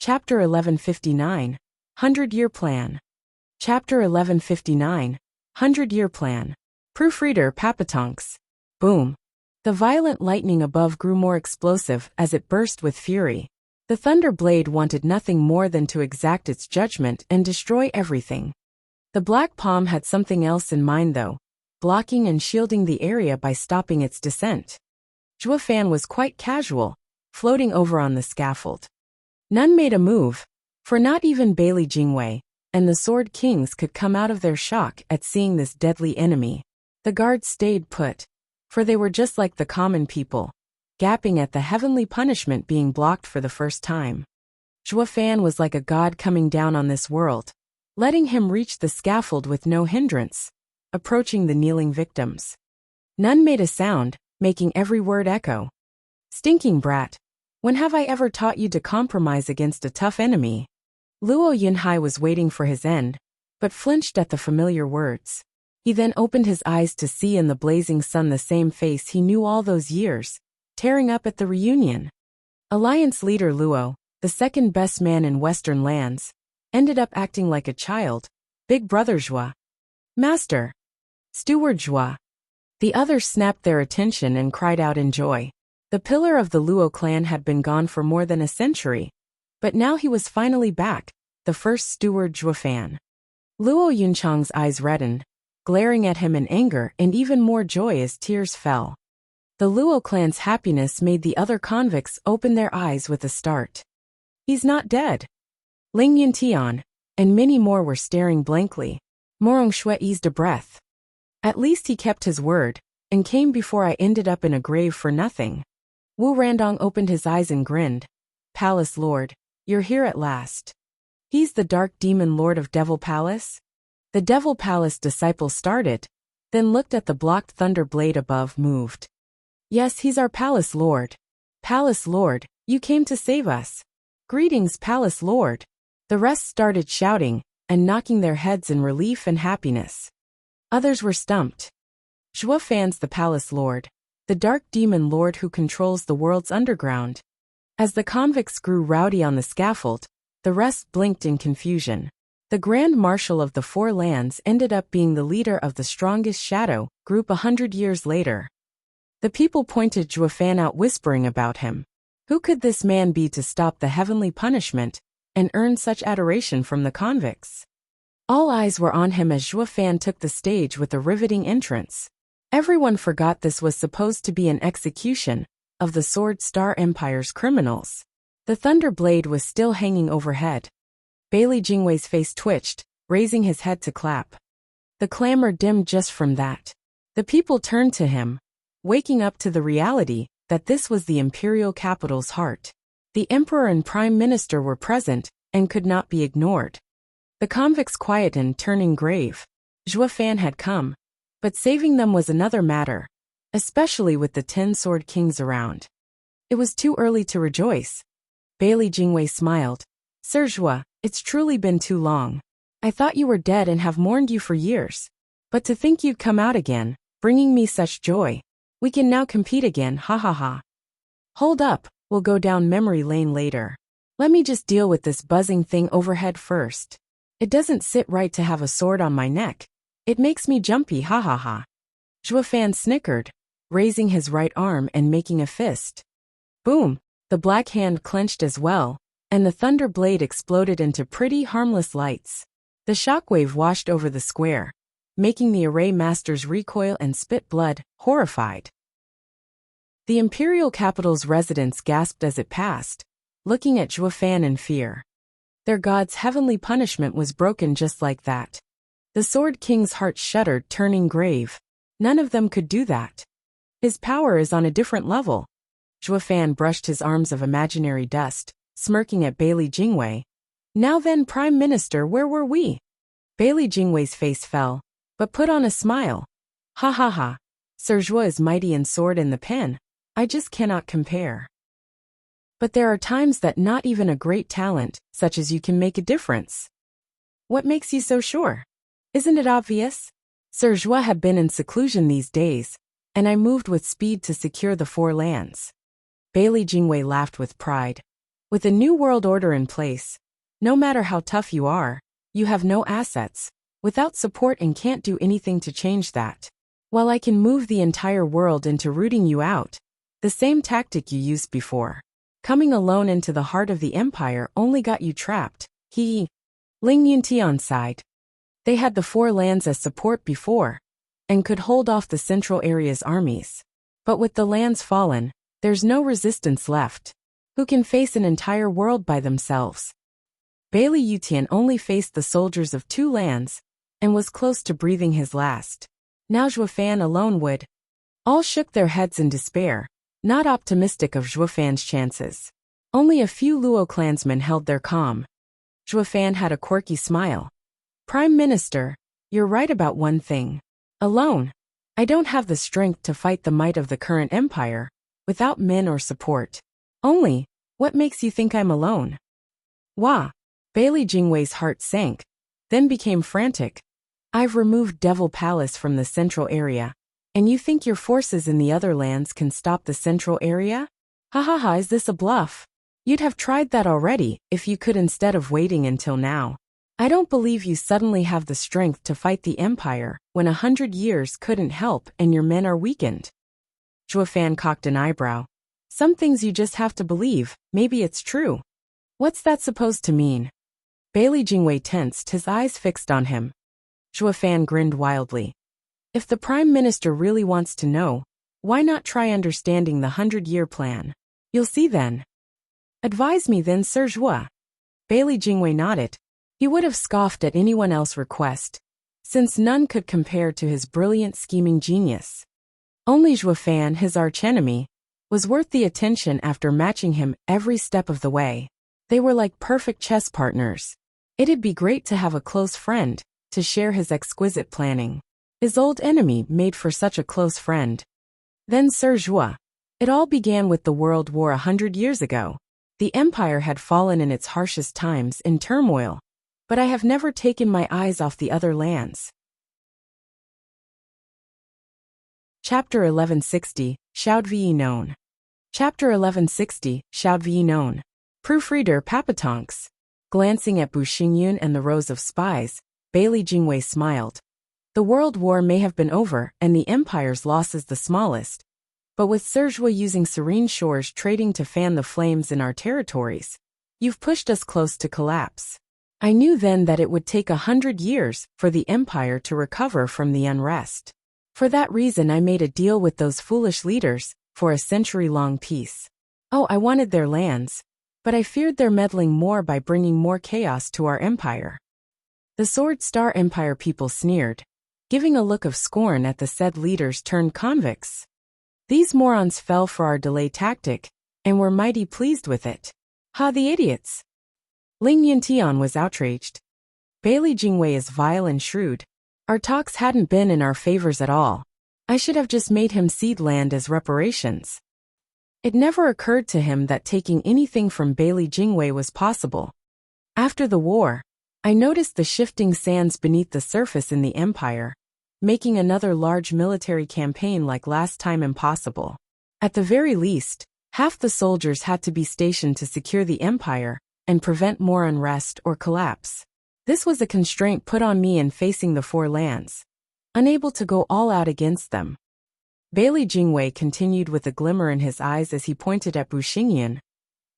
Chapter 1159, 100-Year Plan. Chapter 1159, 100-Year Plan. Proofreader Papatonks. Boom. The violent lightning above grew more explosive as it burst with fury. The thunder blade wanted nothing more than to exact its judgment and destroy everything. The black palm had something else in mind though, blocking and shielding the area by stopping its descent. Zhuo Fan was quite casual, floating over on the scaffold. None made a move, for not even Bailey Jingwei and the Sword Kings could come out of their shock at seeing this deadly enemy. The guards stayed put, for they were just like the common people, gaping at the heavenly punishment being blocked for the first time. Zhuo Fan was like a god coming down on this world, letting him reach the scaffold with no hindrance, approaching the kneeling victims. None made a sound, making every word echo. Stinking brat. When have I ever taught you to compromise against a tough enemy? Luo Yunhai was waiting for his end, but flinched at the familiar words. He then opened his eyes to see in the blazing sun the same face he knew all those years, tearing up at the reunion. Alliance leader Luo, the second best man in Western lands, ended up acting like a child. Big brother Zhua. Master. Steward Zhua. The others snapped their attention and cried out in joy. The pillar of the Luo clan had been gone for more than a century, but now he was finally back, the first steward Zhuo Fan. Luo Yunchang's eyes reddened, glaring at him in anger and even more joy as tears fell. The Luo clan's happiness made the other convicts open their eyes with a start. He's not dead. Ling Yuntian and many more were staring blankly. Morong Shui eased a breath. At least he kept his word, and came before I ended up in a grave for nothing. Wu Randong opened his eyes and grinned. Palace Lord, you're here at last. He's the dark demon lord of Devil Palace? The Devil Palace disciple started, then looked at the blocked thunder blade above, moved. Yes, he's our Palace Lord. Palace Lord, you came to save us. Greetings, Palace Lord. The rest started shouting, and knocking their heads in relief and happiness. Others were stumped. Zhuo Fan's the Palace Lord, the dark demon lord who controls the world's underground. As the convicts grew rowdy on the scaffold, the rest blinked in confusion. The Grand Marshal of the Four Lands ended up being the leader of the strongest shadow group 100 years later. The people pointed Zhuo Fan out, whispering about him. Who could this man be to stop the heavenly punishment and earn such adoration from the convicts? All eyes were on him as Zhuo Fan took the stage with a riveting entrance. Everyone forgot this was supposed to be an execution of the Sword Star Empire's criminals. The thunder blade was still hanging overhead. Bailey Jingwei's face twitched, raising his head to clap. The clamor dimmed just from that. The people turned to him, waking up to the reality that this was the imperial capital's heart. The emperor and prime minister were present and could not be ignored. The convicts quietened, turning grave. Zhuo Fan had come, but saving them was another matter, especially with the 10 Sword Kings around. It was too early to rejoice. Bailey Jingwei smiled. Sir Zhuo, it's truly been too long. I thought you were dead and have mourned you for years. But to think you'd come out again, bringing me such joy. We can now compete again, ha ha ha. Hold up, we'll go down memory lane later. Let me just deal with this buzzing thing overhead first. It doesn't sit right to have a sword on my neck. It makes me jumpy, ha ha ha. Zhuo Fan snickered, raising his right arm and making a fist. Boom, the black hand clenched as well, and the thunder blade exploded into pretty harmless lights. The shockwave washed over the square, making the array masters recoil and spit blood, horrified. The imperial capital's residents gasped as it passed, looking at Zhuo Fan in fear. Their god's heavenly punishment was broken just like that. The Sword King's heart shuddered, turning grave. None of them could do that. His power is on a different level. Zhuo Fan brushed his arms of imaginary dust, smirking at Bailey Jingwei. Now then, Prime Minister, where were we? Bailey Jingwei's face fell, but put on a smile. Ha ha ha. Sir Zhuo is mighty in sword and the pen. I just cannot compare. But there are times that not even a great talent, such as you, can make a difference. What makes you so sure? Isn't it obvious? Sir Zhuo had been in seclusion these days, and I moved with speed to secure the Four Lands. Bailey Jingwei laughed with pride. With a new world order in place, no matter how tough you are, you have no assets, without support and can't do anything to change that. While I can move the entire world into rooting you out, the same tactic you used before. Coming alone into the heart of the empire only got you trapped. Ling Yuntian sighed. They had the four lands as support before, and could hold off the central area's armies. But with the lands fallen, there's no resistance left. Who can face an entire world by themselves? Bailey Yutian only faced the soldiers of two lands, and was close to breathing his last. Now Zhuofan alone would. All shook their heads in despair, not optimistic of Zhuofan's chances. Only a few Luo clansmen held their calm. Zhuofan had a quirky smile. Prime Minister, you're right about one thing. Alone, I don't have the strength to fight the might of the current empire, without men or support. Only, what makes you think I'm alone? Wah! Bailey Jingwei's heart sank, then became frantic. I've removed Devil Palace from the central area, and you think your forces in the other lands can stop the central area? Ha ha ha, is this a bluff? You'd have tried that already, if you could instead of waiting until now. I don't believe you suddenly have the strength to fight the empire, when 100 years couldn't help and your men are weakened. Zhuofan cocked an eyebrow. Some things you just have to believe, maybe it's true. What's that supposed to mean? Bailey Jingwei tensed, his eyes fixed on him. Zhuofan grinned wildly. If the Prime Minister really wants to know, why not try understanding the 100-year plan? You'll see then. Advise me then, Sir Zhuo. Bailey Jingwei nodded. He would have scoffed at anyone else's request, since none could compare to his brilliant scheming genius. Only Zhuofan, his archenemy, was worth the attention after matching him every step of the way. They were like perfect chess partners. It'd be great to have a close friend, to share his exquisite planning. His old enemy made for such a close friend. Then Sir Zhuo. It all began with the World War 100 years ago. The empire had fallen in its harshest times in turmoil, but I have never taken my eyes off the other lands. Chapter 1160, Shoudvi known. Chapter 1160, Shoudvi known. Proofreader Papatonks. Glancing at Bu Xingyun and the rows of spies, Bailey Jingwei smiled. The World War may have been over and the empire's losses the smallest, but with Sir Zhuo using serene shores trading to fan the flames in our territories, you've pushed us close to collapse. I knew then that it would take 100 years for the empire to recover from the unrest. For that reason I made a deal with those foolish leaders, for a century-long peace. Oh, I wanted their lands, but I feared their meddling more by bringing more chaos to our empire. The Sword Star Empire people sneered, giving a look of scorn at the said leaders turned convicts. These morons fell for our delay tactic, and were mighty pleased with it. Ha, the idiots! Ling Yuntian was outraged. Bailey Jingwei is vile and shrewd. Our talks hadn't been in our favors at all. I should have just made him cede land as reparations. It never occurred to him that taking anything from Bailey Jingwei was possible. After the war, I noticed the shifting sands beneath the surface in the empire, making another large military campaign like last time impossible. At the very least, half the soldiers had to be stationed to secure the empire and prevent more unrest or collapse. This was a constraint put on me in facing the four lands, unable to go all out against them. Bailey Jingwei continued with a glimmer in his eyes as he pointed at Bu Xingyun.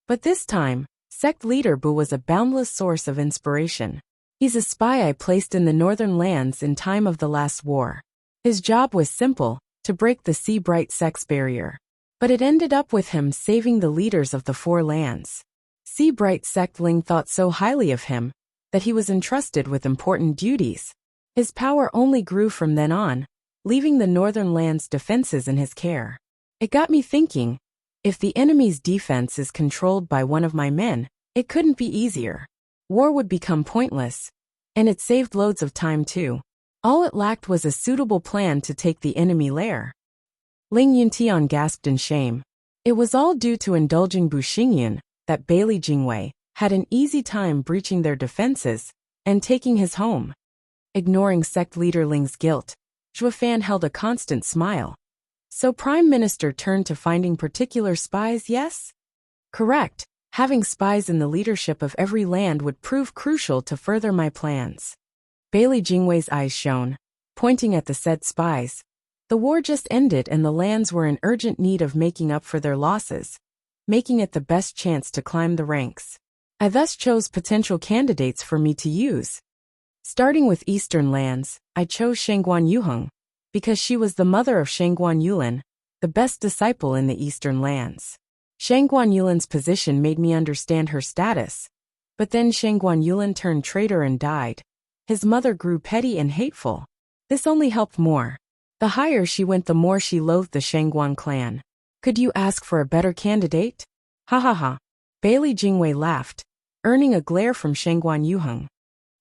But this time, sect leader Bu was a boundless source of inspiration. He's a spy I placed in the northern lands in time of the last war. His job was simple, to break the Sea-Bright sect's barrier. But it ended up with him saving the leaders of the four lands. Sea-Bright sect Ling thought so highly of him, that he was entrusted with important duties. His power only grew from then on, leaving the northern land's defenses in his care. It got me thinking, if the enemy's defense is controlled by one of my men, it couldn't be easier. War would become pointless, and it saved loads of time too. All it lacked was a suitable plan to take the enemy lair. Ling Yuntian gasped in shame. It was all due to indulging Bu Xingyun, that Bailey Jingwei had an easy time breaching their defenses and taking his home. Ignoring sect leader Ling's guilt, Zhuofan held a constant smile. So Prime Minister turned to finding particular spies, yes? Correct. Having spies in the leadership of every land would prove crucial to further my plans. Bailey Jingwei's eyes shone, pointing at the said spies. The war just ended and the lands were in urgent need of making up for their losses, making it the best chance to climb the ranks. I thus chose potential candidates for me to use. Starting with eastern lands, I chose Shangguan Yuheng, because she was the mother of Shangguan Yulin, the best disciple in the eastern lands. Shangguan Yulin's position made me understand her status, but then Shangguan Yulin turned traitor and died. His mother grew petty and hateful. This only helped more. The higher she went, the more she loathed the Shangguan clan. Could you ask for a better candidate? Ha ha ha. Bailey Jingwei laughed, earning a glare from Shangguan Yuheng.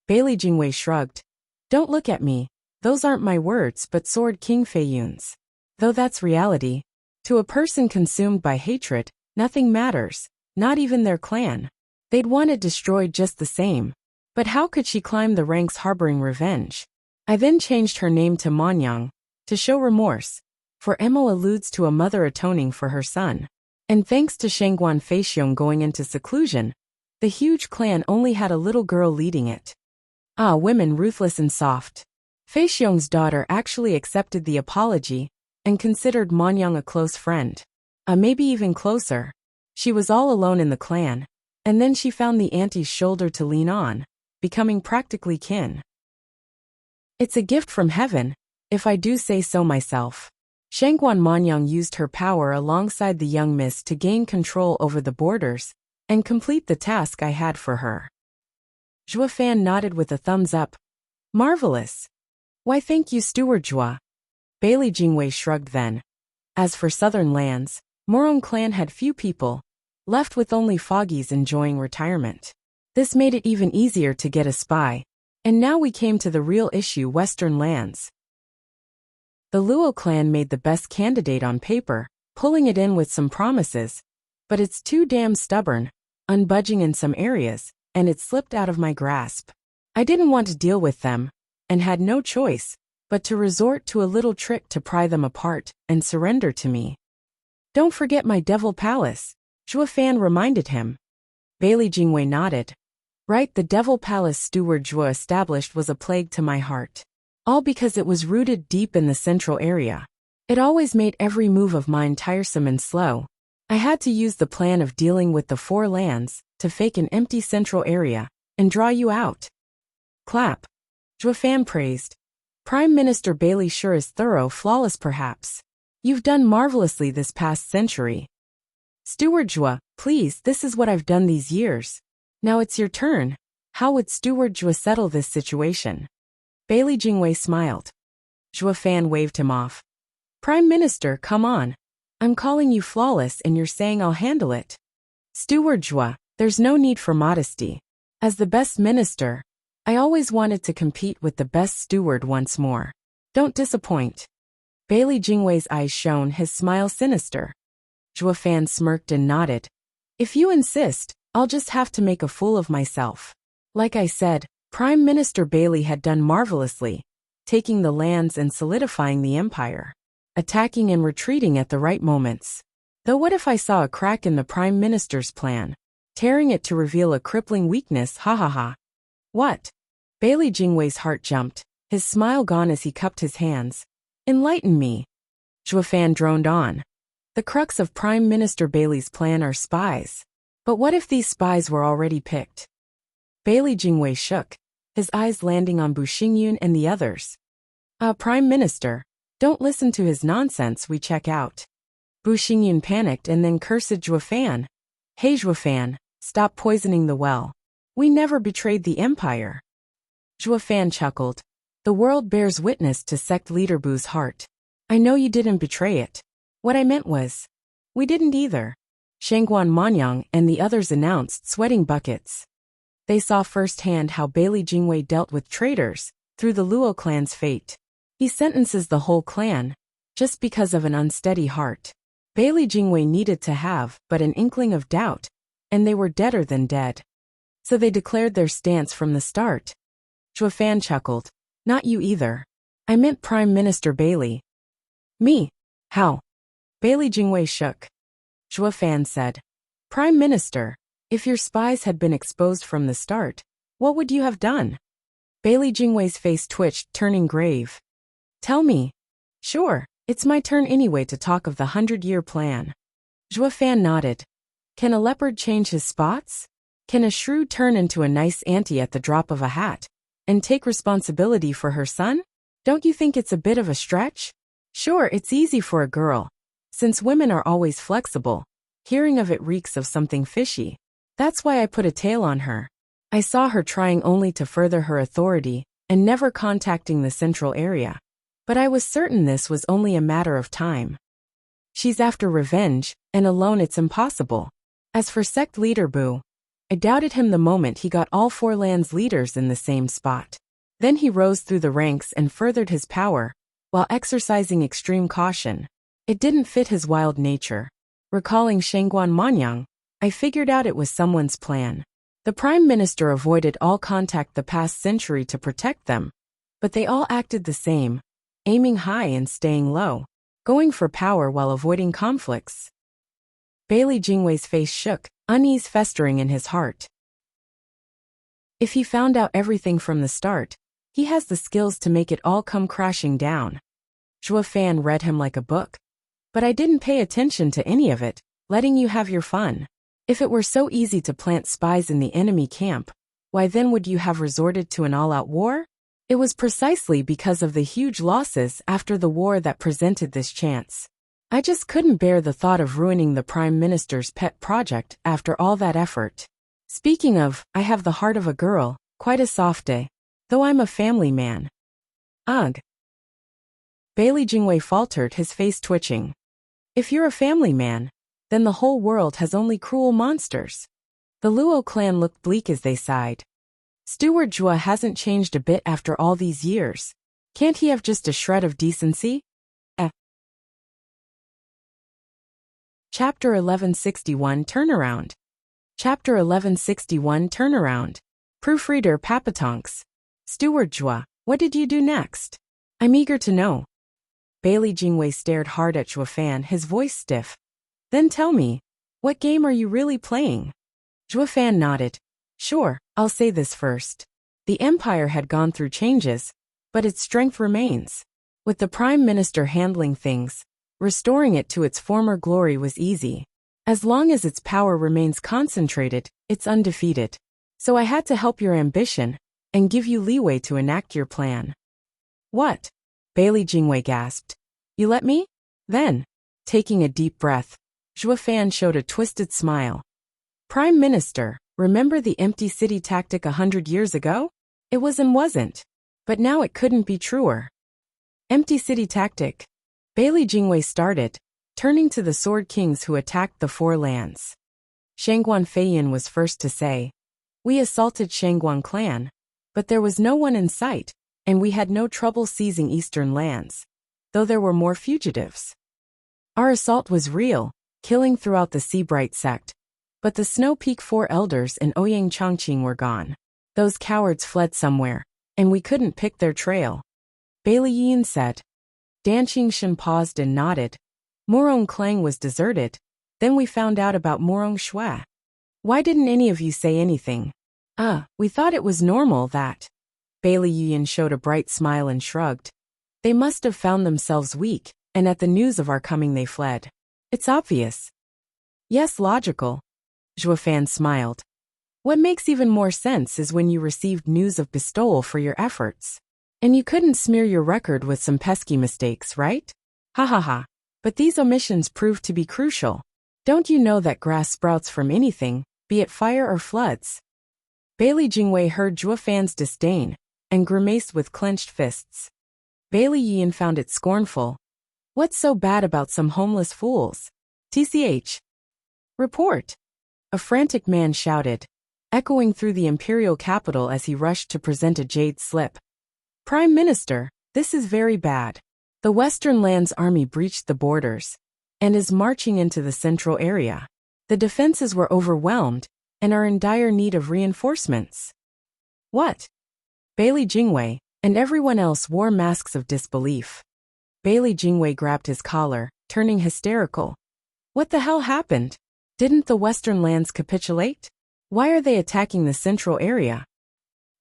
Bailey Jingwei shrugged. Don't look at me. Those aren't my words but Sword King Feiyun's. Though that's reality. To a person consumed by hatred, nothing matters, not even their clan. They'd want it destroyed just the same. But how could she climb the ranks harboring revenge? I then changed her name to Monyang, to show remorse, for Emo alludes to a mother atoning for her son. And thanks to Shangguan Feixiong going into seclusion, the huge clan only had a little girl leading it. Ah, women ruthless and soft. Feixiong's daughter actually accepted the apology and considered Monyang a close friend. Maybe even closer. She was all alone in the clan, and then she found the auntie's shoulder to lean on, becoming practically kin. It's a gift from heaven, if I do say so myself. Shangguan Monyang used her power alongside the young miss to gain control over the borders and complete the task I had for her. Zhua Fan nodded with a thumbs up. Marvelous. Why thank you, Steward Zhua. Bailey Jingwei shrugged then. As for southern lands, Morong clan had few people, left with only Foggies enjoying retirement. This made it even easier to get a spy. And now we came to the real issue, western lands. The Luo clan made the best candidate on paper, pulling it in with some promises, but it's too damn stubborn, unbudging in some areas, and it slipped out of my grasp. I didn't want to deal with them, and had no choice, but to resort to a little trick to pry them apart and surrender to me. Don't forget my Devil Palace, Zhua Fan reminded him. Bailey Jingwei nodded. Right, the Devil Palace Steward Zhua established was a plague to my heart. All because it was rooted deep in the central area. It always made every move of mine tiresome and slow. I had to use the plan of dealing with the 4 lands to fake an empty central area and draw you out. Clap. Zhua Fan praised. Prime Minister Bailey sure is thorough, flawless perhaps. You've done marvelously this past century. Steward Zhua, please, this is what I've done these years. Now it's your turn. How would Steward Zhua settle this situation? Bailey Jingwei smiled. Zhua Fan waved him off. Prime Minister, come on. I'm calling you flawless and you're saying I'll handle it. Steward Zhua, there's no need for modesty. As the best minister, I always wanted to compete with the best steward once more. Don't disappoint. Bailey Jingwei's eyes shone, his smile sinister. Zhua Fan smirked and nodded. If you insist, I'll just have to make a fool of myself. Like I said, Prime Minister Bailey had done marvelously, taking the lands and solidifying the empire, attacking and retreating at the right moments. Though what if I saw a crack in the Prime Minister's plan, tearing it to reveal a crippling weakness, ha ha ha. What? Bailey Jingwei's heart jumped, his smile gone as he cupped his hands. Enlighten me. Zhua Fan droned on. The crux of Prime Minister Bailey's plan are spies. But what if these spies were already picked? Bailey Jingwei shook, his eyes landing on Bu Xingyun and the others. Prime Minister, don't listen to his nonsense, we check out. Bu Xingyun panicked and then cursed Zhua Fan. Hey Zhua Fan, stop poisoning the well. We never betrayed the empire. Zhua Fan chuckled. The world bears witness to sect leader Bu's heart. I know you didn't betray it. What I meant was, we didn't either. Shangguan Monyang and the others announced, sweating buckets. They saw firsthand how Bailey Jingwei dealt with traitors, through the Luo clan's fate. He sentences the whole clan, just because of an unsteady heart. Bailey Jingwei needed to have but an inkling of doubt, and they were deader than dead. So they declared their stance from the start. Zhua Fan chuckled. Not you either. I meant Prime Minister Bailey. Me? How? Bailey Jingwei shook. Zhua Fan said. Prime Minister, If your spies had been exposed from the start, what would you have done? Bailey Jingwei's face twitched, turning grave. Tell me. Sure, it's my turn anyway to talk of the 100-year plan. Zhua Fan nodded. Can a leopard change his spots? Can a shrew turn into a nice auntie at the drop of a hat and take responsibility for her son? Don't you think it's a bit of a stretch? Sure, it's easy for a girl. Since women are always flexible, hearing of it reeks of something fishy. That's why I put a tail on her. I saw her trying only to further her authority and never contacting the central area. But I was certain this was only a matter of time. She's after revenge, and alone it's impossible. As for sect leader Bu, I doubted him the moment he got all 4 lands leaders in the same spot. Then he rose through the ranks and furthered his power, while exercising extreme caution. It didn't fit his wild nature. Recalling Shangguan Manyang, I figured out it was someone's plan. The Prime Minister avoided all contact the past century to protect them, but they all acted the same, aiming high and staying low, going for power while avoiding conflicts. Bailey Jingwei's face shook, unease festering in his heart. If he found out everything from the start, he has the skills to make it all come crashing down. Zhua Fan read him like a book. But I didn't pay attention to any of it, letting you have your fun. If it were so easy to plant spies in the enemy camp, why then would you have resorted to an all-out war? It was precisely because of the huge losses after the war that presented this chance. I just couldn't bear the thought of ruining the Prime Minister's pet project after all that effort. Speaking of, I have the heart of a girl, quite a softy, though I'm a family man. Ugh. Bailey Jingwei faltered, his face twitching. If you're a family man, then the whole world has only cruel monsters. The Luo clan looked bleak as they sighed. Steward Zhua hasn't changed a bit after all these years. Can't he have just a shred of decency? Chapter 1161 Turnaround. Chapter 1161 Turnaround. Proofreader Papatonks. Steward Zhua, what did you do next? I'm eager to know. Bailey Jingwei stared hard at Zhua Fan, his voice stiff. Then tell me, what game are you really playing? Zhua Fan nodded. Sure, I'll say this first. The empire had gone through changes, but its strength remains. With the Prime Minister handling things, restoring it to its former glory was easy. As long as its power remains concentrated, it's undefeated. So I had to help your ambition and give you leeway to enact your plan. What? Bailey Jingwei gasped. You let me? Then, taking a deep breath, Zhua Fan showed a twisted smile. Prime Minister, remember the empty city tactic 100 years ago? It was and wasn't. But now it couldn't be truer. Empty city tactic. Bailey Jingwei started, turning to the Sword Kings who attacked the 4 lands. Shangguan Feiyan was first to say. We assaulted Shangguan clan, but there was no one in sight, and we had no trouble seizing eastern lands, though there were more fugitives. Our assault was real, killing throughout the Seabright sect, but the Snow Peak 4 elders and Ouyang Chongqing were gone. Those cowards fled somewhere, and we couldn't pick their trail. Bailey Yin said. Dan Qingshan paused and nodded. Murong Klang was deserted, then we found out about Murong Shui. Why didn't any of you say anything? We thought it was normal that. Bailey Yin showed a bright smile and shrugged. They must have found themselves weak, and at the news of our coming they fled. It's obvious. Yes, logical. Zhua Fan smiled. What makes even more sense is when you received news of bestowal for your efforts. And you couldn't smear your record with some pesky mistakes, right? Ha ha ha. But these omissions proved to be crucial. Don't you know that grass sprouts from anything, be it fire or floods? Bailey Jingwei heard Zhua Fan's disdain, and grimaced with clenched fists. Bailey Yin found it scornful. What's so bad about some homeless fools? TCH. Report. A frantic man shouted, echoing through the imperial capital as he rushed to present a jade slip. Prime Minister, this is very bad. The Western Lands Army breached the borders and is marching into the central area. The defenses were overwhelmed and are in dire need of reinforcements. What? Bailey Jingwei and everyone else wore masks of disbelief. Bailey Jingwei grabbed his collar, turning hysterical. What the hell happened? Didn't the Western Lands capitulate? Why are they attacking the central area?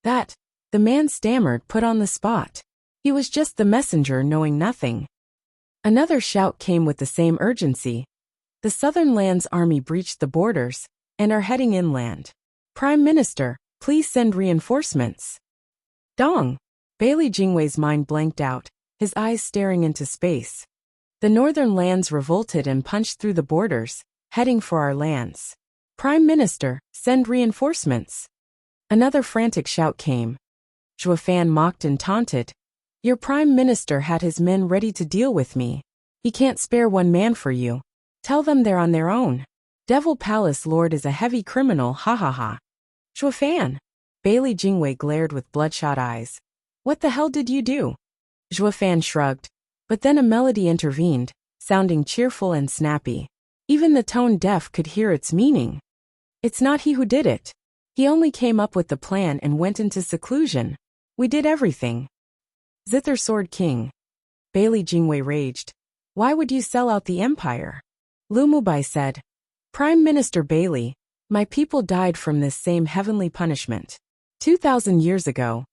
That, the man stammered, put on the spot. He was just the messenger, knowing nothing. Another shout came with the same urgency. The Southern Lands Army breached the borders and are heading inland. Prime Minister, please send reinforcements. Dong! Bailey Jingwei's mind blanked out, his eyes staring into space. The Northern Lands revolted and punched through the borders, heading for our lands. Prime Minister, send reinforcements. Another frantic shout came. Zhuo Fan mocked and taunted. Your Prime Minister had his men ready to deal with me. He can't spare one man for you. Tell them they're on their own. Devil Palace Lord is a heavy criminal, ha ha ha. Zhuo Fan. Bailey Jingwei glared with bloodshot eyes. What the hell did you do? Zhuo Fan shrugged. But then a melody intervened, sounding cheerful and snappy. Even the tone-deaf could hear its meaning. It's not he who did it. He only came up with the plan and went into seclusion. We did everything. Zither Sword King. Bailey Jingwei raged. Why would you sell out the empire? Lu Mubai said. Prime Minister Bailey, my people died from this same heavenly punishment. 2,000 years ago,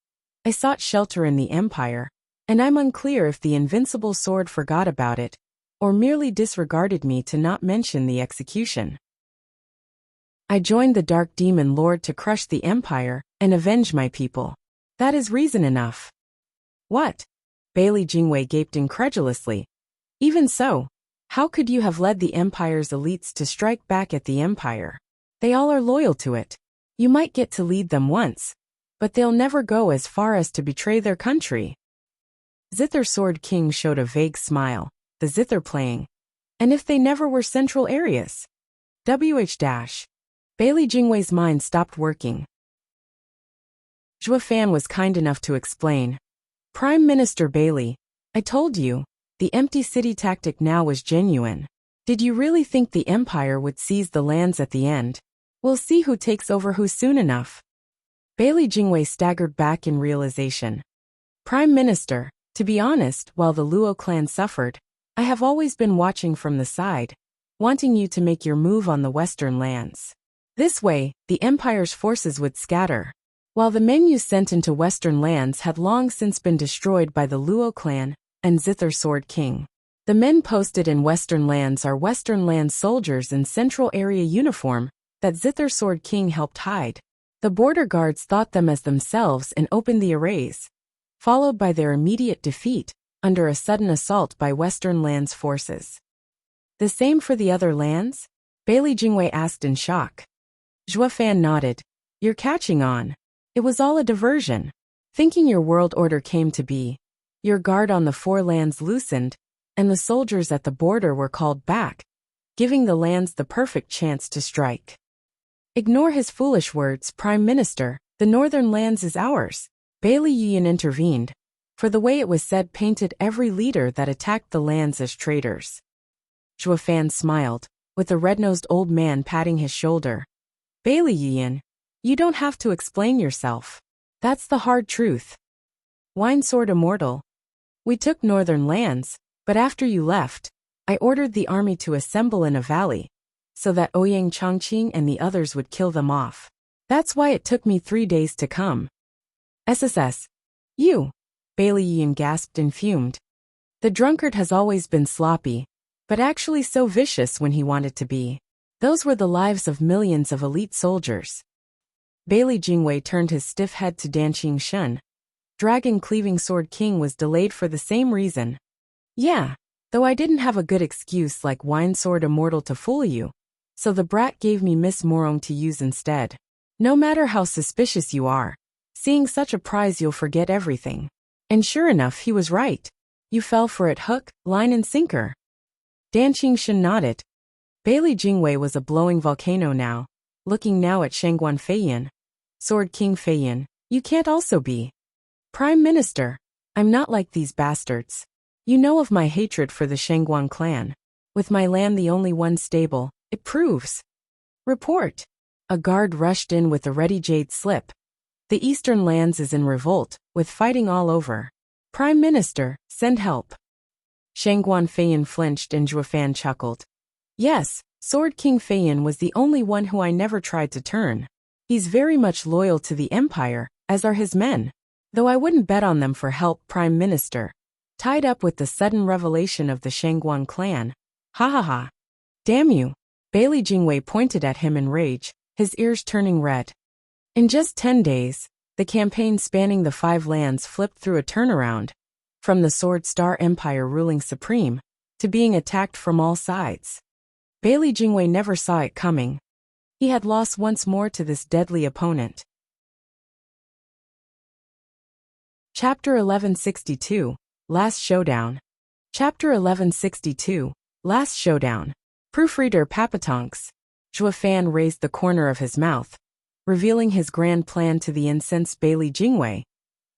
I sought shelter in the empire, and I'm unclear if the invincible sword forgot about it, or merely disregarded me to not mention the execution. I joined the Dark Demon Lord to crush the empire and avenge my people. That is reason enough. What? Bailey Jingwei gaped incredulously. Even so, how could you have led the empire's elites to strike back at the empire? They all are loyal to it. You might get to lead them once, but they'll never go as far as to betray their country. Zither Sword King showed a vague smile, the zither playing. And if they never were central areas? Bailey Jingwei's mind stopped working. Zhuo Fan was kind enough to explain. Prime Minister Bailey, I told you, the empty city tactic now was genuine. Did you really think the empire would seize the lands at the end? We'll see who takes over who soon enough. Bailey Jingwei staggered back in realization. Prime Minister, to be honest, while the Luo clan suffered, I have always been watching from the side, wanting you to make your move on the western lands. This way, the empire's forces would scatter. While the men you sent into western lands had long since been destroyed by the Luo clan and Zither Sword King. The men posted in western lands are western land soldiers in central area uniform that Zither Sword King helped hide. The border guards thought them as themselves and opened the arrays, followed by their immediate defeat under a sudden assault by western lands forces. The same for the other lands? Bailey Jingwei asked in shock. Zhuo Fan nodded. You're catching on. It was all a diversion. Thinking your world order came to be, your guard on the four lands loosened, and the soldiers at the border were called back, giving the lands the perfect chance to strike. Ignore his foolish words, Prime Minister, the northern lands is ours. Bailey Yin intervened, for the way it was said painted every leader that attacked the lands as traitors. Zhuo Fan smiled, with the red-nosed old man patting his shoulder. Bailey Yin, you don't have to explain yourself. That's the hard truth. Wine Sword Immortal. We took northern lands, but after you left, I ordered the army to assemble in a valley, so that Ouyang Chongqing and the others would kill them off. That's why it took me 3 days to come. SSS. You. Bailey Yin gasped and fumed. The drunkard has always been sloppy, but actually so vicious when he wanted to be. Those were the lives of millions of elite soldiers. Bailey Jingwei turned his stiff head to Danqing Shun. Dragon-cleaving Sword King was delayed for the same reason. Yeah, though I didn't have a good excuse like Wine Sword Immortal to fool you, so the brat gave me Miss Morong to use instead. No matter how suspicious you are, seeing such a prize you'll forget everything. And sure enough, he was right. You fell for it hook, line and sinker. Danqing Shun nodded. Bailey Jingwei was a blowing volcano now, looking now at Shangguan Feiyin. Sword King Feiyin, you can't also be. Prime Minister, I'm not like these bastards. You know of my hatred for the Shangguan clan. With my land the only one stable, it proves. Report. A guard rushed in with a ready jade slip. The eastern lands is in revolt, with fighting all over. Prime Minister, send help. Shangguan Feiyin flinched and Zhuo Fan chuckled. Yes, Sword King Feiyin was the only one who I never tried to turn. He's very much loyal to the empire, as are his men. Though I wouldn't bet on them for help, Prime Minister. Tied up with the sudden revelation of the Shangguan clan. Ha ha ha. Damn you. Bailey Jingwei pointed at him in rage, his ears turning red. In just 10 days, the campaign spanning the 5 lands flipped through a turnaround, from the Sword Star Empire ruling supreme, to being attacked from all sides. Bailey Jingwei never saw it coming. He had lost once more to this deadly opponent. Chapter 1162, Last Showdown. Chapter 1162, Last Showdown. Proofreader Papatonks. Zhuo Fan raised the corner of his mouth, revealing his grand plan to the incensed Bailey Jingwei.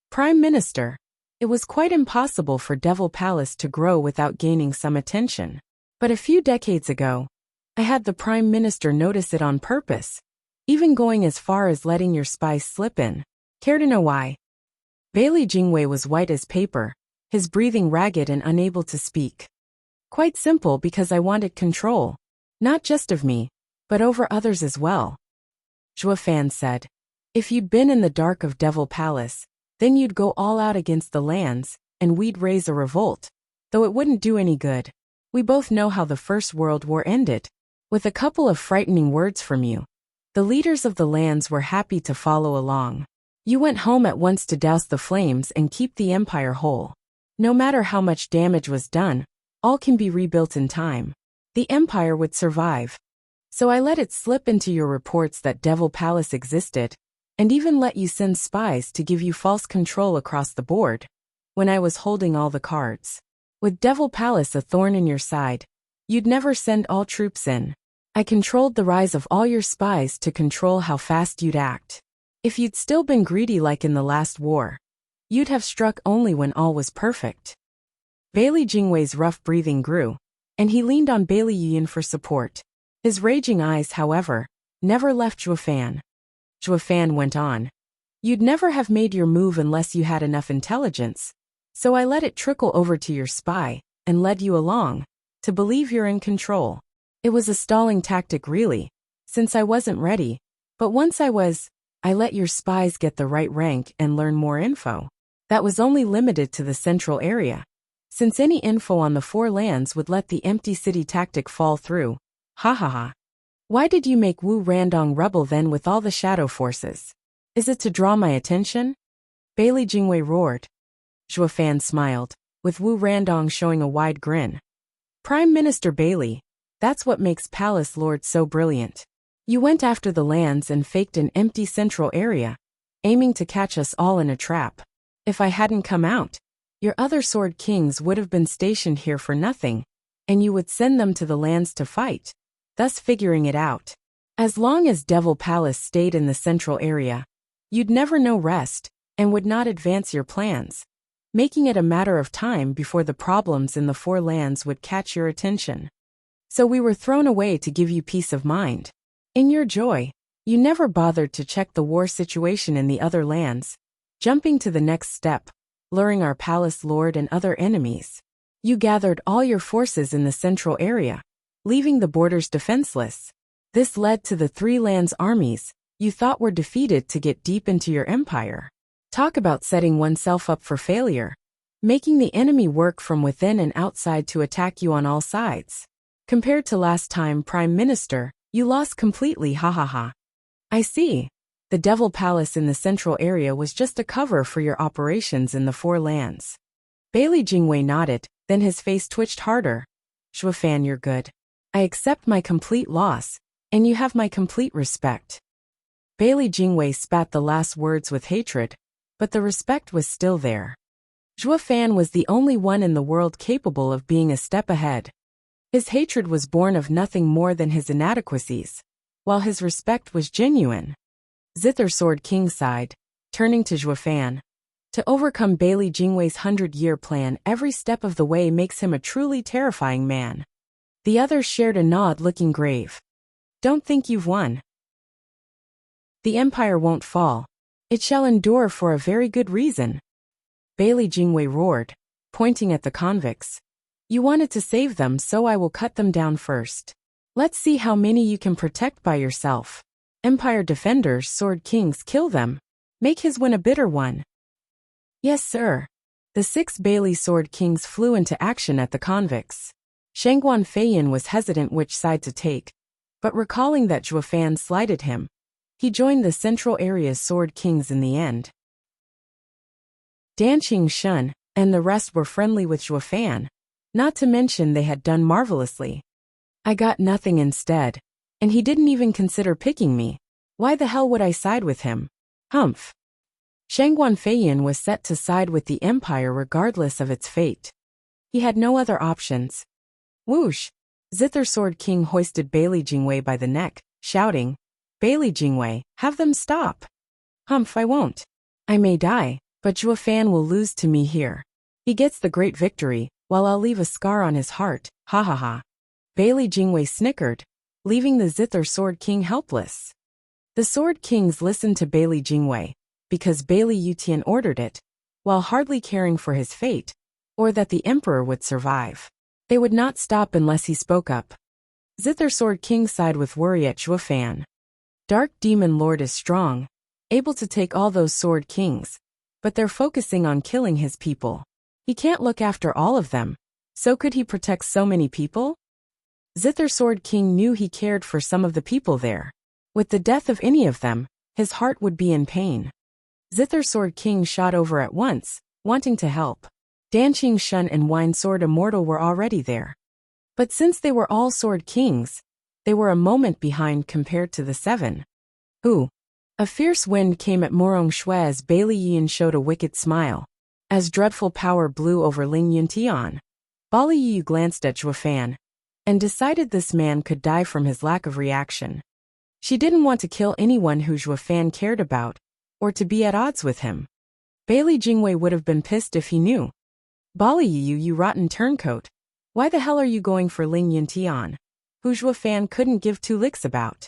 Prime Minister, it was quite impossible for Devil Palace to grow without gaining some attention. But a few decades ago, I had the Prime Minister notice it on purpose, even going as far as letting your spies slip in. Care to know why? Bailey Jingwei was white as paper, his breathing ragged and unable to speak. Quite simple, because I wanted control, not just of me, but over others as well. Zhuo Fan said, if you'd been in the dark of Devil Palace, then you'd go all out against the lands, and we'd raise a revolt. Though it wouldn't do any good. We both know how the First World War ended. With a couple of frightening words from you, the leaders of the lands were happy to follow along. You went home at once to douse the flames and keep the empire whole. No matter how much damage was done, all can be rebuilt in time. The empire would survive. So I let it slip into your reports that Devil Palace existed, and even let you send spies to give you false control across the board, when I was holding all the cards. With Devil Palace a thorn in your side, you'd never send all troops in. I controlled the rise of all your spies to control how fast you'd act. If you'd still been greedy like in the last war, you'd have struck only when all was perfect. Bailey Jingwei's rough breathing grew, and he leaned on Bailey Yuan for support. His raging eyes, however, never left Zhuo Fan. Zhuo Fan went on. You'd never have made your move unless you had enough intelligence, so I let it trickle over to your spy, and led you along, to believe you're in control. It was a stalling tactic really, since I wasn't ready, but once I was, I let your spies get the right rank and learn more info. That was only limited to the central area, since any info on the 4 lands would let the empty city tactic fall through. Ha ha ha. Why did you make Wu Randong rebel then with all the shadow forces? Is it to draw my attention? Bailey Jingwei roared. Zhuo Fan smiled, with Wu Randong showing a wide grin. Prime Minister Bailey, that's what makes Palace Lords so brilliant. You went after the lands and faked an empty central area, aiming to catch us all in a trap. If I hadn't come out, your other Sword Kings would have been stationed here for nothing, and you would send them to the lands to fight, thus figuring it out. As long as Devil Palace stayed in the central area, you'd never know rest, and would not advance your plans, making it a matter of time before the problems in the 4 lands would catch your attention. So we were thrown away to give you peace of mind. In your joy, you never bothered to check the war situation in the other lands, jumping to the next step, luring our palace lord and other enemies. You gathered all your forces in the central area, leaving the borders defenseless. This led to the 3 lands armies you thought were defeated to get deep into your empire. Talk about setting oneself up for failure, making the enemy work from within and outside to attack you on all sides. Compared to last time, Prime Minister, you lost completely, ha ha ha. I see. The Devil Palace in the central area was just a cover for your operations in the 4 lands. Bailey Jingwei nodded, then his face twitched harder. Zhuo Fan, you're good. I accept my complete loss, and you have my complete respect. Bailey Jingwei spat the last words with hatred, but the respect was still there. Zhuo Fan was the only one in the world capable of being a step ahead. His hatred was born of nothing more than his inadequacies, while his respect was genuine. Zither Sword King sighed, turning to Zhuo Fan. To overcome Bailey Jingwei's 100-year plan, every step of the way makes him a truly terrifying man. The others shared a nod, looking grave. Don't think you've won. The empire won't fall. It shall endure for a very good reason. Bailey Jingwei roared, pointing at the convicts. You wanted to save them, so I will cut them down first. Let's see how many you can protect by yourself. Empire defenders, sword kings, kill them. Make his win a bitter one. Yes, sir. The 6 Bailey sword kings flew into action at the convicts. Shangguan Feiyin was hesitant which side to take, but recalling that Zhuo Fan slighted him, he joined the central area's sword kings in the end. Dan Qingshun and the rest were friendly with Zhuo Fan, not to mention they had done marvelously. I got nothing instead, and he didn't even consider picking me. Why the hell would I side with him? Humph. Shangguan Feiyin was set to side with the Empire regardless of its fate. He had no other options. Whoosh! Zither Sword King hoisted Bailey Jingwei by the neck, shouting, Bailey Jingwei, have them stop. Humph, I won't. I may die, but Zhuo Fan will lose to me here. He gets the great victory, while I'll leave a scar on his heart, ha ha ha. Bailey Jingwei snickered, leaving the Zither Sword King helpless. The Sword Kings listened to Bailey Jingwei, because Bailey Yutian ordered it, while hardly caring for his fate, or that the Emperor would survive. They would not stop unless he spoke up. Zither Sword King sighed with worry at Zhuo Fan. Dark Demon Lord is strong, able to take all those Sword Kings, but they're focusing on killing his people. He can't look after all of them, so could he protect so many people? Zither Sword King knew he cared for some of the people there. With the death of any of them, his heart would be in pain. Zither Sword King shot over at once, wanting to help. Dan Qingshun and Wine Sword Immortal were already there. But since they were all Sword Kings, they were a moment behind compared to the 7. Who? A fierce wind came at Morong Shui as Bailey Yin showed a wicked smile. As dreadful power blew over Ling Yuntian, Bali Yu glanced at Zhuo Fan, and decided this man could die from his lack of reaction. She didn't want to kill anyone who Zhuo Fan cared about, or to be at odds with him. Bailey Jingwei would have been pissed if he knew. Bali Yu, you rotten turncoat. Why the hell are you going for Ling Yuntian, who Zhuo Fan couldn't give 2 licks about?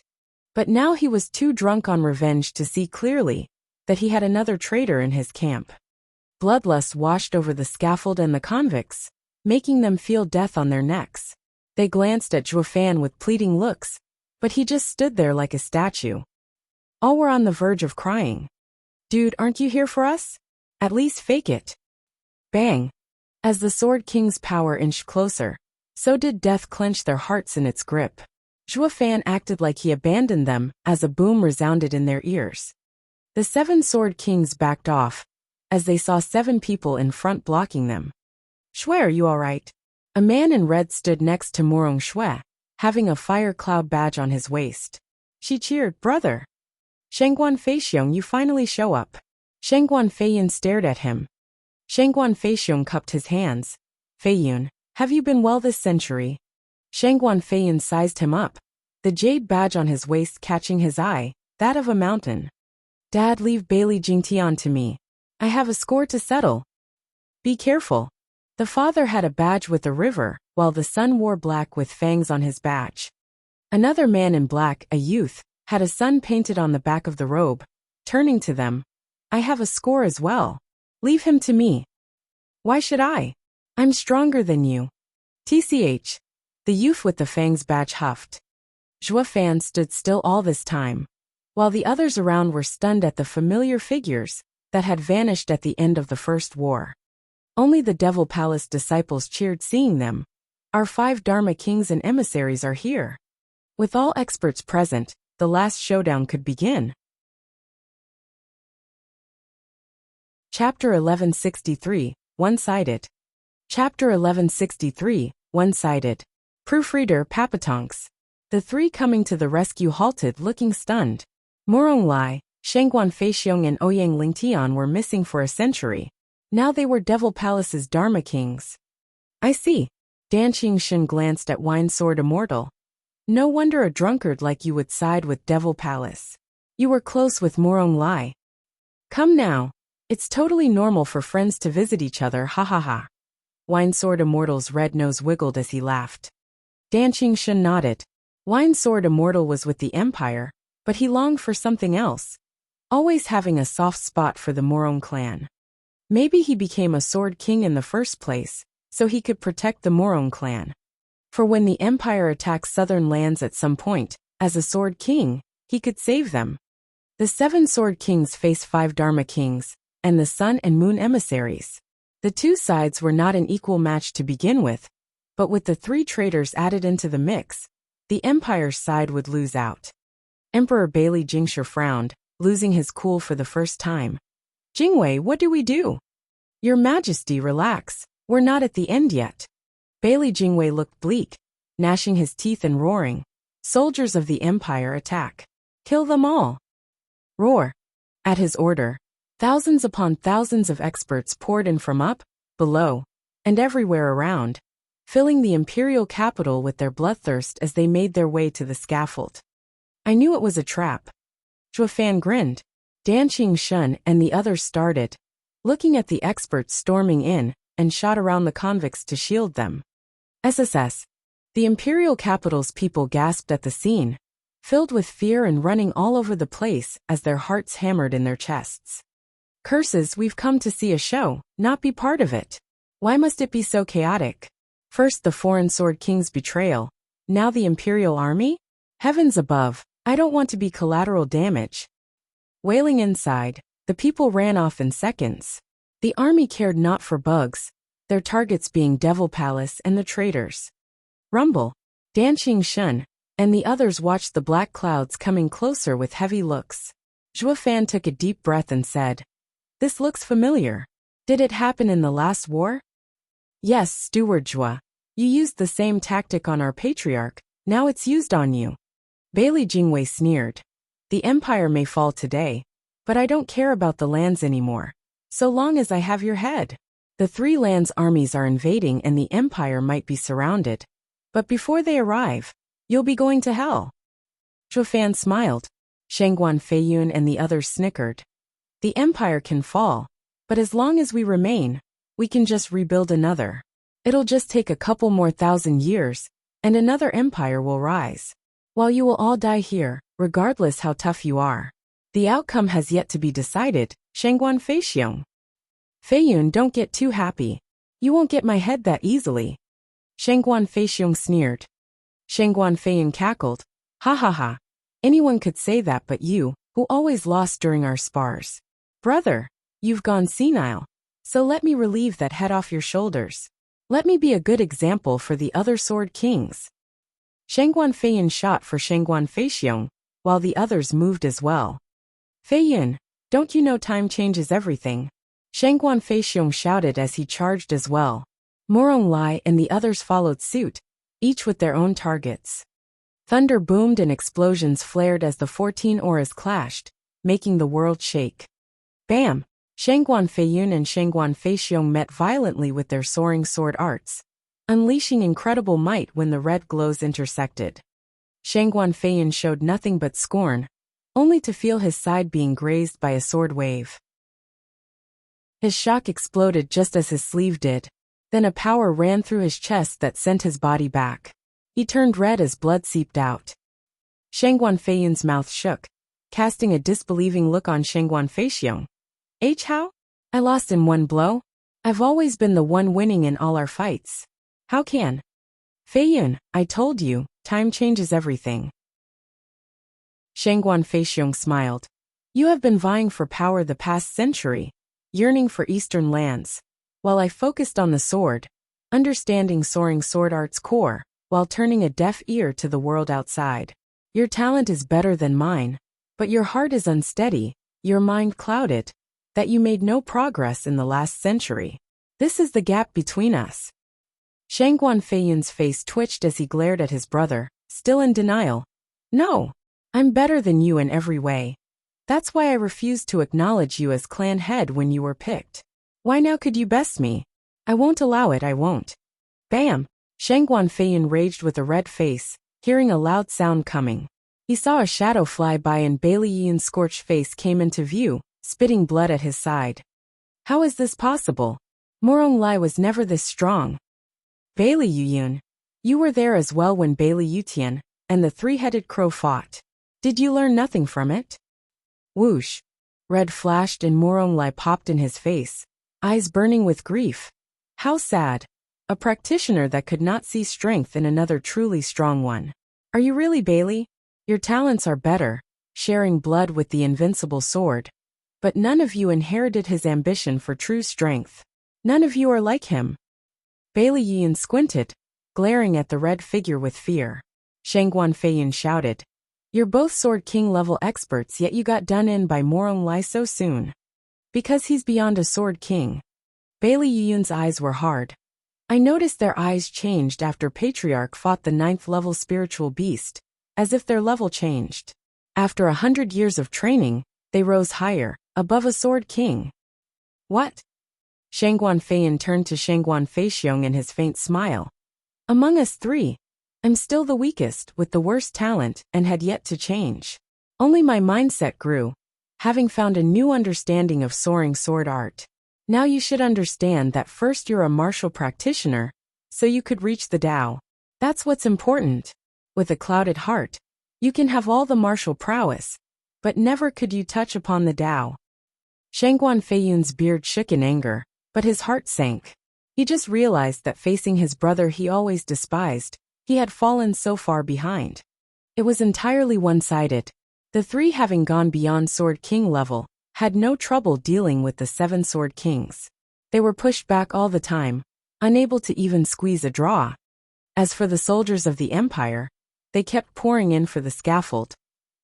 But now he was too drunk on revenge to see clearly that he had another traitor in his camp. Bloodlust washed over the scaffold and the convicts, making them feel death on their necks. They glanced at Zhuo Fan with pleading looks, but he just stood there like a statue. All were on the verge of crying. Dude, aren't you here for us? At least fake it. Bang! As the Sword King's power inched closer, so did death clench their hearts in its grip. Zhuo Fan acted like he abandoned them as a boom resounded in their ears. The 7 Sword Kings backed off, as they saw 7 people in front blocking them. Shui, are you alright? A man in red stood next to Morong Shui, having a fire cloud badge on his waist. She cheered, brother. Shangguan Feixiong, you finally show up. Shangguan Feiyin stared at him. Shangguan Feixiong cupped his hands. Feiyun, have you been well this century? Shangguan Feiyin sized him up, the jade badge on his waist catching his eye, that of a mountain. Dad, leave Bailey Jingtian to me. I have a score to settle. Be careful. The father had a badge with a river, while the son wore black with fangs on his badge. Another man in black, a youth, had a sun painted on the back of the robe. Turning to them, I have a score as well. Leave him to me. Why should I? I'm stronger than you. TCH. The youth with the fangs badge huffed. Zhuo Fan stood still all this time, while the others around were stunned at the familiar figures that had vanished at the end of the First War. Only the Devil Palace disciples cheered seeing them. Our 5 Dharma kings and emissaries are here. With all experts present, the last showdown could begin. Chapter 1163, One-Sided. Chapter 1163, One-Sided. Proofreader Papatonks. The 3 coming to the rescue halted looking stunned. Morong Lai, Shangguan Feixiong and Ouyang Lingtian were missing for a century. Now they were Devil Palace's Dharma kings. I see. Dan Qingshun glanced at Wine Sword Immortal. No wonder a drunkard like you would side with Devil Palace. You were close with Morong Lai. Come now. It's totally normal for friends to visit each other, ha ha ha. Wine Sword Immortal's red nose wiggled as he laughed. Dan Qingshun nodded. Wine Sword Immortal was with the Empire, but he longed for something else, always having a soft spot for the Morong clan. Maybe he became a Sword King in the first place, so he could protect the Morong clan. For when the Empire attacks southern lands at some point, as a Sword King, he could save them. The 7 Sword Kings faced 5 Dharma Kings, and the Sun and Moon emissaries. The two sides were not an equal match to begin with, but with the 3 traitors added into the mix, the Empire's side would lose out. Emperor Bailey Jingshi frowned, losing his cool for the first time. Jingwei, what do we do? Your Majesty, relax, we're not at the end yet. Bailey Jingwei looked bleak, gnashing his teeth and roaring. Soldiers of the Empire attack. Kill them all. Roar. At his order, thousands upon thousands of experts poured in from up, below, and everywhere around, filling the imperial capital with their bloodthirst as they made their way to the scaffold. I knew it was a trap. Zhuo Fan grinned. Dan Qingshun and the others started, looking at the experts storming in, and shot around the convicts to shield them. SSS. The imperial capital's people gasped at the scene, filled with fear and running all over the place as their hearts hammered in their chests. Curses, we've come to see a show, not be part of it. Why must it be so chaotic? First the foreign Sword King's betrayal, now the imperial army? Heavens above, I don't want to be collateral damage. Wailing inside, the people ran off in seconds. The army cared not for bugs, their targets being Devil Palace and the traitors. Rumble. Dan Qingshun and the others watched the black clouds coming closer with heavy looks. Zhuo Fan took a deep breath and said, "This looks familiar. Did it happen in the last war?" "Yes, Steward Zhuo. You used the same tactic on our patriarch, now it's used on you." Bailey Jingwei sneered. "The Empire may fall today, but I don't care about the lands anymore, so long as I have your head. The 3 lands armies are invading and the Empire might be surrounded. But before they arrive, you'll be going to hell." Zhuo Fan smiled. Shangguan Feiyun and the others snickered. "The Empire can fall, but as long as we remain, we can just rebuild another. It'll just take a couple more thousand years, and another empire will rise. While you will all die here, regardless how tough you are. The outcome has yet to be decided, Shangguan Feixiong." "Feiyun, don't get too happy. You won't get my head that easily." Shangguan Feixiong sneered. Shangguan Feiyun cackled. "Ha ha ha. Anyone could say that but you, who always lost during our spars. Brother, you've gone senile, so let me relieve that head off your shoulders. Let me be a good example for the other Sword Kings." Shangguan Feiyun shot for Shangguan Feixiong, while the others moved as well. "Feiyun, don't you know time changes everything?" Shangguan Feixiong shouted as he charged as well. Morong Lai and the others followed suit, each with their own targets. Thunder boomed and explosions flared as the 14 auras clashed, making the world shake. Bam! Shangguan Feiyun and Shangguan Feixiong met violently with their soaring sword arts, unleashing incredible might when the red glows intersected. Shangguan Feiyun showed nothing but scorn, only to feel his side being grazed by a sword wave. His shock exploded just as his sleeve did. Then a power ran through his chest that sent his body back. He turned red as blood seeped out. Shangguan Feiyun's mouth shook, casting a disbelieving look on Shangguan Feixiong. "How? I lost in one blow? I've always been the one winning in all our fights. How can?" "Feiyun, I told you, time changes everything." Shangguan Feixiong smiled. "You have been vying for power the past century, yearning for eastern lands, while I focused on the sword, understanding soaring sword art's core, while turning a deaf ear to the world outside. Your talent is better than mine, but your heart is unsteady, your mind clouded, that you made no progress in the last century. This is the gap between us." Shangguan Feiyun's face twitched as he glared at his brother, still in denial. "No, I'm better than you in every way. That's why I refused to acknowledge you as clan head when you were picked. Why now could you best me? I won't allow it, I won't." Bam! Shangguan Feiyun raged with a red face, hearing a loud sound coming. He saw a shadow fly by and Bailey Yun's scorched face came into view, spitting blood at his side. "How is this possible? Morong Lai was never this strong." "Bailey Yun, you were there as well when Bailey Yutian and the 3-headed crow fought. Did you learn nothing from it?" Whoosh! Red flashed and Morong Lai popped in his face, eyes burning with grief. How sad. A practitioner that could not see strength in another truly strong one. "Are you really Bailey? Your talents are better, sharing blood with the invincible sword. But none of you inherited his ambition for true strength. None of you are like him. Bailey Yiyun squinted, glaring at the red figure with fear. Shangguan Feiyun shouted, "You're both Sword King level experts, yet you got done in by Morong Lai so soon." "Because he's beyond a Sword King." Bailey Yiyun's eyes were hard. "I noticed their eyes changed after Patriarch fought the 9th level spiritual beast, as if their level changed. After 100 years of training, they rose higher, above a Sword King." "What?" Shangguan Feiyun turned to Shangguan Feixiong in his faint smile. "Among us three, I'm still the weakest, with the worst talent, and had yet to change. Only my mindset grew, having found a new understanding of soaring sword art. Now you should understand that first you're a martial practitioner, so you could reach the Tao. That's what's important. With a clouded heart, you can have all the martial prowess, but never could you touch upon the Tao." Shangguan Feiyun's beard shook in anger, but his heart sank. He just realized that facing his brother he always despised, he had fallen so far behind. It was entirely one-sided. The three, having gone beyond Sword King level, had no trouble dealing with the 7 Sword Kings. They were pushed back all the time, unable to even squeeze a draw. As for the soldiers of the Empire, they kept pouring in for the scaffold,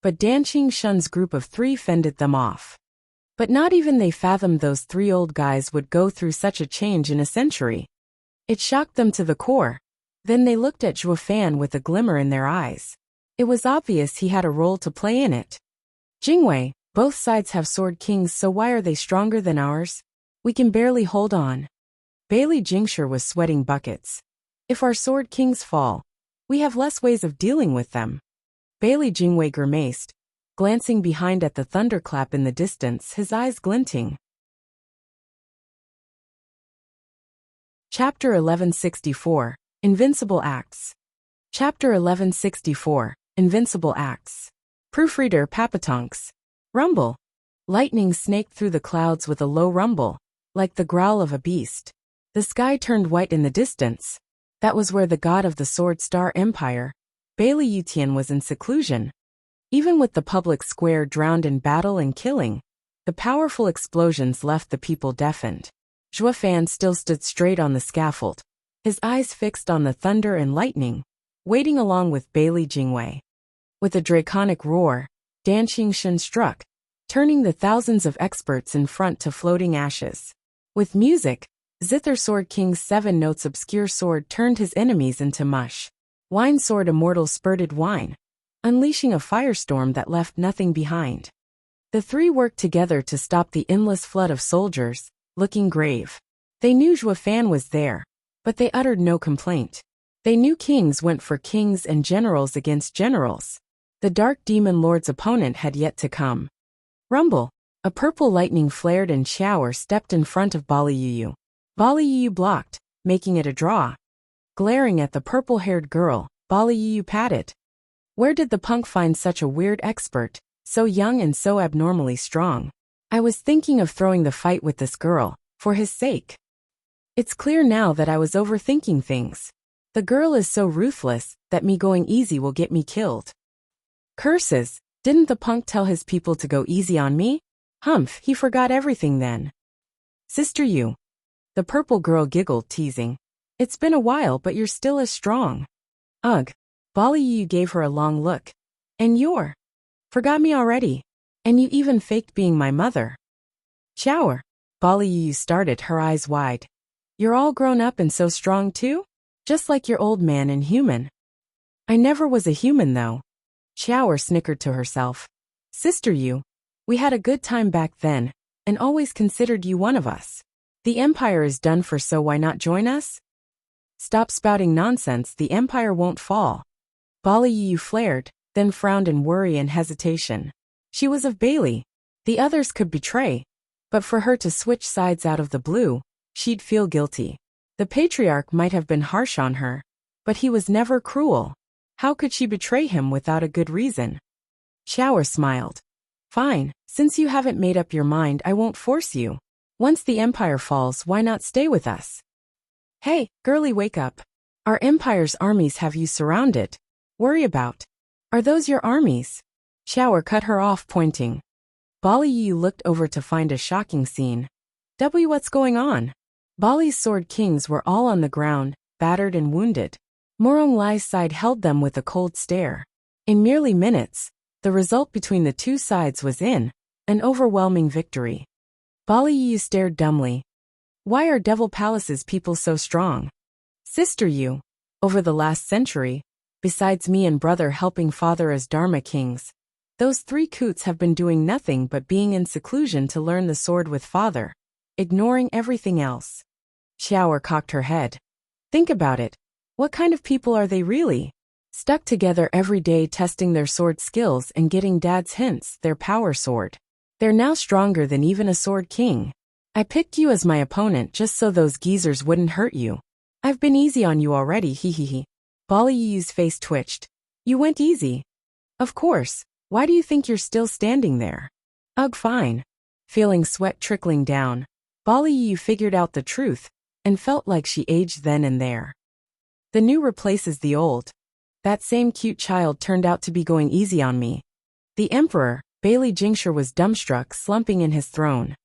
but Danqing Shun's group of 3 fended them off. But not even they fathomed those 3 old guys would go through such a change in a century. It shocked them to the core. Then they looked at Zhuo Fan with a glimmer in their eyes. It was obvious he had a role to play in it. "Jingwei, both sides have Sword Kings, so why are they stronger than ours? We can barely hold on." Bailey Jingshi was sweating buckets. "If our Sword Kings fall, we have less ways of dealing with them." Bailey Jingwei grimaced, glancing behind at the thunderclap in the distance, his eyes glinting. Chapter 1164, Invincible Acts. Chapter 1164, Invincible Acts. Proofreader Papatonks. Rumble. Lightning snaked through the clouds with a low rumble, like the growl of a beast. The sky turned white in the distance. That was where the god of the Sword Star Empire, Bailey Yutian, was in seclusion. Even with the public square drowned in battle and killing, the powerful explosions left the people deafened. Zhuo Fan still stood straight on the scaffold, his eyes fixed on the thunder and lightning, waiting along with Bailey Jingwei. With a draconic roar, Danqing Shun struck, turning the thousands of experts in front to floating ashes. With music, Zither Sword King's 7 notes obscure sword turned his enemies into mush. Wine Sword Immortal spurted wine, unleashing a firestorm that left nothing behind. The 3 worked together to stop the endless flood of soldiers, looking grave. They knew Zhuo Fan was there, but they uttered no complaint. They knew kings went for kings and generals against generals. The Dark Demon Lord's opponent had yet to come. Rumble. A purple lightning flared and Xiaoer stepped in front of Bali Yuyu. Bali Yuyu blocked, making it a draw. Glaring at the purple-haired girl, Bali Yuyu patted. "Where did the punk find such a weird expert, so young and so abnormally strong? I was thinking of throwing the fight with this girl, for his sake. It's clear now that I was overthinking things. The girl is so ruthless that me going easy will get me killed. Curses, didn't the punk tell his people to go easy on me? Humph, he forgot everything then." "Sister Yu." The purple girl giggled, teasing. "It's been a while, but you're still as strong." "Ugh." Bali Yu gave her a long look. "And you're? Forgot me already? And you even faked being my mother." "Xiaoer." Bali Yu started, her eyes wide. "You're all grown up and so strong too? Just like your old man and human." "I never was a human though." Xiaoer snickered to herself. "Sister Yu, we had a good time back then, and always considered you one of us. The Empire is done for, so why not join us?" "Stop spouting nonsense, the Empire won't fall." Bali Yu flared, then frowned in worry and hesitation. She was of Bailey. The others could betray, but for her to switch sides out of the blue, she'd feel guilty. The Patriarch might have been harsh on her, but he was never cruel. How could she betray him without a good reason? Xiaoer smiled. "Fine, since you haven't made up your mind, I won't force you. Once the Empire falls, why not stay with us?" "Hey, girlie, wake up. Our Empire's armies have you surrounded. Worry about. Are those your armies?" Shower cut her off, pointing. Bali Yu looked over to find a shocking scene. What's going on? Bali's sword kings were all on the ground, battered and wounded. Morong Lai's side held them with a cold stare. In merely minutes, the result between the two sides was an overwhelming victory. Bali Yu stared dumbly. Why are Devil Palace's people so strong? Sister Yu, over the last century, besides me and brother helping father as Dharma kings, those three coots have been doing nothing but being in seclusion to learn the sword with father, ignoring everything else. Xiaoer cocked her head. Think about it. What kind of people are they really? Stuck together every day testing their sword skills and getting dad's hints, their power sword. They're now stronger than even a sword king. I picked you as my opponent just so those geezers wouldn't hurt you. I've been easy on you already, hehehe. Bali Yu's face twitched. You went easy. Of course. Why do you think you're still standing there? Ugh, fine. Feeling sweat trickling down, Bali Yu figured out the truth and felt like she aged then and there. The new replaces the old. That same cute child turned out to be going easy on me. The emperor, Bailey Jingshi, was dumbstruck, slumping in his throne.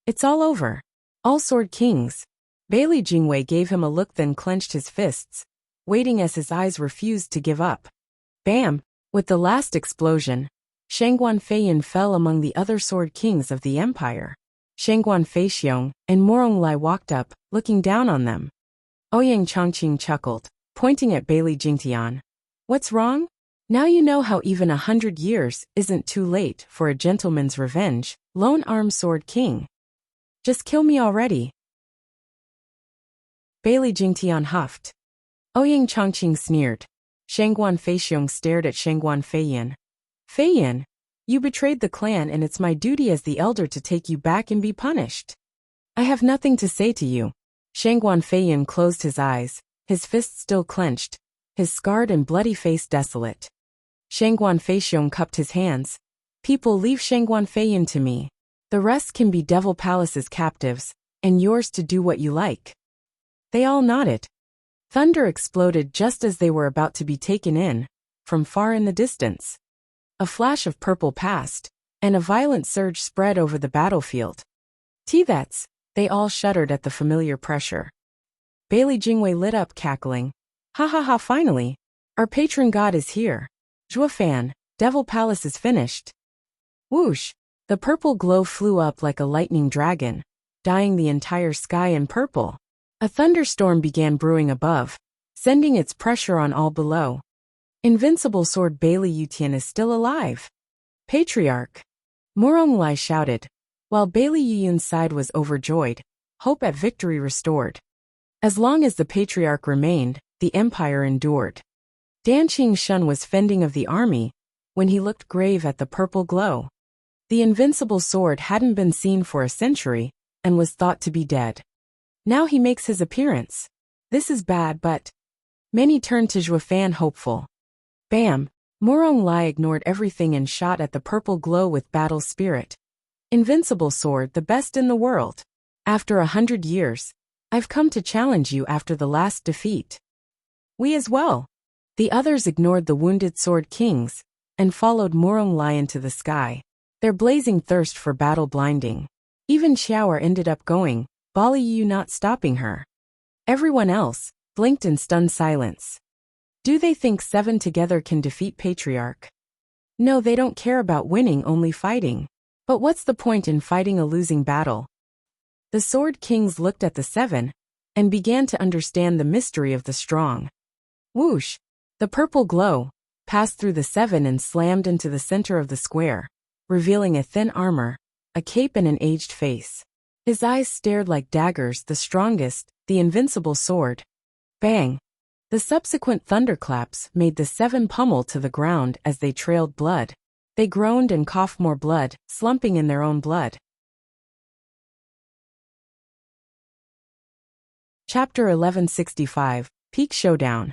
It's all over. All sword kings. Bailey Jingwei gave him a look, then clenched his fists, waiting as his eyes refused to give up. Bam! With the last explosion, Shangguan Feiyin fell among the other sword kings of the empire. Shangguan Feixiong and Morong Lai walked up, looking down on them. Ouyang Chongqing chuckled, pointing at Bailey Jingtian. What's wrong? Now you know how even 100 years isn't too late for a gentleman's revenge, lone arm sword king. Just kill me already. Bailey Jingtian huffed. Ouyang Chongqing sneered. Shangguan Feixiong stared at Shangguan Feiyin. Feiyin, you betrayed the clan and it's my duty as the elder to take you back and be punished. I have nothing to say to you. Shangguan Feiyin closed his eyes, his fists still clenched, his scarred and bloody face desolate. Shangguan Feixiong cupped his hands. People, leave Shangguan Feiyin to me. The rest can be Devil Palace's captives, and yours to do what you like. They all nodded. Thunder exploded just as they were about to be taken in, from far in the distance. A flash of purple passed, and a violent surge spread over the battlefield. That's, they all shuddered at the familiar pressure. Bailey Jingwei lit up, cackling. Ha ha ha, finally! Our patron god is here. Zhuofan, Devil Palace is finished. Whoosh! The purple glow flew up like a lightning dragon, dyeing the entire sky in purple. A thunderstorm began brewing above, sending its pressure on all below. Invincible sword Bailey Yutian is still alive. Patriarch! Morong Lai shouted, while Bailey Yuyun's side was overjoyed, hope at victory restored. As long as the patriarch remained, the empire endured. Danqing Shun was fending of the army, when he looked grave at the purple glow. The invincible sword hadn't been seen for a century, and was thought to be dead. Now he makes his appearance. This is bad, but... Many turned to Zhuofan hopeful. Bam! Morong Lai ignored everything and shot at the purple glow with battle spirit. Invincible sword, the best in the world. After 100 years, I've come to challenge you after the last defeat. We as well. The others ignored the wounded sword kings, and followed Morong Lai into the sky, their blazing thirst for battle blinding. Even Xiaoer ended up going, Bali Yu not stopping her. Everyone else blinked in stunned silence. Do they think 7 together can defeat Patriarch? No, they don't care about winning, only fighting. But what's the point in fighting a losing battle? The Sword Kings looked at the 7, and began to understand the mystery of the strong. Whoosh! The purple glow passed through the 7 and slammed into the center of the square, revealing a thin armor, a cape and an aged face. His eyes stared like daggers, the strongest, the invincible sword. Bang! The subsequent thunderclaps made the 7 pummel to the ground as they trailed blood. They groaned and coughed more blood, slumping in their own blood. Chapter 1165, Peak Showdown.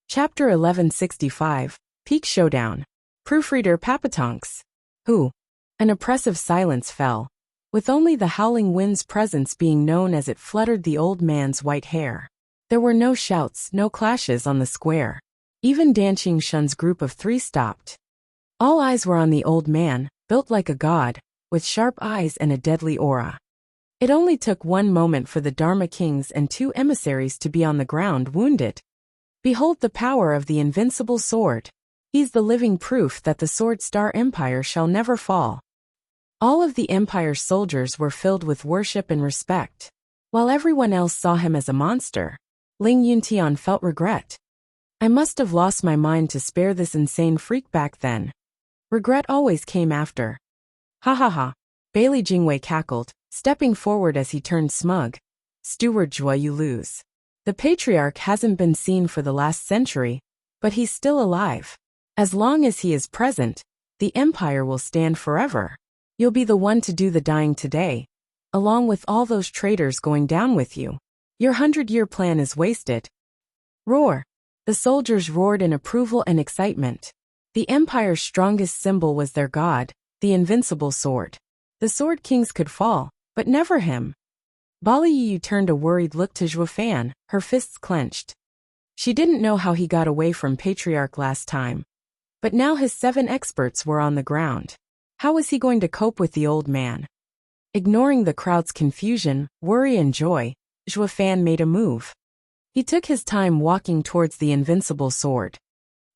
Chapter 1165, Peak Showdown. Proofreader Papatonks. Who? An oppressive silence fell, with only the howling wind's presence being known as it fluttered the old man's white hair. There were no shouts, no clashes on the square. Even Danqing Shun's group of 3 stopped. All eyes were on the old man, built like a god, with sharp eyes and a deadly aura. It only took one moment for the Dharma kings and 2 emissaries to be on the ground wounded. Behold the power of the invincible sword. He's the living proof that the Sword Star Empire shall never fall. All of the Empire's soldiers were filled with worship and respect, while everyone else saw him as a monster. Ling Yuntian felt regret. I must have lost my mind to spare this insane freak back then. Regret always came after. Ha ha ha. Bailey Jingwei cackled, stepping forward as he turned smug. Steward Zhua, you lose. The patriarch hasn't been seen for the last century, but he's still alive. As long as he is present, the empire will stand forever. You'll be the one to do the dying today, along with all those traitors going down with you. Your 100-year plan is wasted. Roar. The soldiers roared in approval and excitement. The empire's strongest symbol was their god, the invincible sword. The sword kings could fall, but never him. Bali Yu turned a worried look to Zhua Fan, her fists clenched. She didn't know how he got away from Patriarch last time. But now his 7 experts were on the ground. How was he going to cope with the old man? Ignoring the crowd's confusion, worry and joy, Zhua Fan made a move. He took his time walking towards the invincible sword.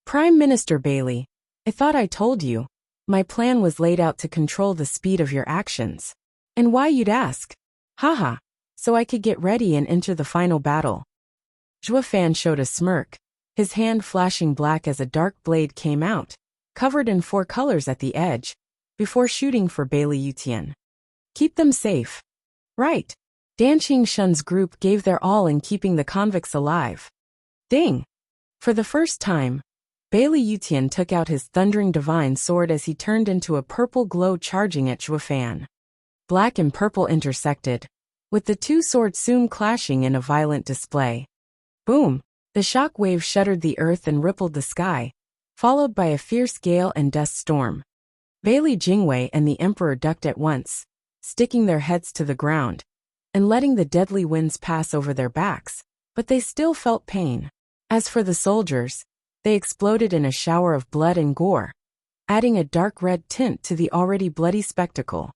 Prime Minister Bailey, I thought I told you. My plan was laid out to control the speed of your actions. And why, you'd ask? Haha, so I could get ready and enter the final battle. Zhua Fan showed a smirk, his hand flashing black as a dark blade came out, covered in 4 colors at the edge, before shooting for Bailey Yutian. Keep them safe. Right. Dan Qingshun's group gave their all in keeping the convicts alive. Ding! For the first time, Bailey Yutian took out his thundering divine sword as he turned into a purple glow charging at Zhua Fan. Black and purple intersected, with the 2 swords soon clashing in a violent display. Boom! The shock wave shuddered the earth and rippled the sky, followed by a fierce gale and dust storm. Bailey Jingwei and the Emperor ducked at once, sticking their heads to the ground, and letting the deadly winds pass over their backs, but they still felt pain. As for the soldiers, they exploded in a shower of blood and gore, adding a dark red tint to the already bloody spectacle.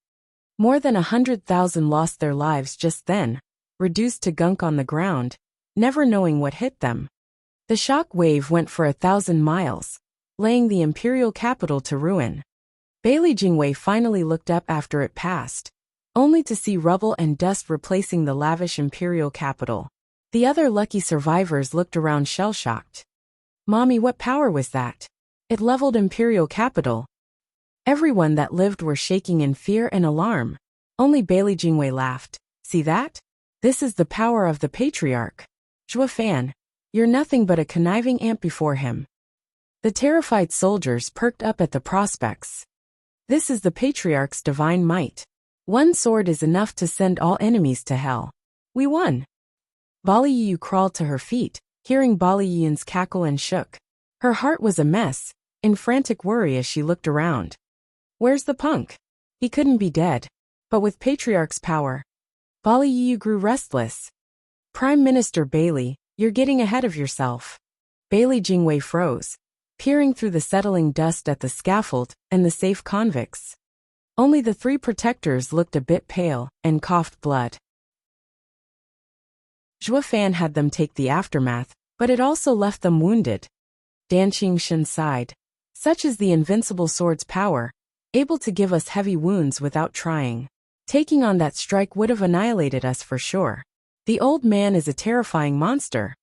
More than 100,000 lost their lives just then, reduced to gunk on the ground, never knowing what hit them. The shock wave went for 1,000 miles, laying the imperial capital to ruin. Bailey Jingwei finally looked up after it passed, only to see rubble and dust replacing the lavish imperial capital. The other lucky survivors looked around shell-shocked. Mommy, what power was that? It leveled imperial capital. Everyone that lived were shaking in fear and alarm. Only Bailey Jingwei laughed. See that? This is the power of the patriarch. Zhua Fan, you're nothing but a conniving ant before him. The terrified soldiers perked up at the prospects. This is the patriarch's divine might. 1 sword is enough to send all enemies to hell. We won. Bali Yu crawled to her feet, hearing Bali Yun's cackle, and shook. Her heart was a mess, in frantic worry as she looked around. Where's the punk? He couldn't be dead. But with Patriarch's power. Bali Yu grew restless. Prime Minister Bailey, you're getting ahead of yourself. Bailey Jingwei froze, peering through the settling dust at the scaffold and the safe convicts. Only the 3 protectors looked a bit pale and coughed blood. Zhua Fan had them take the aftermath, but it also left them wounded. Dan Qingshun sighed. Such is the invincible sword's power, able to give us heavy wounds without trying. Taking on that strike would have annihilated us for sure. The old man is a terrifying monster.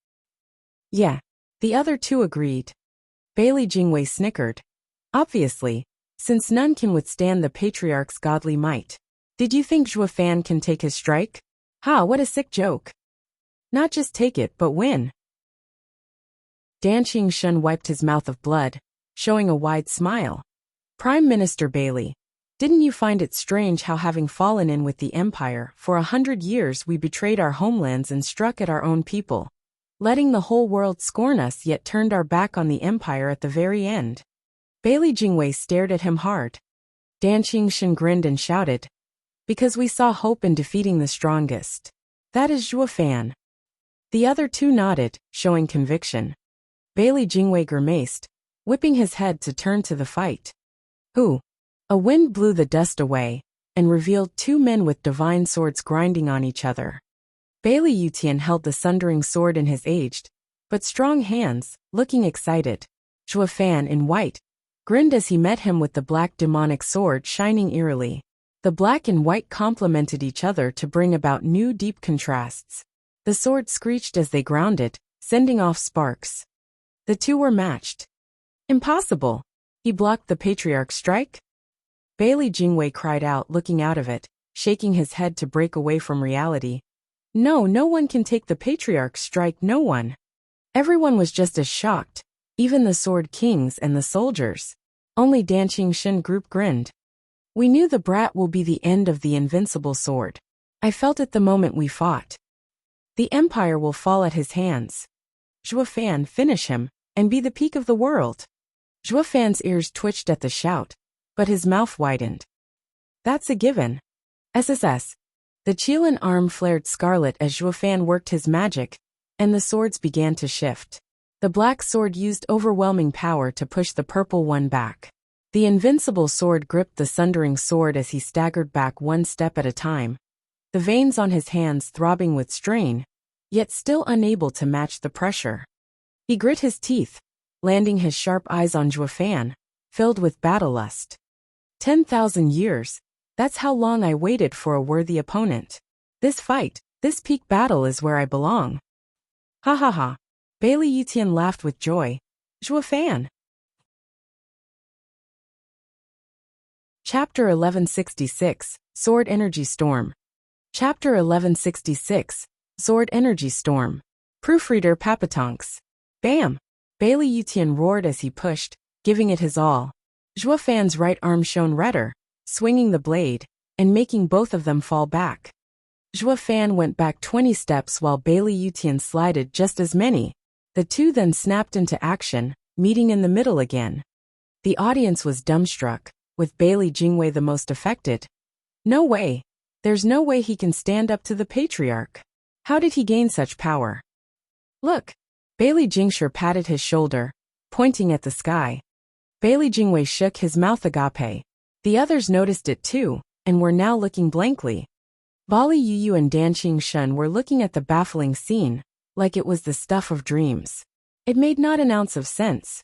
Yeah, the other 2 agreed. Bailey Jingwei snickered. Obviously, since none can withstand the patriarch's godly might. Did you think Zhua Fan can take his strike? Ha, what a sick joke. Not just take it, but win. Dan Qingshun wiped his mouth of blood, showing a wide smile. Prime Minister Bailey, didn't you find it strange how, having fallen in with the Empire for 100 years, we betrayed our homelands and struck at our own people, letting the whole world scorn us, yet turned our back on the Empire at the very end? Bailey Jingwei stared at him hard. Dan Qingshun grinned and shouted, because we saw hope in defeating the strongest. That is Zhua Fan. The other 2 nodded, showing conviction. Bailey Jingwei grimaced, whipping his head to turn to the fight. Who? A wind blew the dust away and revealed two men with divine swords grinding on each other. Bailey Yutian held the sundering sword in his aged, but strong hands, looking excited. Zhuo Fan, in white, grinned as he met him with the black demonic sword shining eerily. The black and white complemented each other to bring about new deep contrasts. The sword screeched as they grounded, sending off sparks. The two were matched. Impossible! He blocked the patriarch's strike? Bailey Jingwei cried out, looking out of it, shaking his head to break away from reality. No, no one can take the patriarch's strike, no one. Everyone was just as shocked, even the sword kings and the soldiers. Only Dan Qingxin group grinned. We knew the brat will be the end of the invincible sword. I felt it the moment we fought. The empire will fall at his hands. Zhuo Fan, finish him, and be the peak of the world. Zhuo Fan's ears twitched at the shout, but his mouth widened. That's a given. SSS. The Qilin arm flared scarlet as Zhuo Fan worked his magic, and the swords began to shift. The black sword used overwhelming power to push the purple one back. The invincible sword gripped the sundering sword as he staggered back one step at a time, the veins on his hands throbbing with strain, yet still unable to match the pressure. He grit his teeth, landing his sharp eyes on Zhuo Fan, filled with battle lust. 10,000 years, that's how long I waited for a worthy opponent. This fight, this peak battle is where I belong. Ha ha ha. Bailey Yutian laughed with joy. Zhuo Fan. Chapter 1166, Sword Energy Storm. Chapter 1166, Sword Energy Storm. Proofreader Papatonks. Bam! Bailey Yutian roared as he pushed, giving it his all. Zhuo Fan's right arm shone redder, swinging the blade, and making both of them fall back. Zhuo Fan went back 20 steps while Bailey Yutian slided just as many. The two then snapped into action, meeting in the middle again. The audience was dumbstruck, with Bailey Jingwei the most affected. No way. There's no way he can stand up to the patriarch. How did he gain such power? Look. Bailey Jingshi patted his shoulder, pointing at the sky. Bailey Jingwei shook his mouth agape. The others noticed it too, and were now looking blankly. Bali Yuyu and Dan Qingxin were looking at the baffling scene, like it was the stuff of dreams. It made not an ounce of sense.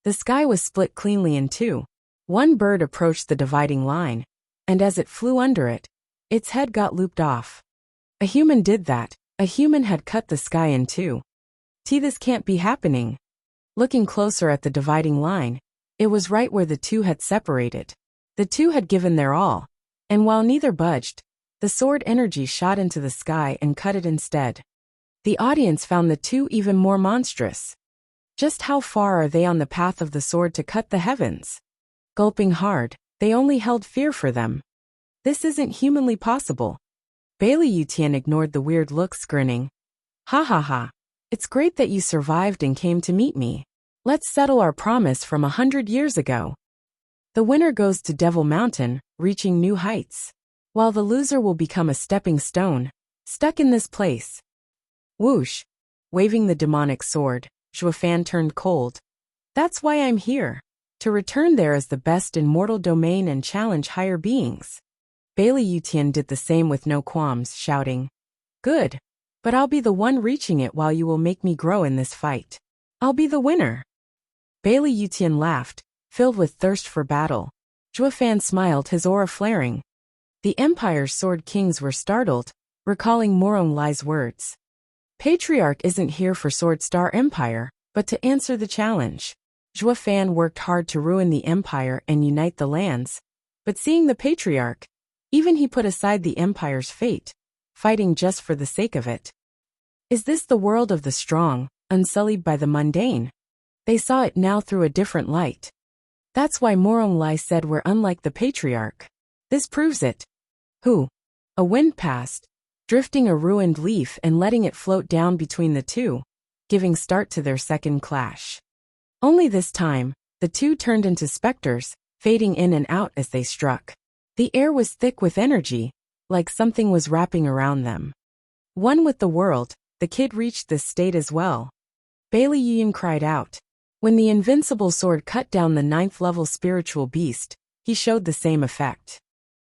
The sky was split cleanly in two. One bird approached the dividing line, and as it flew under it, its head got looped off. A human did that. A human had cut the sky in two. This can't be happening. Looking closer at the dividing line, it was right where the two had separated. The two had given their all, and while neither budged, the sword energy shot into the sky and cut it instead. The audience found the two even more monstrous. Just how far are they on the path of the sword to cut the heavens? Gulping hard, they only held fear for them. This isn't humanly possible. Bailey Yutian ignored the weird looks, grinning. Ha ha ha. It's great that you survived and came to meet me. Let's settle our promise from 100 years ago. The winner goes to Devil Mountain, reaching new heights, while the loser will become a stepping stone, stuck in this place. Whoosh! Waving the demonic sword, Zhuo Fan turned cold. That's why I'm here. To return there as the best in mortal domain and challenge higher beings. Bailey Yutian did the same with no qualms, shouting. Good. But I'll be the one reaching it while you will make me grow in this fight. I'll be the winner. Bailey Yutian laughed, filled with thirst for battle. Zhuo Fan smiled, his aura flaring. The Empire's sword kings were startled, recalling Morong Lai's words. Patriarch isn't here for Sword Star Empire, but to answer the challenge. Zhuo Fan worked hard to ruin the Empire and unite the lands, but seeing the Patriarch, even he put aside the Empire's fate, fighting just for the sake of it. Is this the world of the strong, unsullied by the mundane? They saw it now through a different light. That's why Morong Lai said we're unlike the Patriarch. This proves it. Who? A wind passed, drifting a ruined leaf and letting it float down between the two, giving start to their second clash. Only this time, the two turned into specters, fading in and out as they struck. The air was thick with energy, like something was wrapping around them. One with the world, the kid reached this state as well. Bailey Yun cried out. When the invincible sword cut down the 9th-level spiritual beast, he showed the same effect.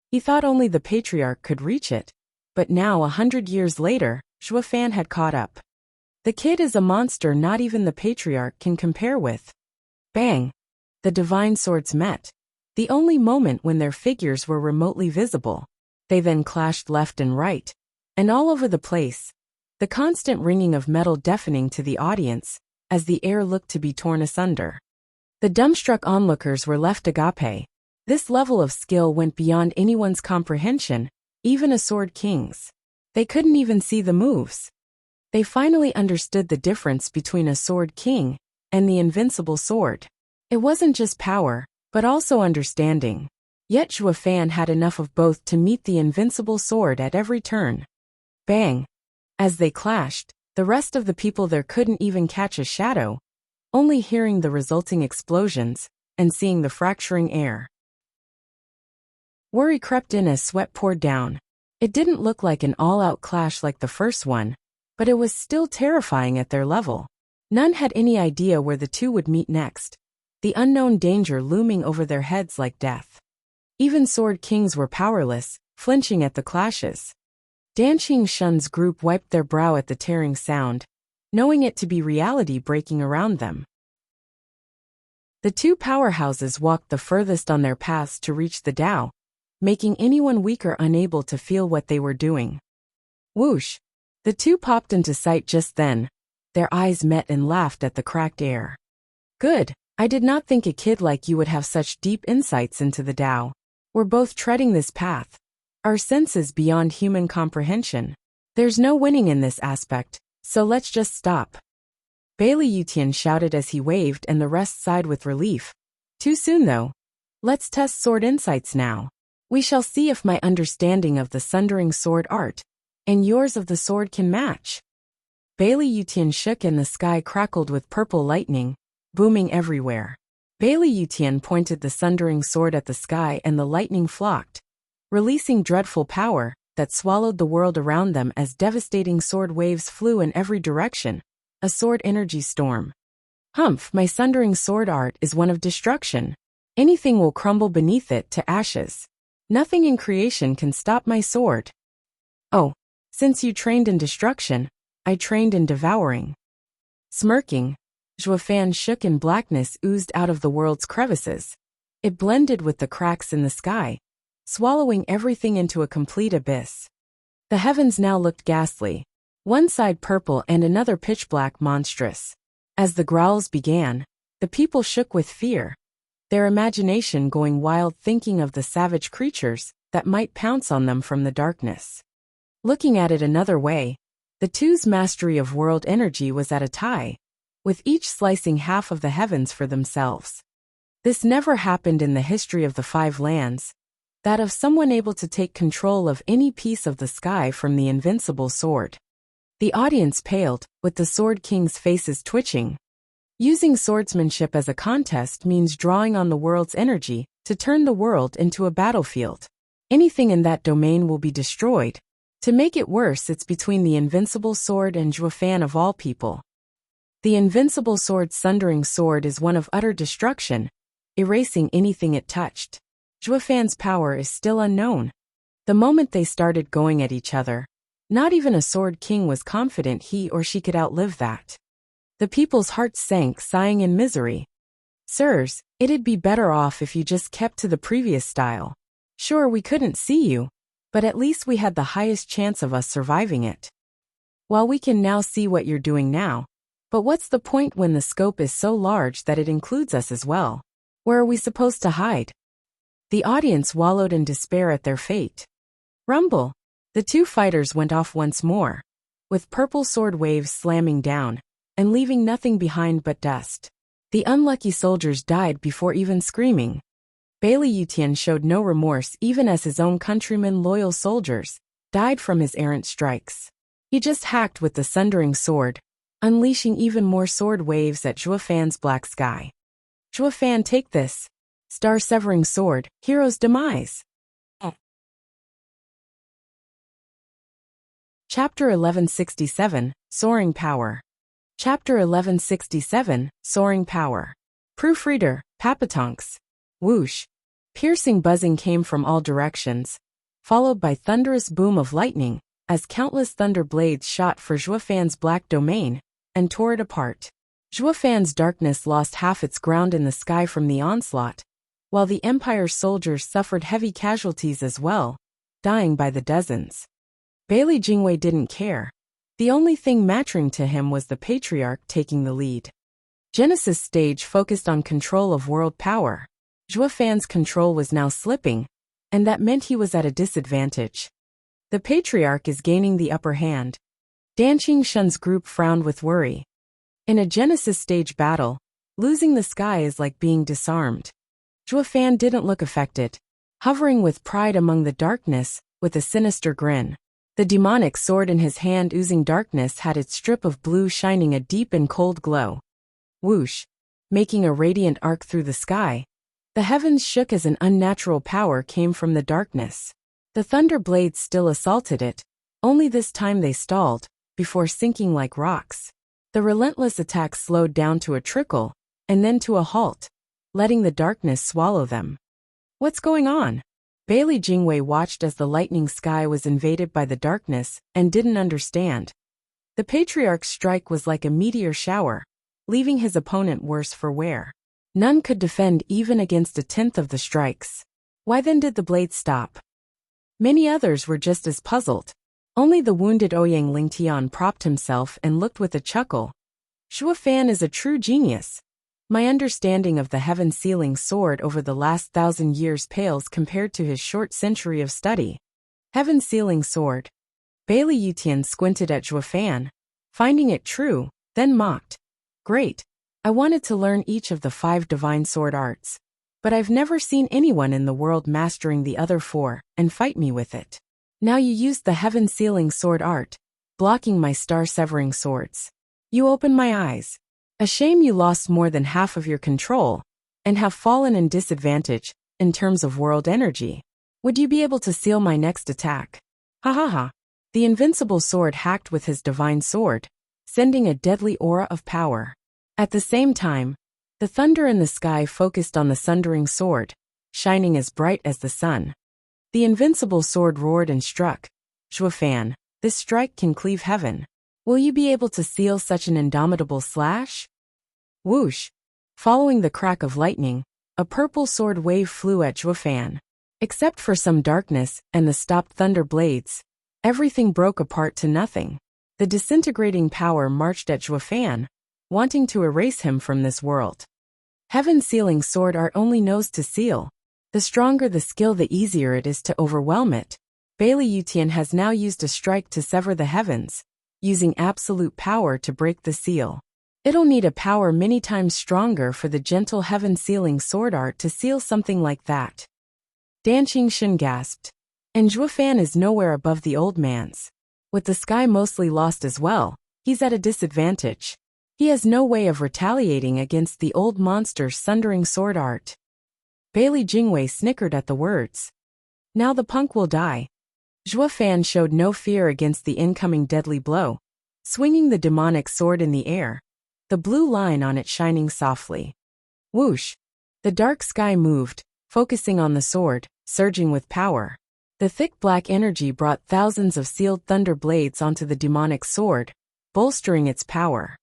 He thought only the patriarch could reach it, but now 100 years later, Zhuofan had caught up. The kid is a monster not even the patriarch can compare with. Bang! The divine swords met. The only moment when their figures were remotely visible. They then clashed left and right, and all over the place. The constant ringing of metal deafening to the audience, as the air looked to be torn asunder. The dumbstruck onlookers were left agape. This level of skill went beyond anyone's comprehension, even a sword king's. They couldn't even see the moves. They finally understood the difference between a sword king and the invincible sword. It wasn't just power, but also understanding. Yet Zhuofan had enough of both to meet the invincible sword at every turn. Bang! As they clashed, the rest of the people there couldn't even catch a shadow, only hearing the resulting explosions and seeing the fracturing air. Worry crept in as sweat poured down. It didn't look like an all-out clash like the first one, but it was still terrifying at their level. None had any idea where the two would meet next, the unknown danger looming over their heads like death. Even sword kings were powerless, flinching at the clashes. Danqing Shun's group wiped their brow at the tearing sound, knowing it to be reality breaking around them. The two powerhouses walked the furthest on their paths to reach the Tao, making anyone weaker unable to feel what they were doing. Whoosh! The two popped into sight just then. Their eyes met and laughed at the cracked air. Good, I did not think a kid like you would have such deep insights into the Tao. We're both treading this path. Our senses beyond human comprehension. There's no winning in this aspect, so let's just stop. Bailey Yutian shouted as he waved and the rest sighed with relief. Too soon though. Let's test sword insights now. We shall see if my understanding of the sundering sword art and yours of the sword can match. Bailey Yutian shook and the sky crackled with purple lightning, booming everywhere. Bailey Yutian pointed the sundering sword at the sky and the lightning flocked, releasing dreadful power that swallowed the world around them as devastating sword waves flew in every direction, a sword energy storm. Humph, my sundering sword art is one of destruction. Anything will crumble beneath it to ashes. Nothing in creation can stop my sword. Oh, since you trained in destruction, I trained in devouring. Smirking, Zhuofan shook and blackness oozed out of the world's crevices. It blended with the cracks in the sky, swallowing everything into a complete abyss. The heavens now looked ghastly, one side purple and another pitch black monstrous. As the growls began, the people shook with fear, their imagination going wild thinking of the savage creatures that might pounce on them from the darkness. Looking at it another way, the two's mastery of world energy was at a tie, with each slicing half of the heavens for themselves. This never happened in the history of the Five Lands, that of someone able to take control of any piece of the sky from the invincible sword. The audience paled, with the Sword King's faces twitching. Using swordsmanship as a contest means drawing on the world's energy to turn the world into a battlefield. Anything in that domain will be destroyed. To make it worse, it's between the invincible sword and Zhuofan of all people. The invincible sword's sundering sword is one of utter destruction, erasing anything it touched. Zhuofan's power is still unknown. The moment they started going at each other, not even a sword king was confident he or she could outlive that. The people's hearts sank, sighing in misery. Sirs, it'd be better off if you just kept to the previous style. Sure, we couldn't see you, but at least we had the highest chance of us surviving it. While we can now see what you're doing now, but what's the point when the scope is so large that it includes us as well? Where are we supposed to hide? The audience wallowed in despair at their fate. Rumble! The two fighters went off once more, with purple sword waves slamming down, and leaving nothing behind but dust. The unlucky soldiers died before even screaming. Bailey Yutian showed no remorse even as his own countrymen, loyal soldiers, died from his errant strikes. He just hacked with the sundering sword, unleashing even more sword waves at Zhuofan's black sky. Zhuofan, take this. Star-severing sword, hero's demise. Chapter 1167, Soaring Power. Chapter 1167, Soaring Power. Proofreader, Papatonks. Whoosh. Piercing buzzing came from all directions, followed by thunderous boom of lightning, as countless thunder blades shot for Zhuofan's black domain and tore it apart. Zhuofan's darkness lost half its ground in the sky from the onslaught, while the Empire's soldiers suffered heavy casualties as well, dying by the dozens. Bailey Jingwei didn't care. The only thing mattering to him was the Patriarch taking the lead. Genesis stage focused on control of world power. Zhuofan's control was now slipping, and that meant he was at a disadvantage. The Patriarch is gaining the upper hand. Danqing Shun's group frowned with worry. In a Genesis stage battle, losing the sky is like being disarmed. Zhuofan didn't look affected, hovering with pride among the darkness, with a sinister grin. The demonic sword in his hand oozing darkness had its strip of blue shining a deep and cold glow. Whoosh! Making a radiant arc through the sky. The heavens shook as an unnatural power came from the darkness. The thunder blades still assaulted it, only this time they stalled, before sinking like rocks. The relentless attack slowed down to a trickle, and then to a halt, letting the darkness swallow them. What's going on? Bailey Jingwei watched as the lightning sky was invaded by the darkness and didn't understand. The Patriarch's strike was like a meteor shower, leaving his opponent worse for wear. None could defend even against a tenth of the strikes. Why then did the blades stop? Many others were just as puzzled. Only the wounded Ouyang Lingtian propped himself and looked with a chuckle. Zhuofan is a true genius. My understanding of the heaven-sealing sword over the last 1,000 years pales compared to his short century of study. Heaven-sealing sword. Bailey Yutian squinted at Zhuofan, finding it true, then mocked. Great. I wanted to learn each of the 5 divine sword arts. But I've never seen anyone in the world mastering the other 4 and fight me with it. Now you used the heaven-sealing sword art, blocking my star-severing swords. You opened my eyes. A shame you lost more than half of your control, and have fallen in disadvantage, in terms of world energy. Would you be able to seal my next attack? Ha ha ha. The invincible sword hacked with his divine sword, sending a deadly aura of power. At the same time, the thunder in the sky focused on the sundering sword, shining as bright as the sun. The invincible sword roared and struck. Zhuofan, this strike can cleave heaven. Will you be able to seal such an indomitable slash? Whoosh! Following the crack of lightning, a purple sword wave flew at Zhuofan. Except for some darkness and the stopped thunder blades, everything broke apart to nothing. The disintegrating power marched at Zhuofan, wanting to erase him from this world. Heaven-sealing sword art only knows to seal. The stronger the skill, the easier it is to overwhelm it. Bailey Yutian has now used a strike to sever the heavens, using absolute power to break the seal. It'll need a power many times stronger for the gentle heaven-sealing sword art to seal something like that. Danqing Shun gasped. And Zhuofan is nowhere above the old man's. With the sky mostly lost as well, he's at a disadvantage. He has no way of retaliating against the old monster's sundering sword art. Bailey Jingwei snickered at the words. Now the punk will die. Zhuofan showed no fear against the incoming deadly blow, swinging the demonic sword in the air, the blue line on it shining softly. Whoosh! The dark sky moved, focusing on the sword, surging with power. The thick black energy brought thousands of sealed thunder blades onto the demonic sword, bolstering its power.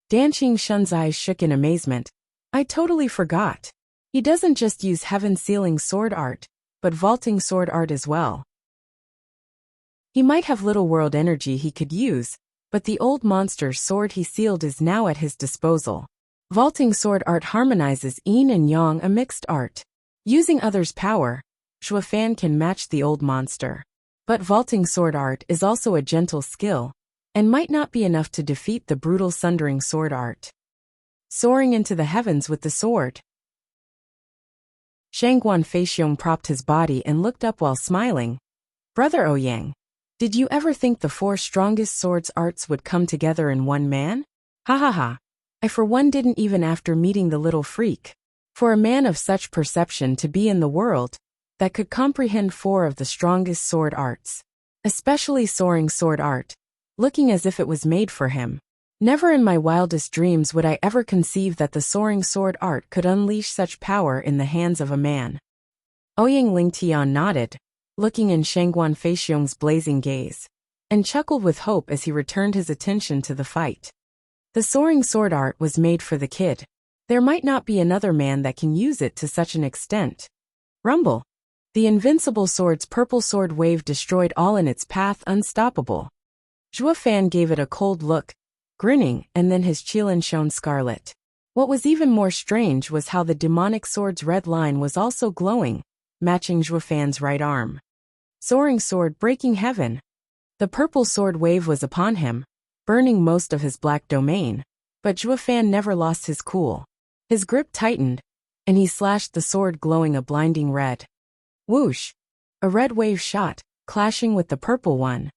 Danqing Shun's eyes shook in amazement. I totally forgot. He doesn't just use heaven-sealing sword art, but vaulting sword art as well. He might have little world energy he could use, but the old monster's sword he sealed is now at his disposal. Vaulting sword art harmonizes yin and yang, a mixed art. Using others' power, Zhuofan can match the old monster. But vaulting sword art is also a gentle skill, and might not be enough to defeat the brutal sundering sword art. Soaring into the heavens with the sword. Shangguan Feixiong propped his body and looked up while smiling. Brother Ouyang, did you ever think the 4 strongest swords arts would come together in one man? Ha ha ha. I for one didn't even after meeting the little freak. For a man of such perception to be in the world, that could comprehend 4 of the strongest sword arts. Especially soaring sword art, looking as if it was made for him. Never in my wildest dreams would I ever conceive that the soaring sword art could unleash such power in the hands of a man. Ouyang Lingtian nodded, looking in Shangguan Feixiong's blazing gaze, and chuckled with hope as he returned his attention to the fight. The soaring sword art was made for the kid. There might not be another man that can use it to such an extent. Rumble. The invincible sword's purple sword wave destroyed all in its path, unstoppable. Zhuo Fan gave it a cold look, grinning, and then his qilin shone scarlet. What was even more strange was how the demonic sword's red line was also glowing, matching Zhuo Fan's right arm. Soaring sword breaking heaven. The purple sword wave was upon him, burning most of his black domain, but Zhuo Fan never lost his cool. His grip tightened, and he slashed the sword glowing a blinding red. Whoosh! A red wave shot, clashing with the purple one.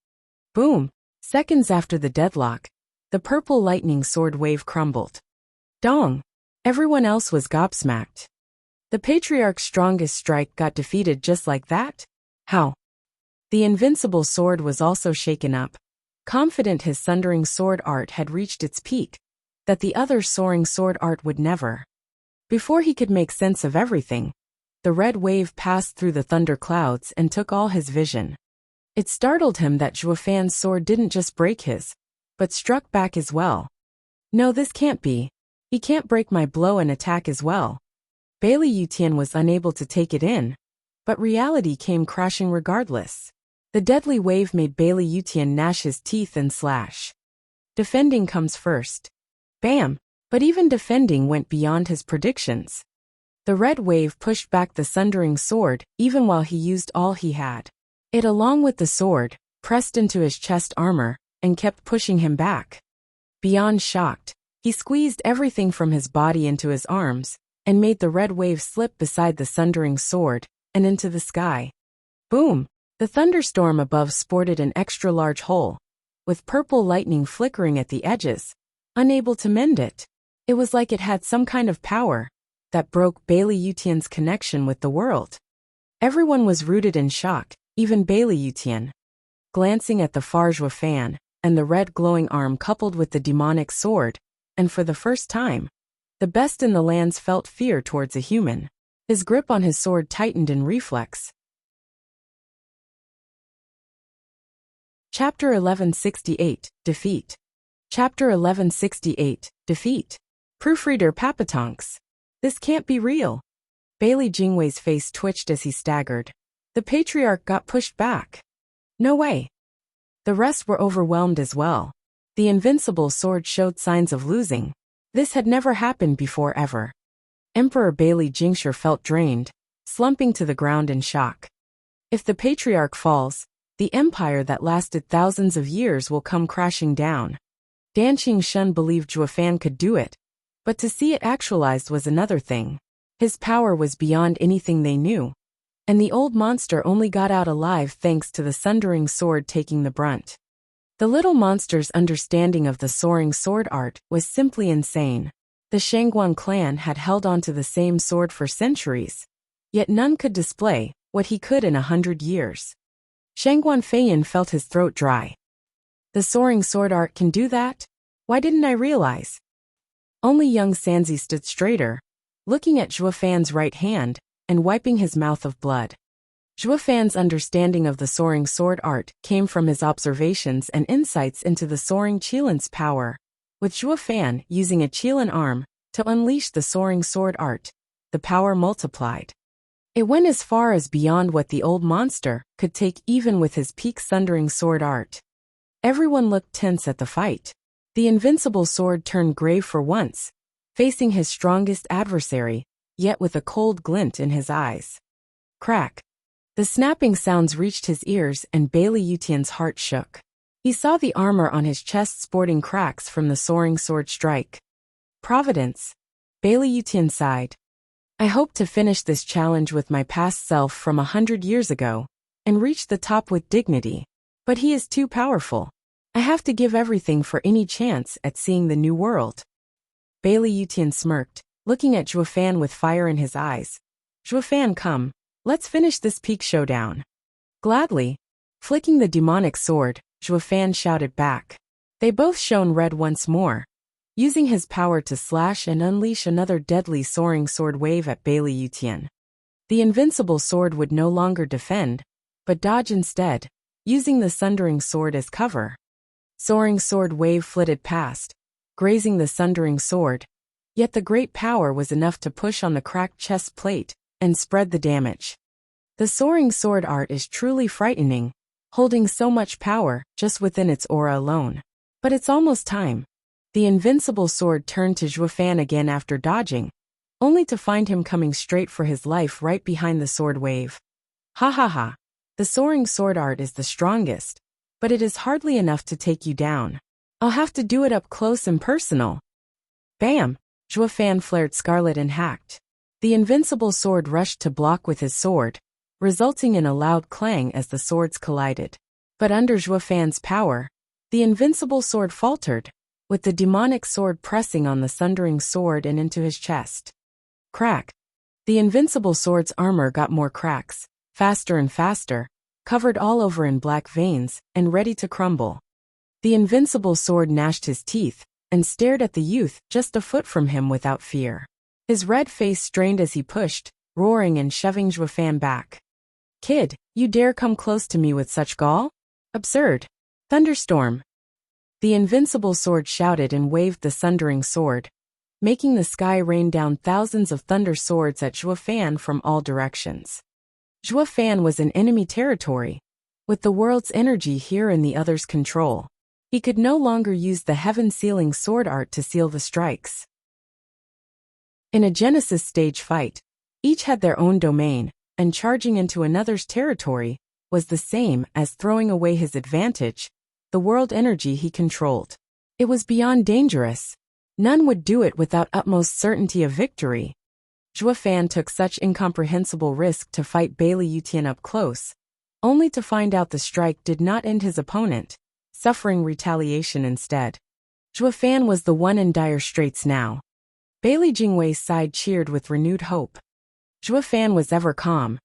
Boom! Seconds after the deadlock, the purple lightning sword wave crumbled. Dong! Everyone else was gobsmacked. The Patriarch's strongest strike got defeated just like that? How? The invincible sword was also shaken up, confident his sundering sword art had reached its peak, that the other soaring sword art would never. Before he could make sense of everything, the red wave passed through the thunder clouds and took all his vision. It startled him that Zhuo Fan's sword didn't just break his, but struck back as well. No, this can't be. He can't break my blow and attack as well. Bailey Yutian was unable to take it in, but reality came crashing regardless. The deadly wave made Bailey Yutian gnash his teeth and slash. Defending comes first. Bam! But even defending went beyond his predictions. The red wave pushed back the sundering sword, even while he used all he had. It, along with the sword, pressed into his chest armor, and kept pushing him back. Beyond shocked, he squeezed everything from his body into his arms, and made the red wave slip beside the sundering sword, and into the sky. Boom! The thunderstorm above sported an extra-large hole, with purple lightning flickering at the edges, unable to mend it. It was like it had some kind of power that broke Bailey Yutian's connection with the world. Everyone was rooted in shock, even Bailey Yutian. Glancing at the far Zhuo Fan, and the red glowing arm coupled with the demonic sword, and for the first time, the best in the lands felt fear towards a human. His grip on his sword tightened in reflex. Chapter 1168, Defeat. Chapter 1168, Defeat. Proofreader Papatonks. This can't be real. Bailey Jingwei's face twitched as he staggered. The Patriarch got pushed back. No way. The rest were overwhelmed as well. The invincible sword showed signs of losing. This had never happened before ever. Emperor Bailey Jingshi felt drained, slumping to the ground in shock. If the Patriarch falls, the empire that lasted thousands of years will come crashing down. Dan Qingshun believed Zhuo Fan could do it, but to see it actualized was another thing. His power was beyond anything they knew, and the old monster only got out alive thanks to the sundering sword taking the brunt. The little monster's understanding of the soaring sword art was simply insane. The Shangguan clan had held onto the same sword for centuries, yet none could display what he could in 100 years. Shangguan Feiyan felt his throat dry. The soaring sword art can do that? Why didn't I realize? Only young Sanzi stood straighter, looking at Zhuo Fan's right hand, and wiping his mouth of blood. Zhuo Fan's understanding of the soaring sword art came from his observations and insights into the soaring qilin's power, with Zhuo Fan using a qilin arm to unleash the soaring sword art. The power multiplied. It went as far as beyond what the old monster could take even with his peak sundering sword art. Everyone looked tense at the fight. The invincible sword turned grave for once, facing his strongest adversary, yet with a cold glint in his eyes. Crack. The snapping sounds reached his ears and Bailey Yutian's heart shook. He saw the armor on his chest sporting cracks from the soaring sword strike. Providence. Bailey Yutian sighed. I hope to finish this challenge with my past self from 100 years ago, and reach the top with dignity. But he is too powerful. I have to give everything for any chance at seeing the new world. Bailey Yutian smirked, looking at Zhuo Fan with fire in his eyes. Zhuo Fan, come, let's finish this peak showdown. Gladly. Flicking the demonic sword, Zhuo Fan shouted back. They both shone red once more, using his power to slash and unleash another deadly soaring sword wave at Bailey Yutian. The invincible sword would no longer defend, but dodge instead, using the sundering sword as cover. Soaring sword wave flitted past, grazing the sundering sword, yet the great power was enough to push on the cracked chest plate and spread the damage. The soaring sword art is truly frightening, holding so much power just within its aura alone. But it's almost time. The invincible sword turned to Zhuofan again after dodging, only to find him coming straight for his life right behind the sword wave. Ha ha ha. The soaring sword art is the strongest, but it is hardly enough to take you down. I'll have to do it up close and personal. Bam! Zhuofan flared scarlet and hacked. The invincible sword rushed to block with his sword, resulting in a loud clang as the swords collided. But under Zhuofan's power, the invincible sword faltered, with the demonic sword pressing on the sundering sword and into his chest. Crack! The invincible sword's armor got more cracks, faster and faster, covered all over in black veins, and ready to crumble. The invincible sword gnashed his teeth, and stared at the youth just a foot from him without fear. His red face strained as he pushed, roaring and shoving Zhuofan back. Kid, you dare come close to me with such gall? Absurd. Thunderstorm. The invincible sword shouted and waved the sundering sword, making the sky rain down thousands of thunder swords at Zhuofan from all directions. Zhuofan was in enemy territory, with the world's energy here in the other's control. He could no longer use the heaven-sealing sword art to seal the strikes. In a Genesis stage fight, each had their own domain, and charging into another's territory was the same as throwing away his advantage, the world energy he controlled. It was beyond dangerous. None would do it without utmost certainty of victory. Zhuofan took such incomprehensible risk to fight Bailey Yutian up close, only to find out the strike did not end his opponent, suffering retaliation instead. Zhuofan was the one in dire straits now. Bailey Jingwei's side cheered with renewed hope. Zhuofan was ever calm,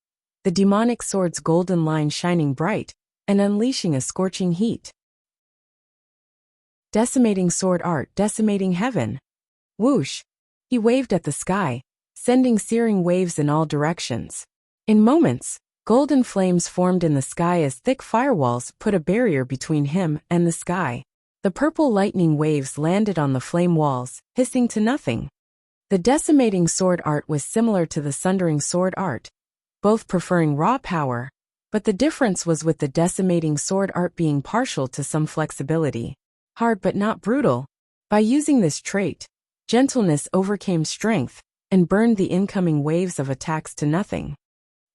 the demonic sword's golden line shining bright and unleashing a scorching heat. Decimating sword art, decimating heaven. Whoosh! He waved at the sky, sending searing waves in all directions. In moments, golden flames formed in the sky as thick firewalls put a barrier between him and the sky. The purple lightning waves landed on the flame walls, hissing to nothing. The decimating sword art was similar to the sundering sword art, both preferring raw power, but the difference was with the decimating sword art being partial to some flexibility. Hard but not brutal. By using this trait, gentleness overcame strength and burned the incoming waves of attacks to nothing.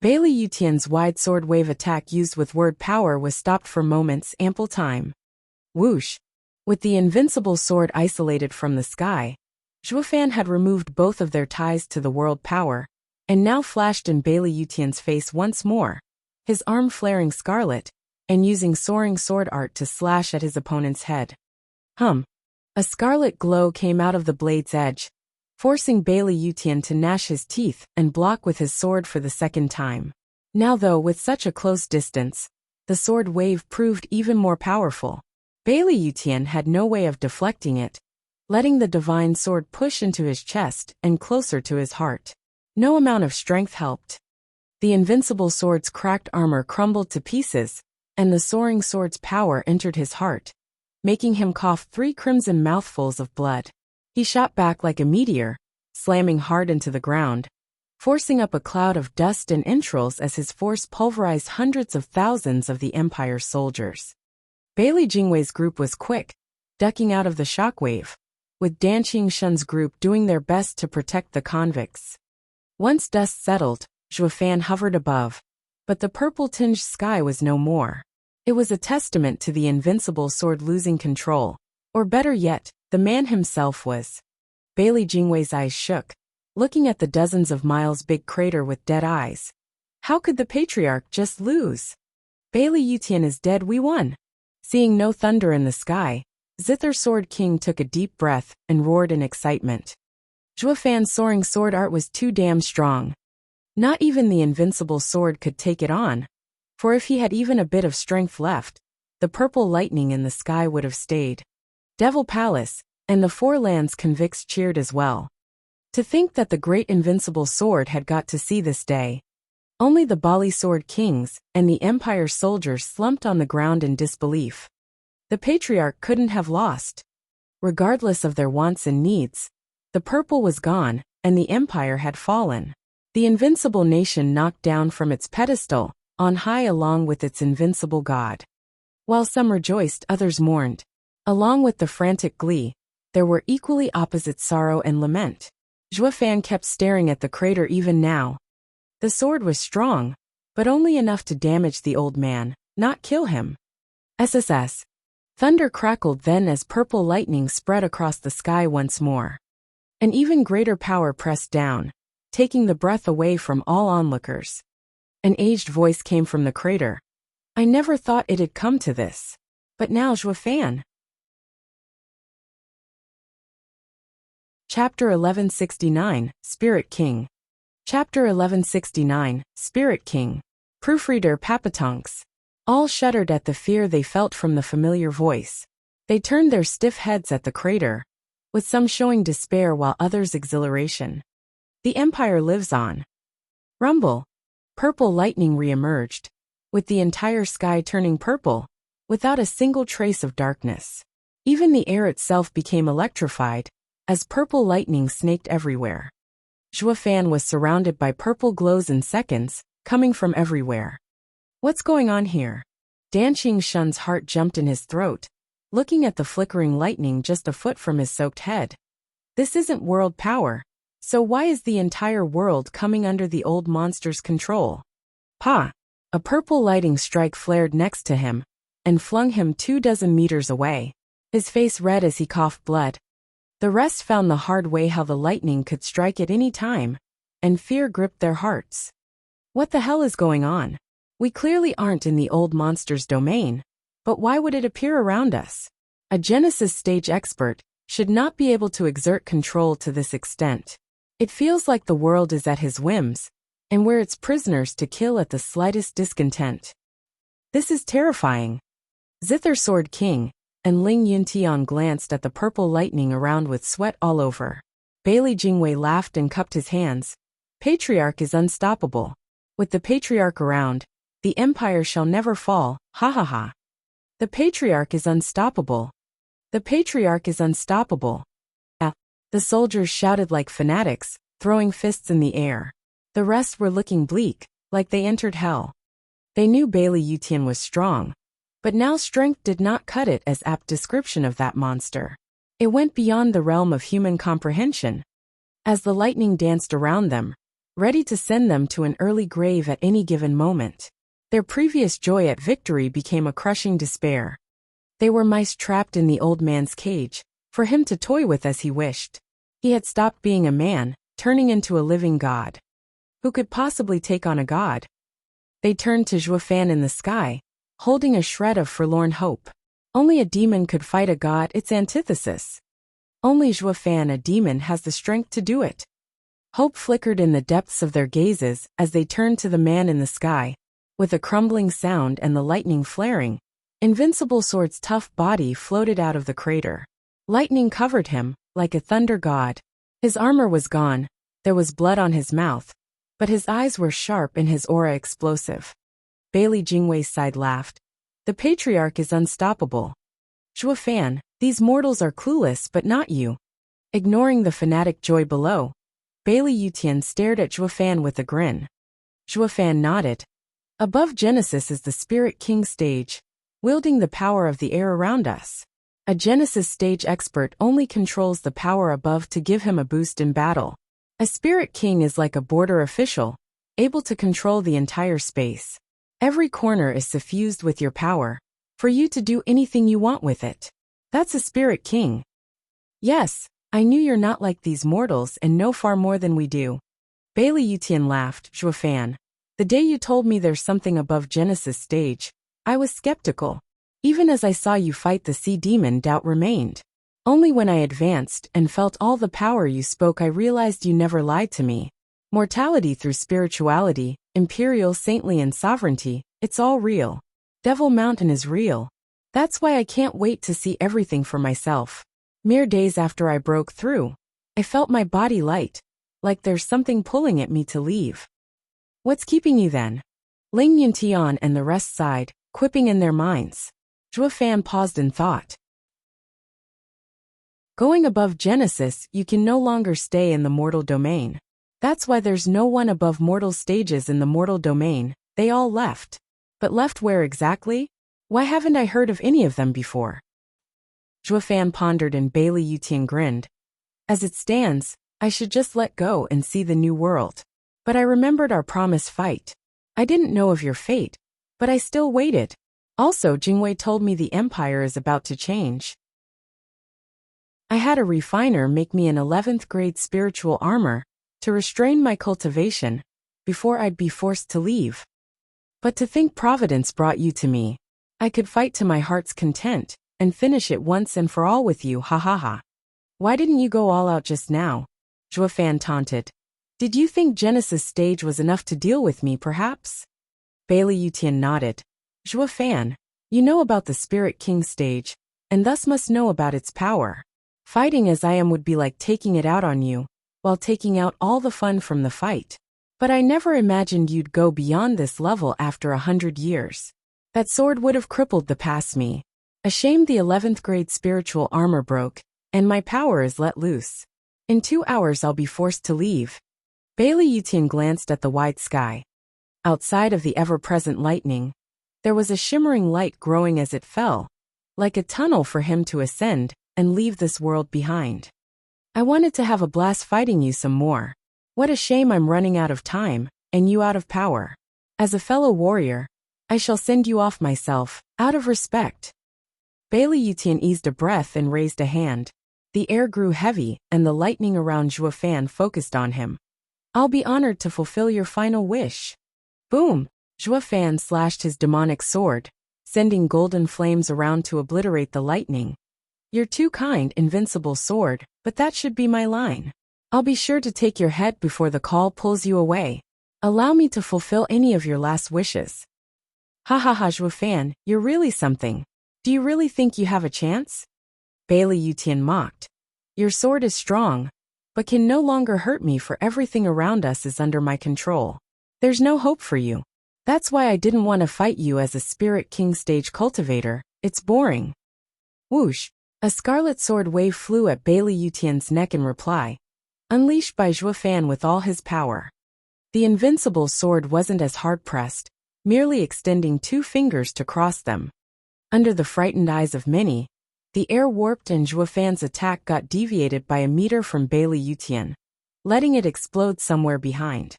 Bailey Yutian's wide sword wave attack used with word power was stopped for moments, ample time. Whoosh! With the invincible sword isolated from the sky, Zhuofan had removed both of their ties to the world power, and now flashed in Bailey Yutian's face once more, his arm flaring scarlet, and using soaring sword art to slash at his opponent's head. A scarlet glow came out of the blade's edge, forcing Bailey Yutian to gnash his teeth and block with his sword for the second time. Now though, with such a close distance, the sword wave proved even more powerful. Bailey Yutian had no way of deflecting it, letting the divine sword push into his chest and closer to his heart. No amount of strength helped. The invincible sword's cracked armor crumbled to pieces, and the soaring sword's power entered his heart, making him cough 3 crimson mouthfuls of blood. He shot back like a meteor, slamming hard into the ground, forcing up a cloud of dust and entrails as his force pulverized hundreds of thousands of the Empire's soldiers. Bailey Jingwei's group was quick, ducking out of the shockwave, with Dan Qingshun's group doing their best to protect the convicts. Once dust settled, Zhuofan hovered above, but the purple-tinged sky was no more. It was a testament to the invincible sword losing control, or better yet, the man himself was. Bailey Jingwei's eyes shook, looking at the dozens of miles big crater with dead eyes. How could the patriarch just lose? Bailey Yutian is dead, we won. Seeing no thunder in the sky, Zither Sword King took a deep breath and roared in excitement. Zhuofan's soaring sword art was too damn strong. Not even the invincible sword could take it on, for if he had even a bit of strength left, the purple lightning in the sky would have stayed. Devil Palace, and the 4 lands convicts cheered as well. To think that the great invincible sword had got to see this day. Only the Bali Sword Kings and the Empire's soldiers slumped on the ground in disbelief. The Patriarch couldn't have lost. Regardless of their wants and needs, the purple was gone, and the Empire had fallen. The invincible nation knocked down from its pedestal, on high along with its invincible god. While some rejoiced, others mourned. Along with the frantic glee, there were equally opposite sorrow and lament. Zhuo Fan kept staring at the crater even now. The sword was strong, but only enough to damage the old man, not kill him. SSS. Thunder crackled then as purple lightning spread across the sky once more. An even greater power pressed down, taking the breath away from all onlookers. An aged voice came from the crater. I never thought it'd come to this. But now Zhuo Fan. Chapter 1169, Spirit King. Chapter 1169, Spirit King. Proofreader Papatonks. All shuddered at the fear they felt from the familiar voice. They turned their stiff heads at the crater, with some showing despair while others exhilaration. The Empire lives on. Rumble. Purple lightning re-emerged, with the entire sky turning purple, without a single trace of darkness. Even the air itself became electrified, as purple lightning snaked everywhere. Zhuo Fan was surrounded by purple glows in seconds, coming from everywhere. What's going on here? Dan Qingshun's heart jumped in his throat, looking at the flickering lightning just a foot from his soaked head. This isn't world power, so why is the entire world coming under the old monster's control? Pa! A purple lightning strike flared next to him, and flung him 24 meters away, his face red as he coughed blood. The rest found the hard way how the lightning could strike at any time, and fear gripped their hearts. What the hell is going on? We clearly aren't in the old monster's domain, but why would it appear around us? A Genesis stage expert should not be able to exert control to this extent. It feels like the world is at his whims, and we're its prisoners to kill at the slightest discontent. This is terrifying. Zither Sword King and Ling Yuntian glanced at the purple lightning around with sweat all over. Bailey Jingwei laughed and cupped his hands. Patriarch is unstoppable. With the Patriarch around, the Empire shall never fall, ha ha ha. The Patriarch is unstoppable. The Patriarch is unstoppable. The soldiers shouted like fanatics, throwing fists in the air. The rest were looking bleak, like they entered hell. They knew Bailey Yutian was strong, but now strength did not cut it as apt description of that monster. It went beyond the realm of human comprehension. As the lightning danced around them, ready to send them to an early grave at any given moment, their previous joy at victory became a crushing despair. They were mice trapped in the old man's cage, for him to toy with as he wished. He had stopped being a man, turning into a living god. Who could possibly take on a god? They turned to Zhuo Fan in the sky, holding a shred of forlorn hope. Only a demon could fight a god, its antithesis. Only Zhuo Fan, a demon, has the strength to do it. Hope flickered in the depths of their gazes as they turned to the man in the sky. With a crumbling sound and the lightning flaring, Invincible Sword's tough body floated out of the crater. Lightning covered him, like a thunder god. His armor was gone, there was blood on his mouth, but his eyes were sharp and his aura explosive. Bailey Jingwei's side laughed. The Patriarch is unstoppable. Zhuo Fan, these mortals are clueless but not you. Ignoring the fanatic joy below, Bailey Yutian stared at Zhuo Fan with a grin. Zhuo Fan nodded. Above Genesis is the Spirit King stage, wielding the power of the air around us. A Genesis stage expert only controls the power above to give him a boost in battle. A Spirit King is like a border official, able to control the entire space. Every corner is suffused with your power, for you to do anything you want with it. That's a Spirit King. Yes, I knew you're not like these mortals and know far more than we do. Bailey Yutian laughed. Zhuo Fan, the day you told me there's something above Genesis stage, I was skeptical. Even as I saw you fight the sea demon, doubt remained. Only when I advanced and felt all the power you spoke I realized you never lied to me. Mortality through spirituality, imperial, saintly and sovereignty, it's all real. Devil Mountain is real. That's why I can't wait to see everything for myself. Mere days after I broke through, I felt my body light, like there's something pulling at me to leave. What's keeping you then? Ling Yuntian and the rest sighed, quipping in their minds. Zhuo Fan paused in thought. Going above Genesis, you can no longer stay in the mortal domain. That's why there's no one above mortal stages in the mortal domain. They all left. But left where exactly? Why haven't I heard of any of them before? Zhuo Fan pondered and Bailey Yutian grinned. As it stands, I should just let go and see the new world. But I remembered our promised fight. I didn't know of your fate, but I still waited. Also, Jingwei told me the empire is about to change. I had a refiner make me an 11th grade spiritual armor to restrain my cultivation before I'd be forced to leave. But to think Providence brought you to me. I could fight to my heart's content and finish it once and for all with you, ha ha ha. Why didn't you go all out just now? Zhuo Fan taunted. Did you think Genesis stage was enough to deal with me, perhaps? Bailey Yutian nodded. Zhuo Fan, you know about the Spirit King stage, and thus must know about its power. Fighting as I am would be like taking it out on you, while taking out all the fun from the fight. But I never imagined you'd go beyond this level after 100 years. That sword would have crippled the past me. A shame the 11th grade spiritual armor broke, and my power is let loose. In 2 hours I'll be forced to leave. Bailey Yutian glanced at the wide sky. Outside of the ever-present lightning, there was a shimmering light growing as it fell, like a tunnel for him to ascend and leave this world behind. I wanted to have a blast fighting you some more. What a shame I'm running out of time, and you out of power. As a fellow warrior, I shall send you off myself, out of respect. Bailey Yutian eased a breath and raised a hand. The air grew heavy, and the lightning around Zhuo Fan focused on him. I'll be honored to fulfill your final wish. Boom! Zhuo Fan slashed his demonic sword, sending golden flames around to obliterate the lightning. You're too kind, invincible sword, but that should be my line. I'll be sure to take your head before the call pulls you away. Allow me to fulfill any of your last wishes. Ha ha ha, Zhuo Fan, you're really something. Do you really think you have a chance? Bailey Yutian mocked. Your sword is strong, but can no longer hurt me, for everything around us is under my control. There's no hope for you. That's why I didn't want to fight you as a Spirit King stage cultivator. It's boring. Whoosh! A scarlet sword wave flew at Bailey Yutian's neck in reply, unleashed by Zhuo Fan with all his power. The invincible sword wasn't as hard-pressed, merely extending 2 fingers to cross them. Under the frightened eyes of many, the air warped and Zhuo Fan's attack got deviated by a meter from Bailey Yutian, letting it explode somewhere behind.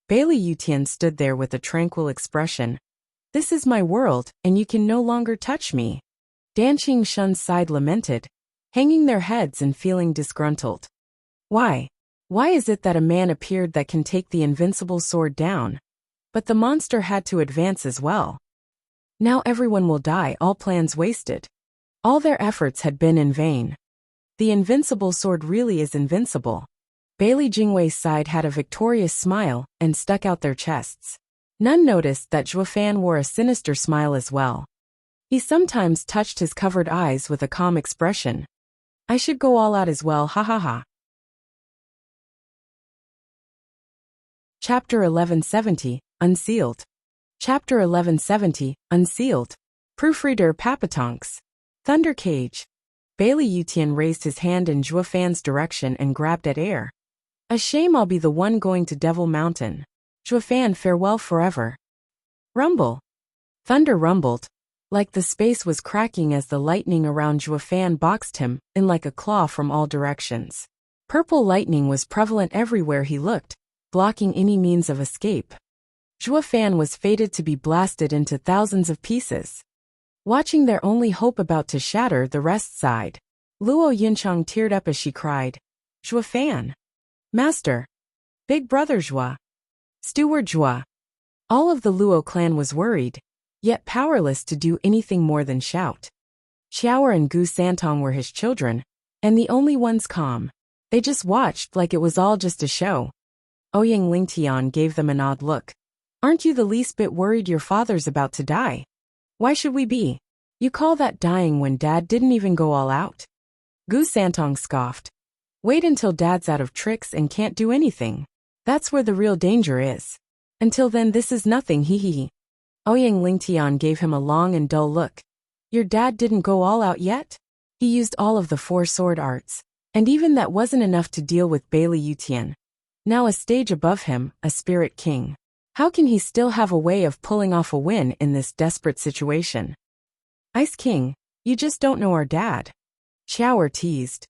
Bailey Yutian stood there with a tranquil expression. This is my world, and you can no longer touch me. Danqing Shun's side lamented, hanging their heads and feeling disgruntled. Why? Why is it that a man appeared that can take the invincible sword down? But the monster had to advance as well. Now everyone will die, all plans wasted. All their efforts had been in vain. The invincible sword really is invincible. Bailey Jingwei's side had a victorious smile and stuck out their chests. None noticed that Zhuo Fan wore a sinister smile as well. He sometimes touched his covered eyes with a calm expression. I should go all out as well, ha ha ha. Chapter 1170, Unsealed. Chapter 1170, Unsealed. Proofreader Papatonks. Thunder Cage. Bailey Yutian raised his hand in Zhuo Fan's direction and grabbed at air. A shame I'll be the one going to Devil Mountain. Zhuo Fan, farewell forever. Rumble. Thunder rumbled, like the space was cracking as the lightning around Zhuo Fan boxed him in like a claw from all directions. Purple lightning was prevalent everywhere he looked, blocking any means of escape. Zhuo Fan was fated to be blasted into thousands of pieces. Watching their only hope about to shatter, the rest sighed. Luo Yunchang teared up as she cried, Zhuo Fan. Master. Big Brother Zhuo. Steward Zhuo. All of the Luo clan was worried, yet powerless to do anything more than shout. Xiaoer and Gu Santong were his children, and the only ones calm. They just watched like it was all just a show. Ouyang Lingtian gave them an odd look. Aren't you the least bit worried your father's about to die? Why should we be? You call that dying when Dad didn't even go all out? Gu Santong scoffed. Wait until Dad's out of tricks and can't do anything. That's where the real danger is. Until then this is nothing, hee hee hee. Ouyang Lingtian gave him a long and dull look. Your dad didn't go all out yet? He used all of the 4 sword arts, and even that wasn't enough to deal with Bailey Yutian. Now a stage above him, a spirit king. How can he still have a way of pulling off a win in this desperate situation? Ice King, you just don't know our dad. Xiaoer teased.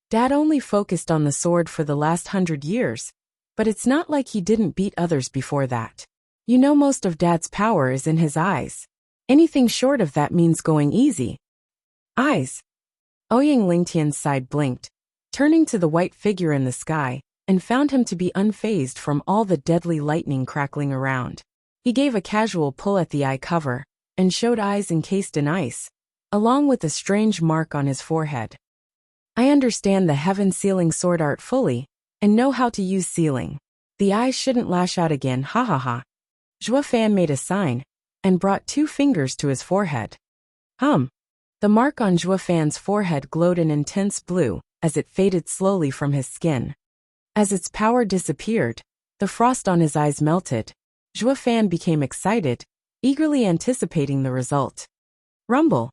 Dad only focused on the sword for the last 100 years, but it's not like he didn't beat others before that. You know most of Dad's power is in his eyes. Anything short of that means going easy. Eyes. Ouyang Lingtian's side blinked, turning to the white figure in the sky, and found him to be unfazed from all the deadly lightning crackling around. He gave a casual pull at the eye cover, and showed eyes encased in ice, along with a strange mark on his forehead. I understand the heaven-sealing sword art fully, and know how to use sealing. The eyes shouldn't lash out again, ha ha ha. Zhuo Fan made a sign, and brought 2 fingers to his forehead. The mark on Zhuo Fan's forehead glowed an intense blue, as it faded slowly from his skin. As its power disappeared, the frost on his eyes melted. Zhuo Fan became excited, eagerly anticipating the result. Rumble.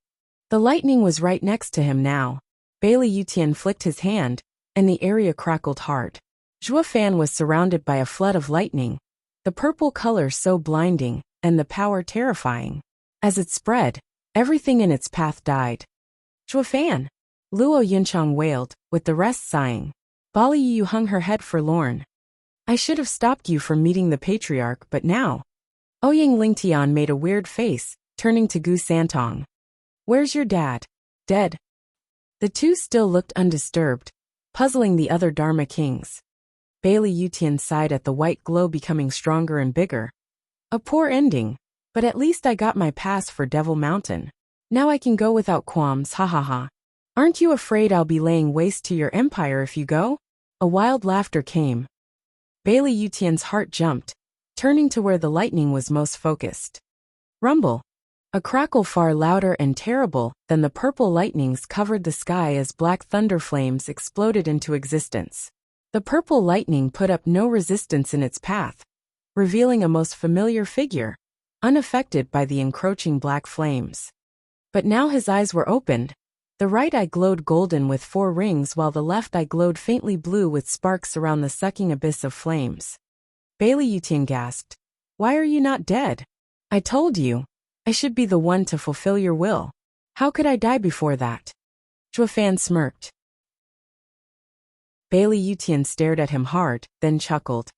The lightning was right next to him now. Bailey Yutian flicked his hand, and the area crackled hard. Zhuo Fan was surrounded by a flood of lightning, the purple color so blinding, and the power terrifying. As it spread, everything in its path died. Zhuo Fan! Luo Yinchang wailed, with the rest sighing. Bali Yu hung her head forlorn. I should have stopped you from meeting the patriarch, but now. Ouyang Lingtian made a weird face, turning to Gu Santong. Where's your dad? Dead. The 2 still looked undisturbed, puzzling the other Dharma kings. Bailey Yutian sighed at the white glow becoming stronger and bigger. A poor ending, but at least I got my pass for Devil Mountain. Now I can go without qualms, ha ha ha. Aren't you afraid I'll be laying waste to your empire if you go? A wild laughter came. Bailey Yutian's heart jumped, turning to where the lightning was most focused. Rumble. A crackle far louder and terrible than the purple lightnings covered the sky as black thunder flames exploded into existence. The purple lightning put up no resistance in its path, revealing a most familiar figure, unaffected by the encroaching black flames. But now his eyes were opened. The right eye glowed golden with 4 rings while the left eye glowed faintly blue with sparks around the sucking abyss of flames. Bailey Yutian gasped. Why are you not dead? I told you. I should be the one to fulfill your will. How could I die before that? Zhuo Fan smirked. Bailey Yutian stared at him hard, then chuckled.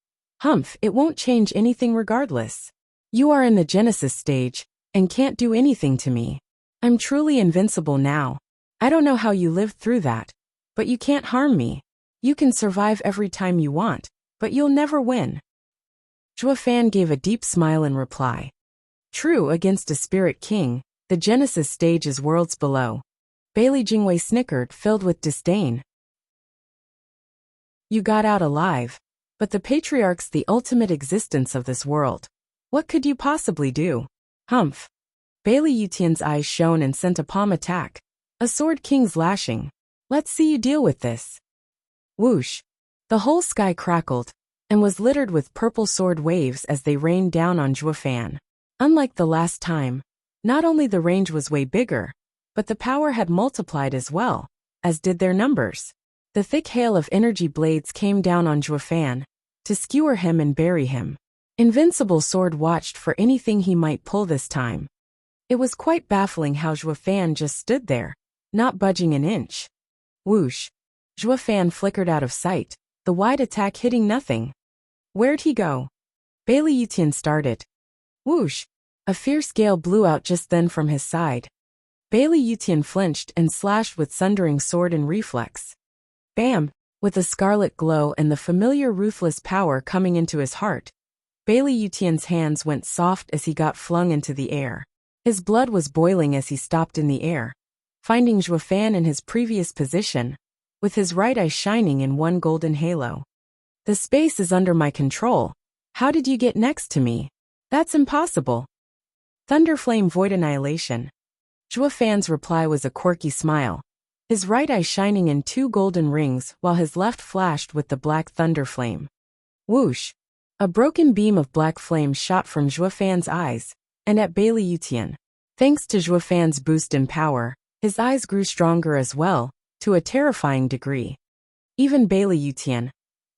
Humph, it won't change anything regardless. You are in the Genesis stage, and can't do anything to me. I'm truly invincible now. I don't know how you lived through that, but you can't harm me. You can survive every time you want, but you'll never win. Zhuo Fan gave a deep smile in reply. True, against a spirit king, the Genesis stage is worlds below. Bailey Jingwei snickered, filled with disdain. You got out alive, but the patriarch's the ultimate existence of this world. What could you possibly do? Humph. Bailey Yutian's eyes shone and sent a palm attack. A sword king's lashing. Let's see you deal with this. Whoosh. The whole sky crackled, and was littered with purple sword waves as they rained down on Zhuo Fan. Unlike the last time, not only the range was way bigger, but the power had multiplied as well, as did their numbers. The thick hail of energy blades came down on Zhuo Fan, to skewer him and bury him. Invincible Sword watched for anything he might pull this time. It was quite baffling how Zhuo Fan just stood there, not budging an inch. Whoosh. Zhuo Fan flickered out of sight, the wide attack hitting nothing. Where'd he go? Bailey Yutian started. Whoosh. A fierce gale blew out just then from his side. Bailey Yutian flinched and slashed with sundering sword and reflex. Bam! With a scarlet glow and the familiar ruthless power coming into his heart, Bailey Yutian's hands went soft as he got flung into the air. His blood was boiling as he stopped in the air, finding Zhuo Fan in his previous position, with his right eye shining in one golden halo. The space is under my control. How did you get next to me? That's impossible. Thunderflame Void Annihilation. Zhuo Fan's reply was a quirky smile, his right eye shining in 2 golden rings while his left flashed with the black thunderflame. Whoosh. A broken beam of black flame shot from Zhuofan's eyes, and at Bailey Yutian. Thanks to Zhuofan's boost in power, his eyes grew stronger as well, to a terrifying degree. Even Bailey Yutian,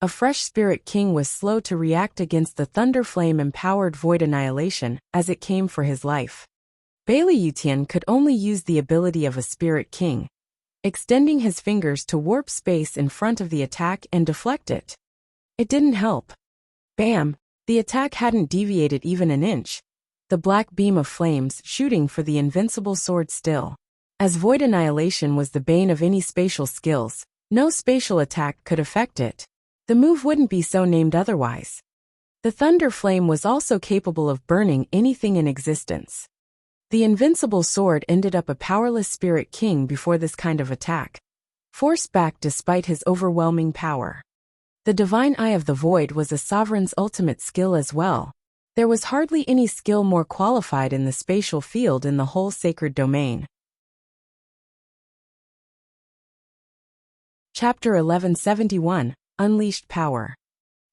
a fresh spirit king, was slow to react against the thunder flame-empowered void annihilation as it came for his life. Bailey Yutian could only use the ability of a spirit king, extending his fingers to warp space in front of the attack and deflect it. It didn't help. Bam! The attack hadn't deviated even an inch, the black beam of flames shooting for the invincible sword still. As void annihilation was the bane of any spatial skills, no spatial attack could affect it. The move wouldn't be so named otherwise. The thunder flame was also capable of burning anything in existence. The invincible sword ended up a powerless spirit king before this kind of attack, forced back despite his overwhelming power. The divine eye of the void was a sovereign's ultimate skill as well. There was hardly any skill more qualified in the spatial field in the whole sacred domain. Chapter 1171, Unleashed Power.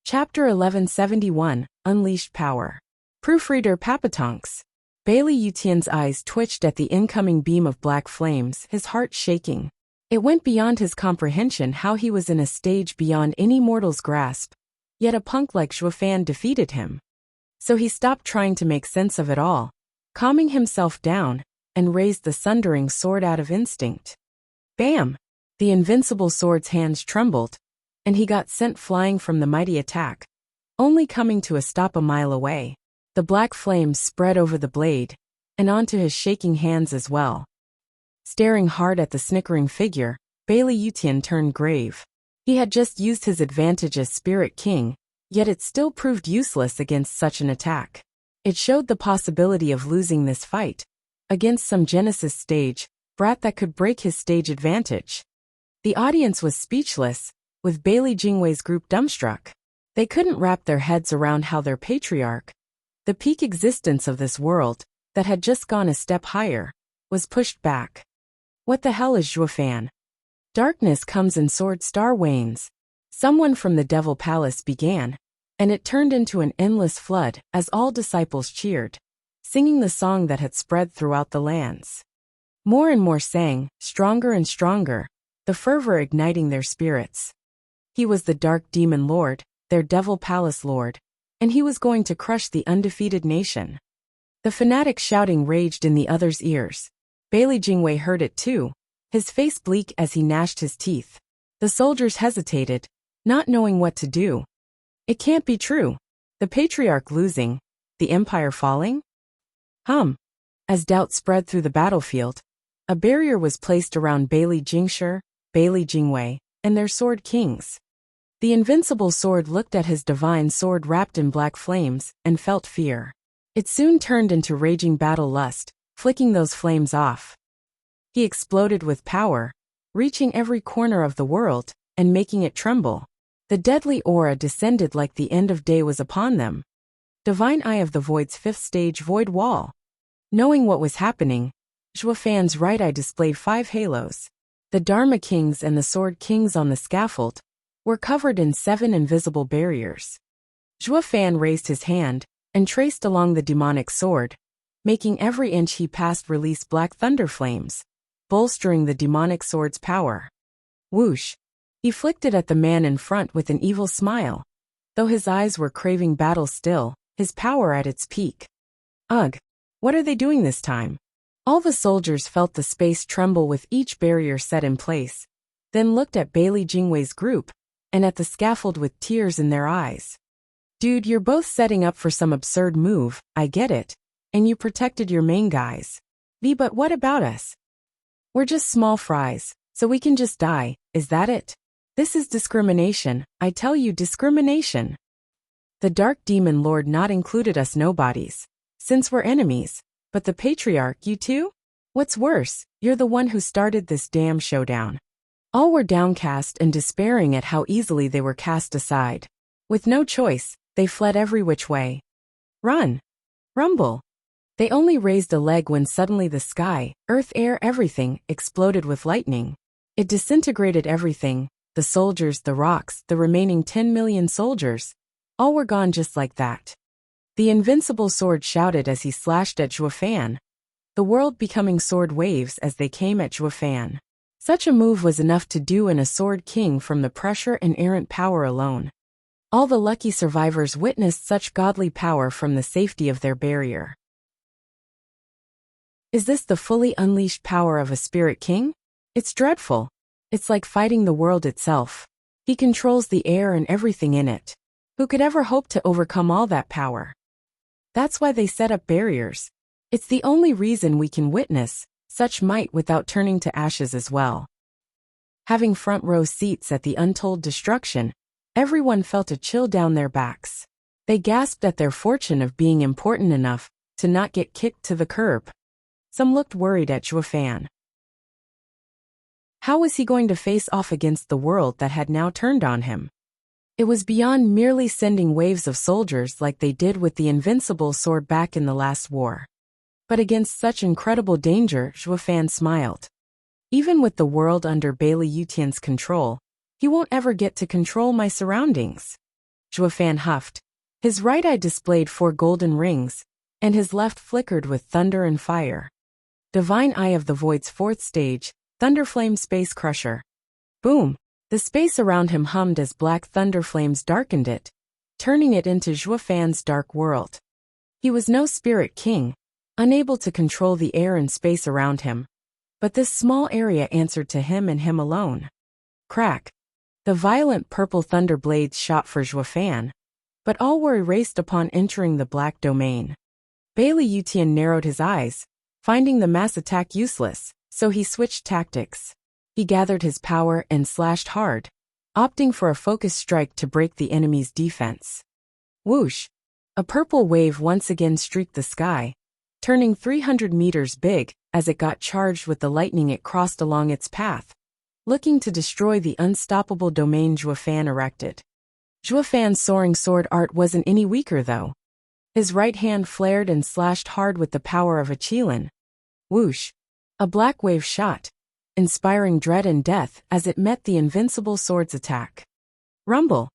Chapter 1171, Unleashed Power. Proofreader Papatonks. Bailey Yutian's eyes twitched at the incoming beam of black flames, his heart shaking. It went beyond his comprehension how he was in a stage beyond any mortal's grasp, yet a punk like Zhuofan defeated him. So he stopped trying to make sense of it all, calming himself down, and raised the sundering sword out of instinct. Bam! The invincible sword's hands trembled, and he got sent flying from the mighty attack, only coming to a stop a mile away. The black flames spread over the blade, and onto his shaking hands as well. Staring hard at the snickering figure, Bailey Yutian turned grave. He had just used his advantage as Spirit King, yet it still proved useless against such an attack. It showed the possibility of losing this fight against some Genesis stage brat that could break his stage advantage. The audience was speechless, with Bailey Jingwei's group dumbstruck. They couldn't wrap their heads around how their patriarch, the peak existence of this world, that had just gone a step higher, was pushed back. What the hell is Zhuofan? Darkness comes and sword star wanes. Someone from the Devil Palace began, and it turned into an endless flood as all disciples cheered, singing the song that had spread throughout the lands. More and more sang, stronger and stronger, the fervor igniting their spirits. He was the Dark Demon Lord, their Devil Palace Lord, and he was going to crush the undefeated nation. The fanatic shouting raged in the others' ears. Bailey Jingwei heard it too, his face bleak as he gnashed his teeth. The soldiers hesitated, not knowing what to do. It can't be true. The patriarch losing, the empire falling? As doubt spread through the battlefield, a barrier was placed around Bailey Jingshi, Bailey Jingwei, and their sword kings. The invincible sword looked at his divine sword wrapped in black flames and felt fear. It soon turned into raging battle lust, flicking those flames off. He exploded with power, reaching every corner of the world and making it tremble. The deadly aura descended like the end of day was upon them. Divine Eye of the Void's fifth stage void wall. Knowing what was happening, Zhuofan's right eye displayed 5 halos. The Dharma Kings and the Sword Kings on the scaffold were covered in 7 invisible barriers. Zhuofan raised his hand and traced along the demonic sword, making every inch he passed release black thunder flames, bolstering the demonic sword's power. Whoosh! He flicked it at the man in front with an evil smile. Though his eyes were craving battle still, his power at its peak. Ugh! What are they doing this time? All the soldiers felt the space tremble with each barrier set in place, then looked at Bailey Jingwei's group, and at the scaffold with tears in their eyes. Dude, you're both setting up for some absurd move, I get it. And you protected your main guys. But what about us? We're just small fries, so we can just die, is that it? This is discrimination, I tell you, discrimination. The Dark Demon Lord not included us nobodies, since we're enemies, but the Patriarch, you too? What's worse, you're the one who started this damn showdown. All were downcast and despairing at how easily they were cast aside. With no choice, they fled every which way. Run! Rumble! They only raised a leg when suddenly the sky, earth, air, everything, exploded with lightning. It disintegrated everything, the soldiers, the rocks, the remaining 10 million soldiers. All were gone just like that. The invincible sword shouted as he slashed at Zhuo Fan, the world becoming sword waves as they came at Zhuo Fan. Such a move was enough to do in a sword king from the pressure and errant power alone. All the lucky survivors witnessed such godly power from the safety of their barrier. Is this the fully unleashed power of a spirit king? It's dreadful. It's like fighting the world itself. He controls the air and everything in it. Who could ever hope to overcome all that power? That's why they set up barriers. It's the only reason we can witness such might without turning to ashes as well. Having front row seats at the untold destruction, everyone felt a chill down their backs. They gasped at their fortune of being important enough to not get kicked to the curb. Some looked worried at Zhuo Fan. How was he going to face off against the world that had now turned on him? It was beyond merely sending waves of soldiers like they did with the invincible sword back in the last war. But against such incredible danger, Zhuo Fan smiled. Even with the world under Bailey Yutian's control, he won't ever get to control my surroundings. Zhuo Fan huffed. His right eye displayed 4 golden rings, and his left flickered with thunder and fire. Divine Eye of the Void's 4th stage, Thunderflame Space Crusher. Boom! The space around him hummed as black thunder flames darkened it, turning it into Zhuo Fan's dark world. He was no spirit king, unable to control the air and space around him. But this small area answered to him and him alone. Crack! The violent purple thunder blades shot for Zhuo Fan, but all were erased upon entering the black domain. Bailey Yutian narrowed his eyes, finding the mass attack useless, so he switched tactics. He gathered his power and slashed hard, opting for a focused strike to break the enemy's defense. Whoosh! A purple wave once again streaked the sky, turning 300 meters big as it got charged with the lightning it crossed along its path, looking to destroy the unstoppable domain Zhuo Fan erected. Zhuo Fan's soaring sword art wasn't any weaker though. His right hand flared and slashed hard with the power of a qilin. Whoosh! A black wave shot, inspiring dread and death as it met the invincible sword's attack. Rumble!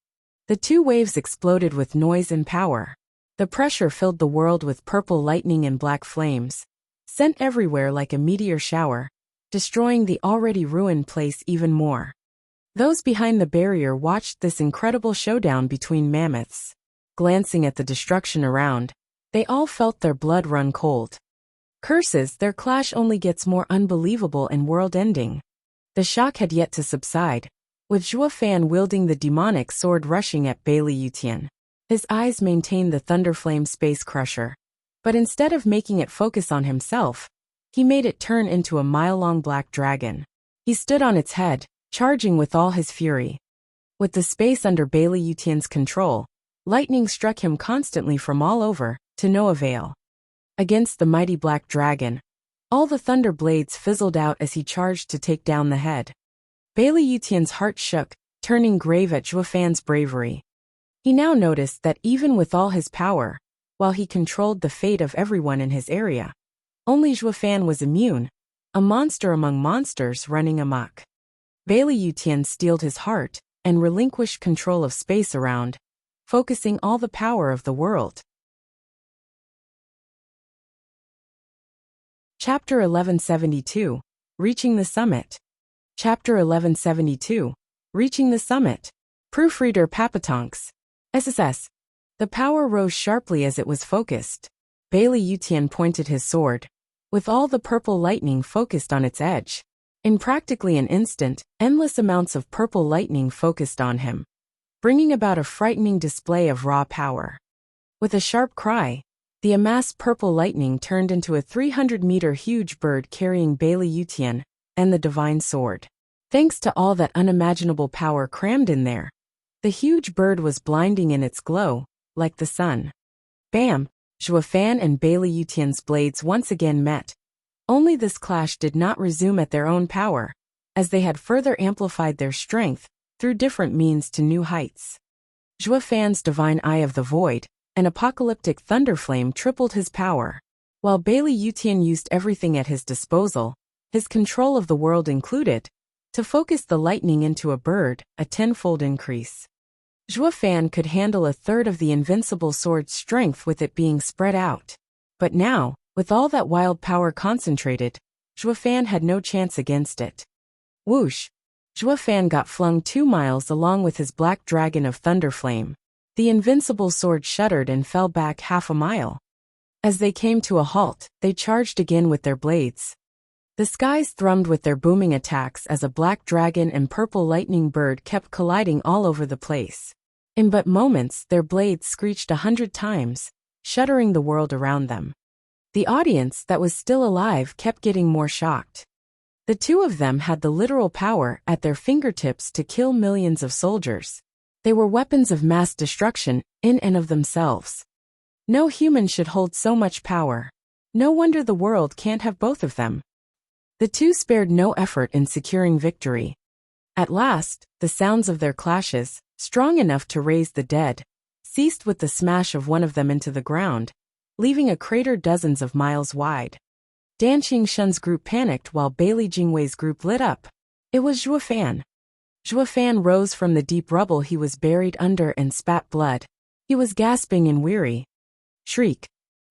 The 2 waves exploded with noise and power. The pressure filled the world with purple lightning and black flames, sent everywhere like a meteor shower, destroying the already ruined place even more. Those behind the barrier watched this incredible showdown between mammoths. Glancing at the destruction around, they all felt their blood run cold. Curses, their clash only gets more unbelievable and world-ending. The shock had yet to subside, with Zhuo Fan wielding the demonic sword rushing at Bailey Yutian. His eyes maintained the Thunderflame Space Crusher, but instead of making it focus on himself, he made it turn into a mile-long black dragon. He stood on its head, charging with all his fury. With the space under Bailey Yutian's control, lightning struck him constantly from all over, to no avail. Against the mighty black dragon, all the thunder blades fizzled out as he charged to take down the head. Bailey Yutian's heart shook, turning grave at Zhuo Fan's bravery. He now noticed that even with all his power, while he controlled the fate of everyone in his area, only Zhuo Fan was immune, a monster among monsters running amok. Bailey Yutian steeled his heart and relinquished control of space around, focusing all the power of the world. Chapter 1172, Reaching the Summit. Chapter 1172, Reaching the Summit. Proofreader Papatonks. SSS. The power rose sharply as it was focused. Bailey Yutian pointed his sword, with all the purple lightning focused on its edge. In practically an instant, endless amounts of purple lightning focused on him, bringing about a frightening display of raw power. With a sharp cry, the amassed purple lightning turned into a 300-meter huge bird carrying Bailey Yutian and the divine sword. Thanks to all that unimaginable power crammed in there, the huge bird was blinding in its glow, like the sun. Bam! Zhuo Fan and Bailey Yutian's blades once again met. Only this clash did not resume at their own power, as they had further amplified their strength through different means to new heights. Zhuo Fan's divine Eye of the Void, an apocalyptic thunderflame, tripled his power, while Bailey Yutian used everything at his disposal, his control of the world included, to focus the lightning into a bird, a tenfold increase. Zhuo Fan could handle a third of the invincible sword's strength with it being spread out. But now, with all that wild power concentrated, Zhuo Fan had no chance against it. Whoosh! Zhuo Fan got flung 2 miles along with his black dragon of thunderflame. The invincible sword shuddered and fell back 1/2 mile. As they came to a halt, they charged again with their blades. The skies thrummed with their booming attacks as a black dragon and purple lightning bird kept colliding all over the place. In but moments, their blades screeched 100 times, shuddering the world around them. The audience that was still alive kept getting more shocked. The two of them had the literal power at their fingertips to kill millions of soldiers. They were weapons of mass destruction, in and of themselves. No human should hold so much power. No wonder the world can't have both of them. The two spared no effort in securing victory. At last, the sounds of their clashes, strong enough to raise the dead, ceased with the smash of one of them into the ground, leaving a crater dozens of miles wide. Dan Qingshun's group panicked while Bailey Jingwei's group lit up. It was Zhuo Fan. Zhuo Fan rose from the deep rubble he was buried under and spat blood. He was gasping and weary. Shriek.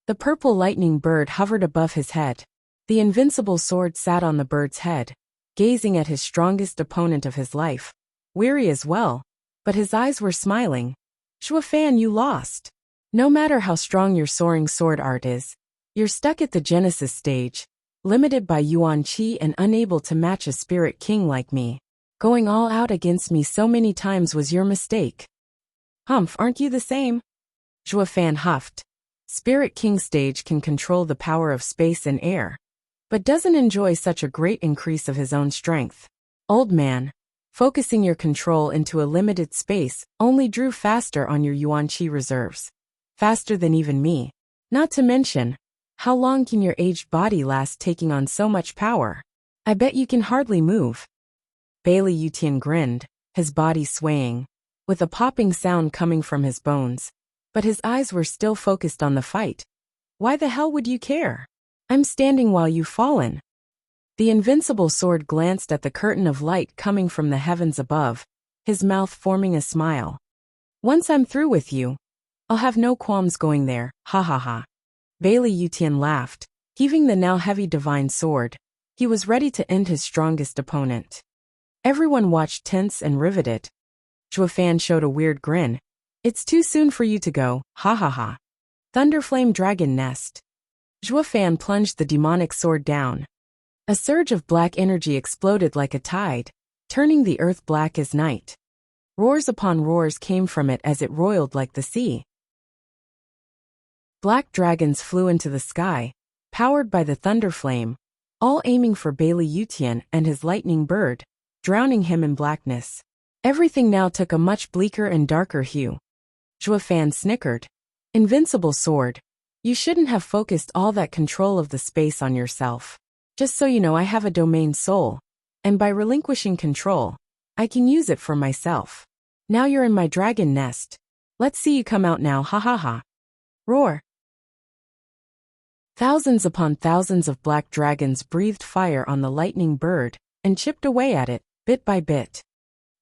The purple lightning bird hovered above his head. The invincible sword sat on the bird's head, gazing at his strongest opponent of his life. Weary as well, but his eyes were smiling. Zhuo Fan, you lost. No matter how strong your soaring sword art is, you're stuck at the Genesis stage, limited by Yuan Qi and unable to match a spirit king like me. Going all out against me so many times was your mistake. Humph, aren't you the same? Zhuo Fan huffed. Spirit King stage can control the power of space and air, but doesn't enjoy such a great increase of his own strength. Old man, focusing your control into a limited space only drew faster on your Yuan Qi reserves. Faster than even me. Not to mention, how long can your aged body last taking on so much power? I bet you can hardly move. Bailey Yutian grinned, his body swaying, with a popping sound coming from his bones. But his eyes were still focused on the fight. Why the hell would you care? I'm standing while you've fallen. The invincible sword glanced at the curtain of light coming from the heavens above, his mouth forming a smile. Once I'm through with you, I'll have no qualms going there, ha ha ha. Bailey Yutian laughed, heaving the now heavy divine sword. He was ready to end his strongest opponent. Everyone watched tense and riveted. Zhuo Fan showed a weird grin. It's too soon for you to go, ha ha ha. Thunderflame Dragon Nest. Zhuo Fan plunged the demonic sword down. A surge of black energy exploded like a tide, turning the earth black as night. Roars upon roars came from it as it roiled like the sea. Black dragons flew into the sky, powered by the thunderflame, all aiming for Bailey Yutian and his lightning bird, drowning him in blackness. Everything now took a much bleaker and darker hue. Zhuo Fan snickered. Invincible sword. You shouldn't have focused all that control of the space on yourself. Just so you know, I have a domain soul, and by relinquishing control, I can use it for myself. Now you're in my dragon nest. Let's see you come out now, ha ha ha. Roar. Thousands upon thousands of black dragons breathed fire on the lightning bird and chipped away at it, bit by bit.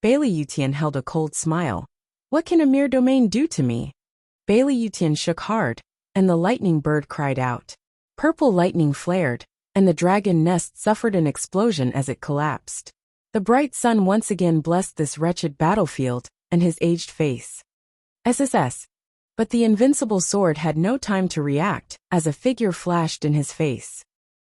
Bailey Yutian held a cold smile. What can a mere domain do to me? Bailey Yutian shook hard, and the lightning bird cried out. Purple lightning flared, and the dragon nest suffered an explosion as it collapsed. The bright sun once again blessed this wretched battlefield and his aged face. SSS. But the invincible sword had no time to react as a figure flashed in his face.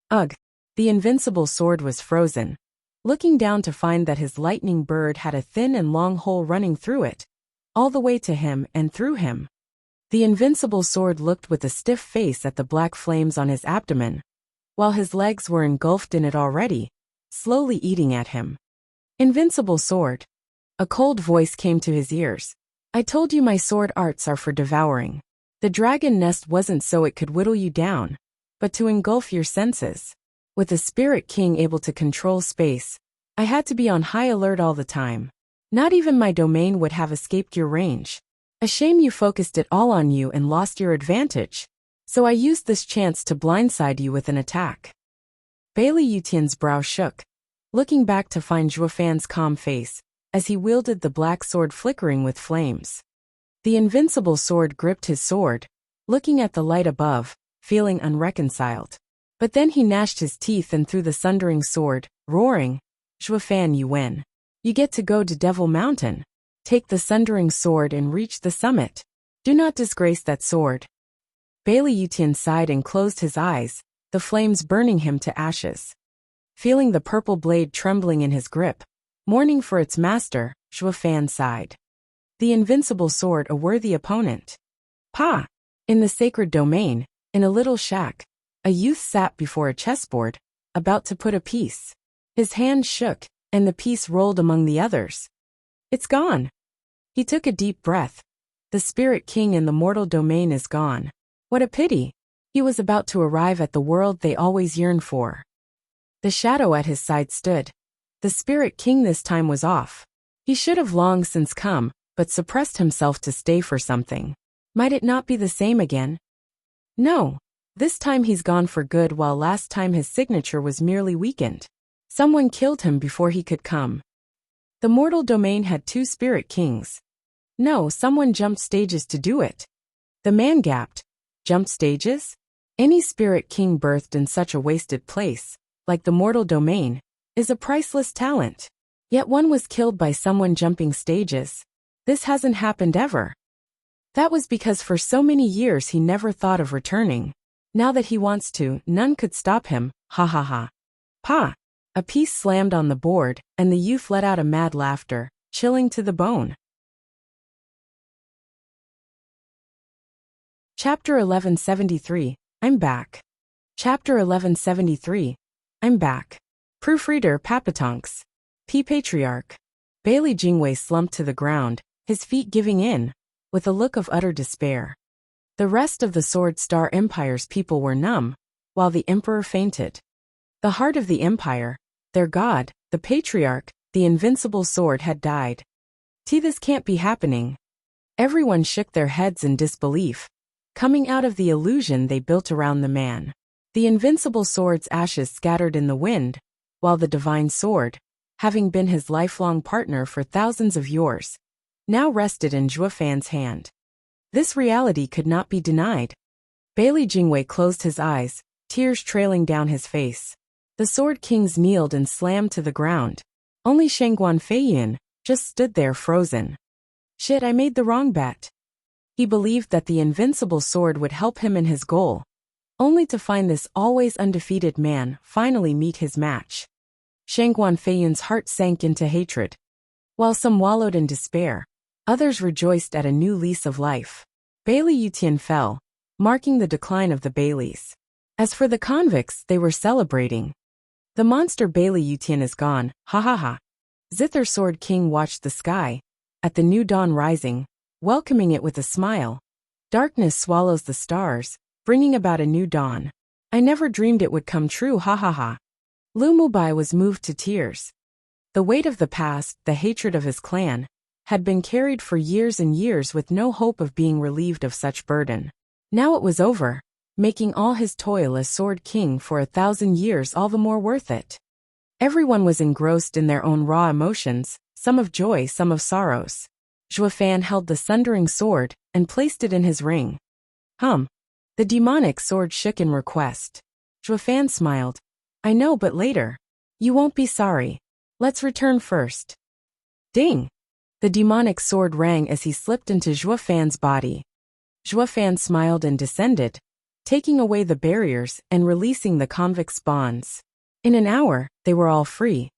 Ugh! The invincible sword was frozen, looking down to find that his lightning bird had a thin and long hole running through it, all the way to him and through him. The invincible sword looked with a stiff face at the black flames on his abdomen, while his legs were engulfed in it already, slowly eating at him. Invincible sword. A cold voice came to his ears. I told you my sword arts are for devouring. The dragon nest wasn't so it could whittle you down, but to engulf your senses. With a spirit king able to control space, I had to be on high alert all the time. Not even my domain would have escaped your range. A shame you focused it all on you and lost your advantage. So I used this chance to blindside you with an attack. Bailey Yutian's brow shook. Looking back to find Zhuo Fan's calm face, as he wielded the black sword flickering with flames. The invincible sword gripped his sword, looking at the light above, feeling unreconciled. But then he gnashed his teeth and threw the sundering sword, roaring, "Zhuofan, you win. You get to go to Devil Mountain. Take the sundering sword and reach the summit. Do not disgrace that sword." Bailey Yutian sighed and closed his eyes, the flames burning him to ashes. Feeling the purple blade trembling in his grip, mourning for its master, Zhuofan sighed. The invincible sword, a worthy opponent. Pa! In the sacred domain, in a little shack, a youth sat before a chessboard, about to put a piece. His hand shook, and the piece rolled among the others. "It's gone." He took a deep breath. The spirit king in the mortal domain is gone. What a pity. He was about to arrive at the world they always yearned for. The shadow at his side stood. The spirit king this time was off. He should have long since come, but suppressed himself to stay for something. Might it not be the same again? No. This time he's gone for good, while last time his signature was merely weakened. Someone killed him before he could come. The mortal domain had 2 spirit kings. No, someone jumped stages to do it. The man gasped. Jumped stages? Any spirit king birthed in such a wasted place, like the mortal domain, is a priceless talent. Yet one was killed by someone jumping stages. This hasn't happened ever. That was because for so many years he never thought of returning. Now that he wants to, none could stop him, ha ha ha. Pa! A piece slammed on the board, and the youth let out a mad laughter, chilling to the bone. Chapter 1173, I'm back. Chapter 1173, I'm back. Proofreader Papatonks. P. Patriarch. Bailey Jingwei slumped to the ground, his feet giving in, with a look of utter despair. The rest of the Sword Star Empire's people were numb, while the Emperor fainted. The heart of the Empire, their god, the Patriarch, the invincible sword had died. This can't be happening. Everyone shook their heads in disbelief, coming out of the illusion they built around the man. The invincible sword's ashes scattered in the wind, while the divine sword, having been his lifelong partner for thousands of years, now rested in Zhuofan's hand. This reality could not be denied. Bailey Jingwei closed his eyes, tears trailing down his face. The Sword Kings kneeled and slammed to the ground. Only Shangguan Feiyin just stood there frozen. Shit, I made the wrong bet. He believed that the invincible sword would help him in his goal, only to find this always undefeated man finally meet his match. Shangguan Feiyin's heart sank into hatred. While some wallowed in despair, others rejoiced at a new lease of life. Bailey Yutian fell, marking the decline of the Baileys. As for the convicts, they were celebrating. The monster Bailey Yutian is gone, ha ha ha. Zither Sword King watched the sky, at the new dawn rising, welcoming it with a smile. Darkness swallows the stars, bringing about a new dawn. I never dreamed it would come true, ha ha ha. Lu Mubai was moved to tears. The weight of the past, the hatred of his clan, had been carried for years and years with no hope of being relieved of such burden. Now it was over, making all his toil as Sword King for 1,000 years all the more worth it. Everyone was engrossed in their own raw emotions, some of joy, some of sorrows. Zhuofan held the sundering sword and placed it in his ring. The demonic sword shook in request. Zhuofan smiled. I know, but later. You won't be sorry. Let's return first. Ding! The demonic sword rang as he slipped into Zhuofan's body. Zhuofan smiled and descended, taking away the barriers and releasing the convicts' bonds. In an hour, they were all free.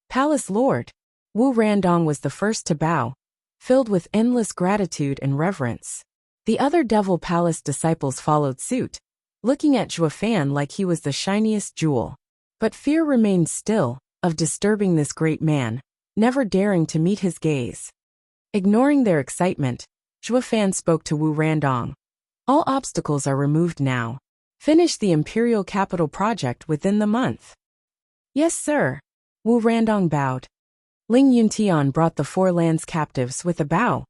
Palace Lord Wu Randong was the first to bow, filled with endless gratitude and reverence. The other Devil Palace disciples followed suit, looking at Zhuofan like he was the shiniest jewel. But fear remained still, of disturbing this great man, never daring to meet his gaze. Ignoring their excitement, Zhuofan spoke to Wu Randong. All obstacles are removed now. Finish the Imperial Capital project within the month. Yes, sir. Wu Randong bowed. Ling Yuntian brought the 4 lands captives with a bow.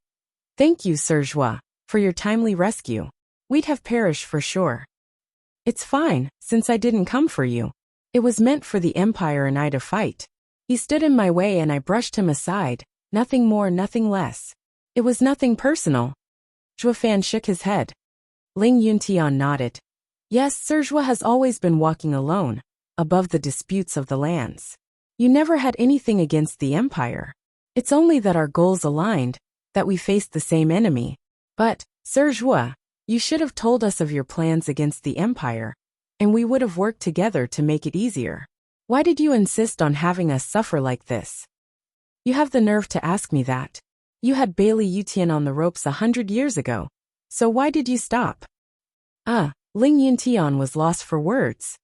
Thank you, Sir Zhua, for your timely rescue. We'd have perished for sure. It's fine, since I didn't come for you. It was meant for the Empire and I to fight. He stood in my way and I brushed him aside, Nothing more, nothing less. It was nothing personal. Zhuo Fan shook his head. Ling Yuntian nodded. Yes, Sir Zhuo has always been walking alone, above the disputes of the lands. You never had anything against the empire. It's only that our goals aligned, that we faced the same enemy. But, Sir Zhuo, you should have told us of your plans against the empire, and we would have worked together to make it easier. Why did you insist on having us suffer like this? You have the nerve to ask me that. You had Bailey Yutian on the ropes 100 years ago. So why did you stop? Ling Yuntian was lost for words.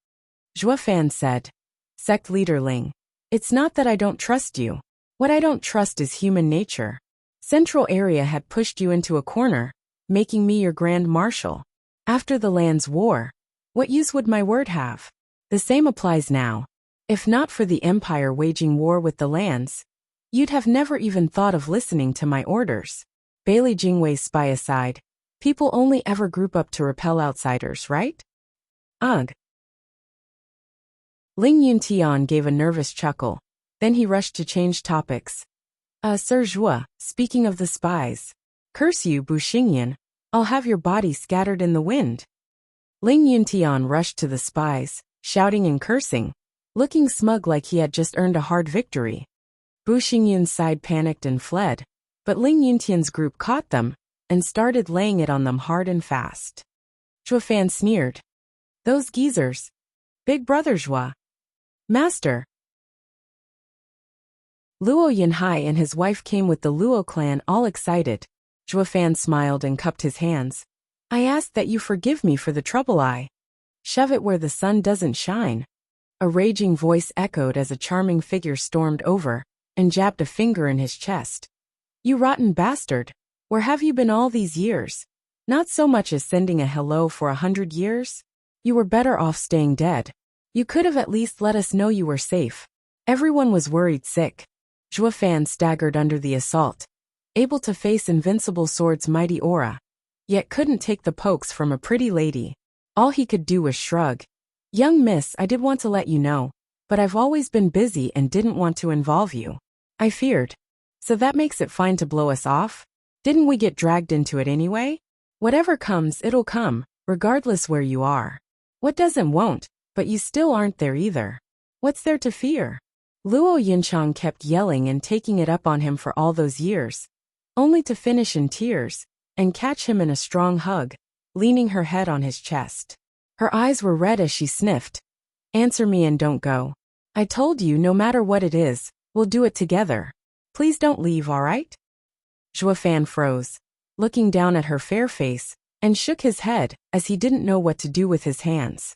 Zhuo Fan said. Sect leader Ling. It's not that I don't trust you. What I don't trust is human nature. Central Area had pushed you into a corner, making me your Grand Marshal. After the land's war, what use would my word have? The same applies now. If not for the Empire waging war with the lands, you'd have never even thought of listening to my orders. Bailey Jingwei's spy aside, people only ever group up to repel outsiders, right? Ugh. Ling Yuntian gave a nervous chuckle. Then he rushed to change topics. Sir Zhuo, speaking of the spies. Curse you, Bu Xingyan. I'll have your body scattered in the wind. Ling Yuntian rushed to the spies, shouting and cursing, looking smug like he had just earned a hard victory. Bu Xingyan's side panicked and fled, but Ling Yuntian's group caught them and started laying it on them hard and fast. Zhuo Fan sneered. Those geezers. Big brother Zhuo. Master. Luo Yunhai and his wife came with the Luo clan all excited. Zhuo Fan smiled and cupped his hands. I ask that you forgive me for the trouble I shove it where the sun doesn't shine. A raging voice echoed as a charming figure stormed over and jabbed a finger in his chest. You rotten bastard. Where have you been all these years? Not so much as sending a hello for 100 years? You were better off staying dead. You could have at least let us know you were safe. Everyone was worried sick. Zhuo Fan staggered under the assault, able to face Invincible Sword's mighty aura, yet couldn't take the pokes from a pretty lady. All he could do was shrug. Young miss, I did want to let you know, but I've always been busy and didn't want to involve you. I feared. So that makes it fine to blow us off? Didn't we get dragged into it anyway? Whatever comes, it'll come, regardless where you are. What doesn't won't, but you still aren't there either. What's there to fear? Luo Yinchang kept yelling and taking it up on him for all those years, only to finish in tears and catch him in a strong hug, leaning her head on his chest. Her eyes were red as she sniffed. Answer me and don't go. I told you no matter what it is, we'll do it together. Please don't leave, all right? Zhuo Fan froze, looking down at her fair face, and shook his head as he didn't know what to do with his hands.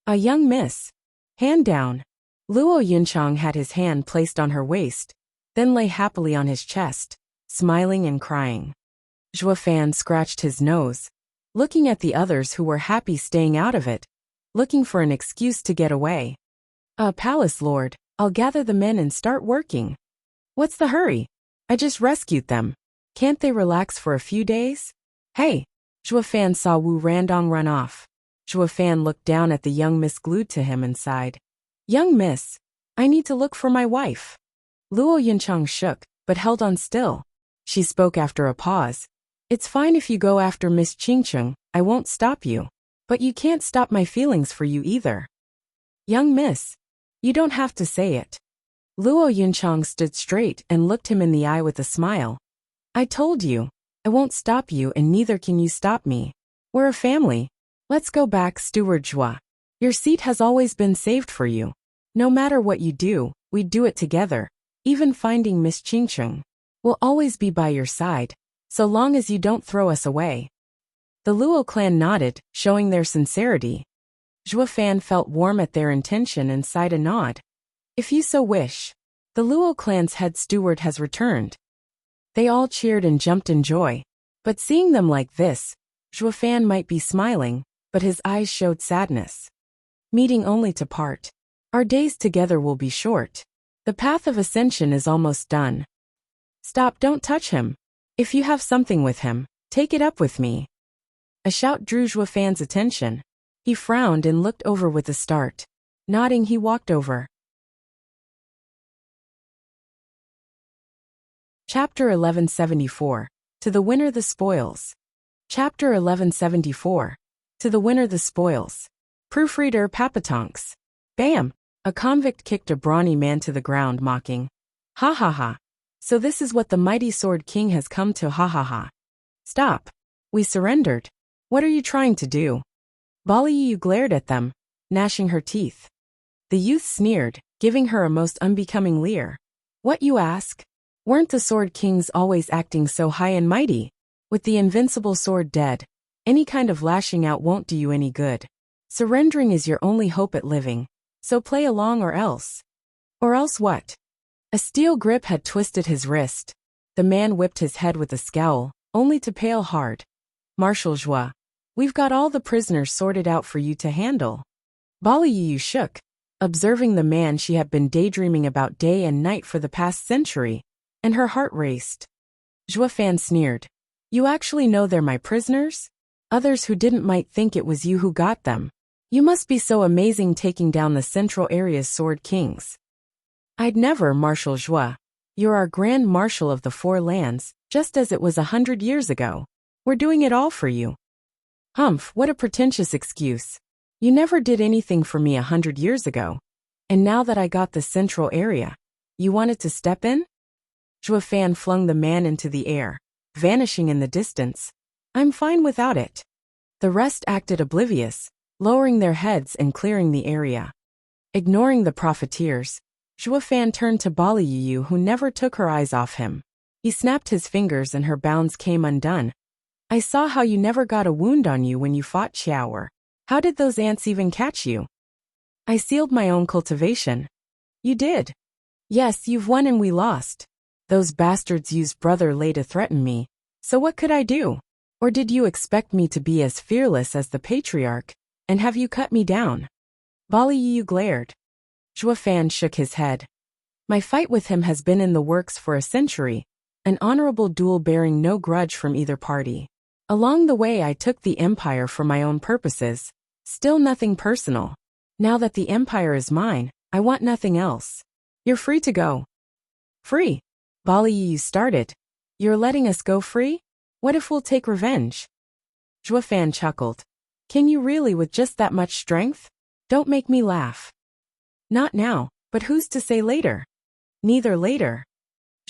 A young miss. Hand down. Luo Yunchang had his hand placed on her waist, then lay happily on his chest, smiling and crying. Zhuo Fan scratched his nose, looking at the others who were happy staying out of it, looking for an excuse to get away. Palace Lord, I'll gather the men and start working. What's the hurry? I just rescued them. Can't they relax for a few days? Hey! Zhuo Fan saw Wu Randong run off. Zhuo Fan looked down at the young miss glued to him and sighed. Young miss, I need to look for my wife. Luo Yunchang shook, but held on still. She spoke after a pause. It's fine if you go after Miss Qingcheng, I won't stop you. But you can't stop my feelings for you either. Young miss, you don't have to say it. Luo Yunchang stood straight and looked him in the eye with a smile. I told you, I won't stop you and neither can you stop me. We're a family. Let's go back, Steward Zhuo. Your seat has always been saved for you. No matter what you do, we'd do it together. Even finding Miss Qingcheng. We'll always be by your side, so long as you don't throw us away. The Luo clan nodded, showing their sincerity. Zhuo Fan felt warm at their intention and sighed a nod. If you so wish. The Luo clan's head steward has returned. They all cheered and jumped in joy. But seeing them like this, Zhuo Fan might be smiling, but his eyes showed sadness. Meeting only to part. Our days together will be short. The path of ascension is almost done. Stop, don't touch him. If you have something with him, take it up with me. A shout drew Zhuo Fan's attention. He frowned and looked over with a start. Nodding, he walked over. Chapter 1174. To the winner the spoils. Chapter 1174. To the winner the spoils. Proofreader Papatonks. Bam! A convict kicked a brawny man to the ground, mocking. Ha ha ha. So this is what the mighty Sword King has come to, ha ha ha. Stop. We surrendered. What are you trying to do? Baliyu glared at them, gnashing her teeth. The youth sneered, giving her a most unbecoming leer. What, you ask? Weren't the Sword Kings always acting so high and mighty? With the invincible sword dead, any kind of lashing out won't do you any good. Surrendering is your only hope at living, so play along or else. Or else what? A steel grip had twisted his wrist. The man whipped his head with a scowl, only to pale hard. Marshal Joie, we've got all the prisoners sorted out for you to handle. Baliyu shook, observing the man she had been daydreaming about day and night for the past century, and her heart raced. Juefan sneered. You actually know they're my prisoners? Others who didn't might think it was you who got them. You must be so amazing taking down the Central Area's Sword Kings. I'd never, Marshal Joie. You're our Grand Marshal of the Four Lands, just as it was 100 years ago. We're doing it all for you. Humph, what a pretentious excuse. You never did anything for me 100 years ago. And now that I got the Central Area, you wanted to step in? Juefan flung the man into the air, vanishing in the distance. I'm fine without it. The rest acted oblivious, lowering their heads and clearing the area. Ignoring the profiteers, Juefan turned to Baliyu, who never took her eyes off him. He snapped his fingers and her bounds came undone. I saw how you never got a wound on you when you fought Xiaoer. How did those ants even catch you? I sealed my own cultivation. You did. Yes, you've won and we lost. Those bastards used Brother Lei to threaten me. So what could I do? Or did you expect me to be as fearless as the patriarch, and have you cut me down? Baliyu glared. Juefan shook his head. My fight with him has been in the works for a century, an honorable duel bearing no grudge from either party. Along the way I took the empire for my own purposes, still nothing personal. Now that the empire is mine, I want nothing else. You're free to go. Free? Baliyu started. You're letting us go free? What if we'll take revenge? Juefan chuckled. Can you really with just that much strength? Don't make me laugh. Not now, but who's to say later? Neither later.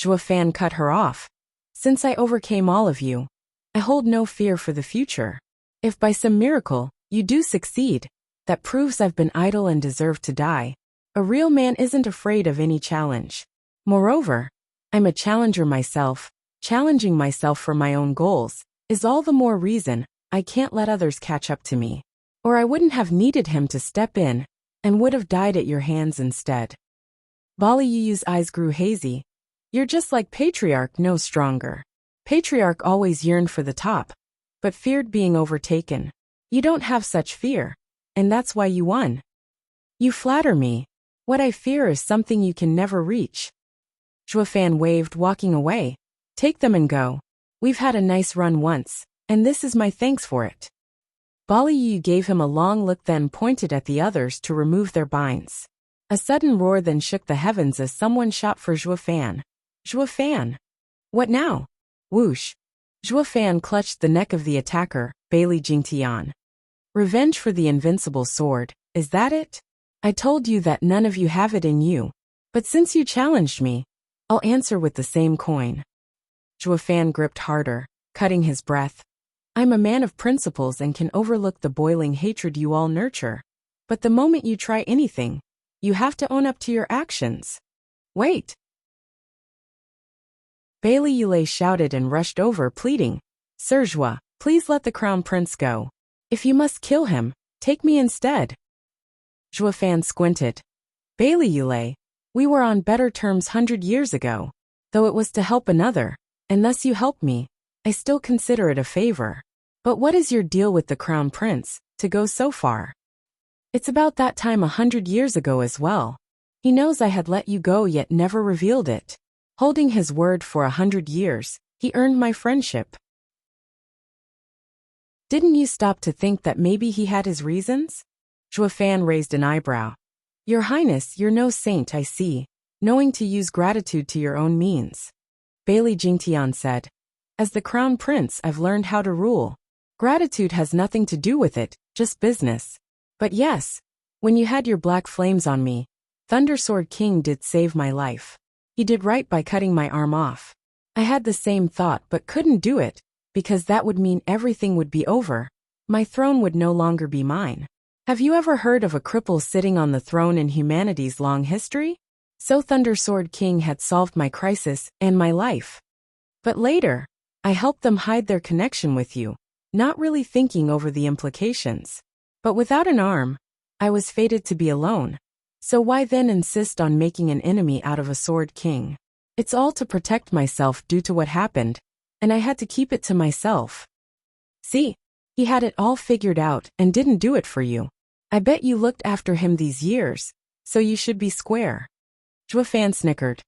Juefan cut her off. Since I overcame all of you, I hold no fear for the future. If by some miracle, you do succeed, that proves I've been idle and deserve to die. A real man isn't afraid of any challenge. Moreover, I'm a challenger myself. Challenging myself for my own goals is all the more reason I can't let others catch up to me. Or I wouldn't have needed him to step in and would have died at your hands instead. Baliyu's eyes grew hazy. You're just like Patriarch, no stronger. Patriarch always yearned for the top, but feared being overtaken. You don't have such fear, and that's why you won. You flatter me. What I fear is something you can never reach. Juefan waved, walking away. Take them and go. We've had a nice run once, and this is my thanks for it. Baliyu gave him a long look, then pointed at the others to remove their binds. A sudden roar then shook the heavens as someone shot for Juefan. Juefan! What now? Whoosh! Juefan clutched the neck of the attacker, Bailey Jingtian. Revenge for the invincible sword, is that it? I told you that none of you have it in you, but since you challenged me, I'll answer with the same coin. Juefan gripped harder, cutting his breath. I'm a man of principles and can overlook the boiling hatred you all nurture. But the moment you try anything, you have to own up to your actions. Wait! Bailey Yulei shouted and rushed over, pleading, Sir Joie, please let the Crown Prince go. If you must kill him, take me instead. Juefan squinted. Bailey Yulei, we were on better terms 100 years ago. Though it was to help another, and thus you helped me, I still consider it a favor. But what is your deal with the Crown Prince, to go so far? It's about that time 100 years ago as well. He knows I had let you go yet never revealed it. Holding his word for 100 years, he earned my friendship. Didn't you stop to think that maybe he had his reasons? Juefan raised an eyebrow. Your Highness, you're no saint, I see, knowing to use gratitude to your own means. Bailey Jingtian said. As the crown prince, I've learned how to rule. Gratitude has nothing to do with it, just business. But yes, when you had your black flames on me, Thundersword King did save my life. He did right by cutting my arm off. I had the same thought but couldn't do it, because that would mean everything would be over. My throne would no longer be mine. Have you ever heard of a cripple sitting on the throne in humanity's long history? So Thundersword King had solved my crisis and my life. But later, I helped them hide their connection with you, not really thinking over the implications. But without an arm, I was fated to be alone. So why then insist on making an enemy out of a Sword King? It's all to protect myself due to what happened, and I had to keep it to myself. See, he had it all figured out and didn't do it for you. I bet you looked after him these years, so you should be square. Zhuofan snickered.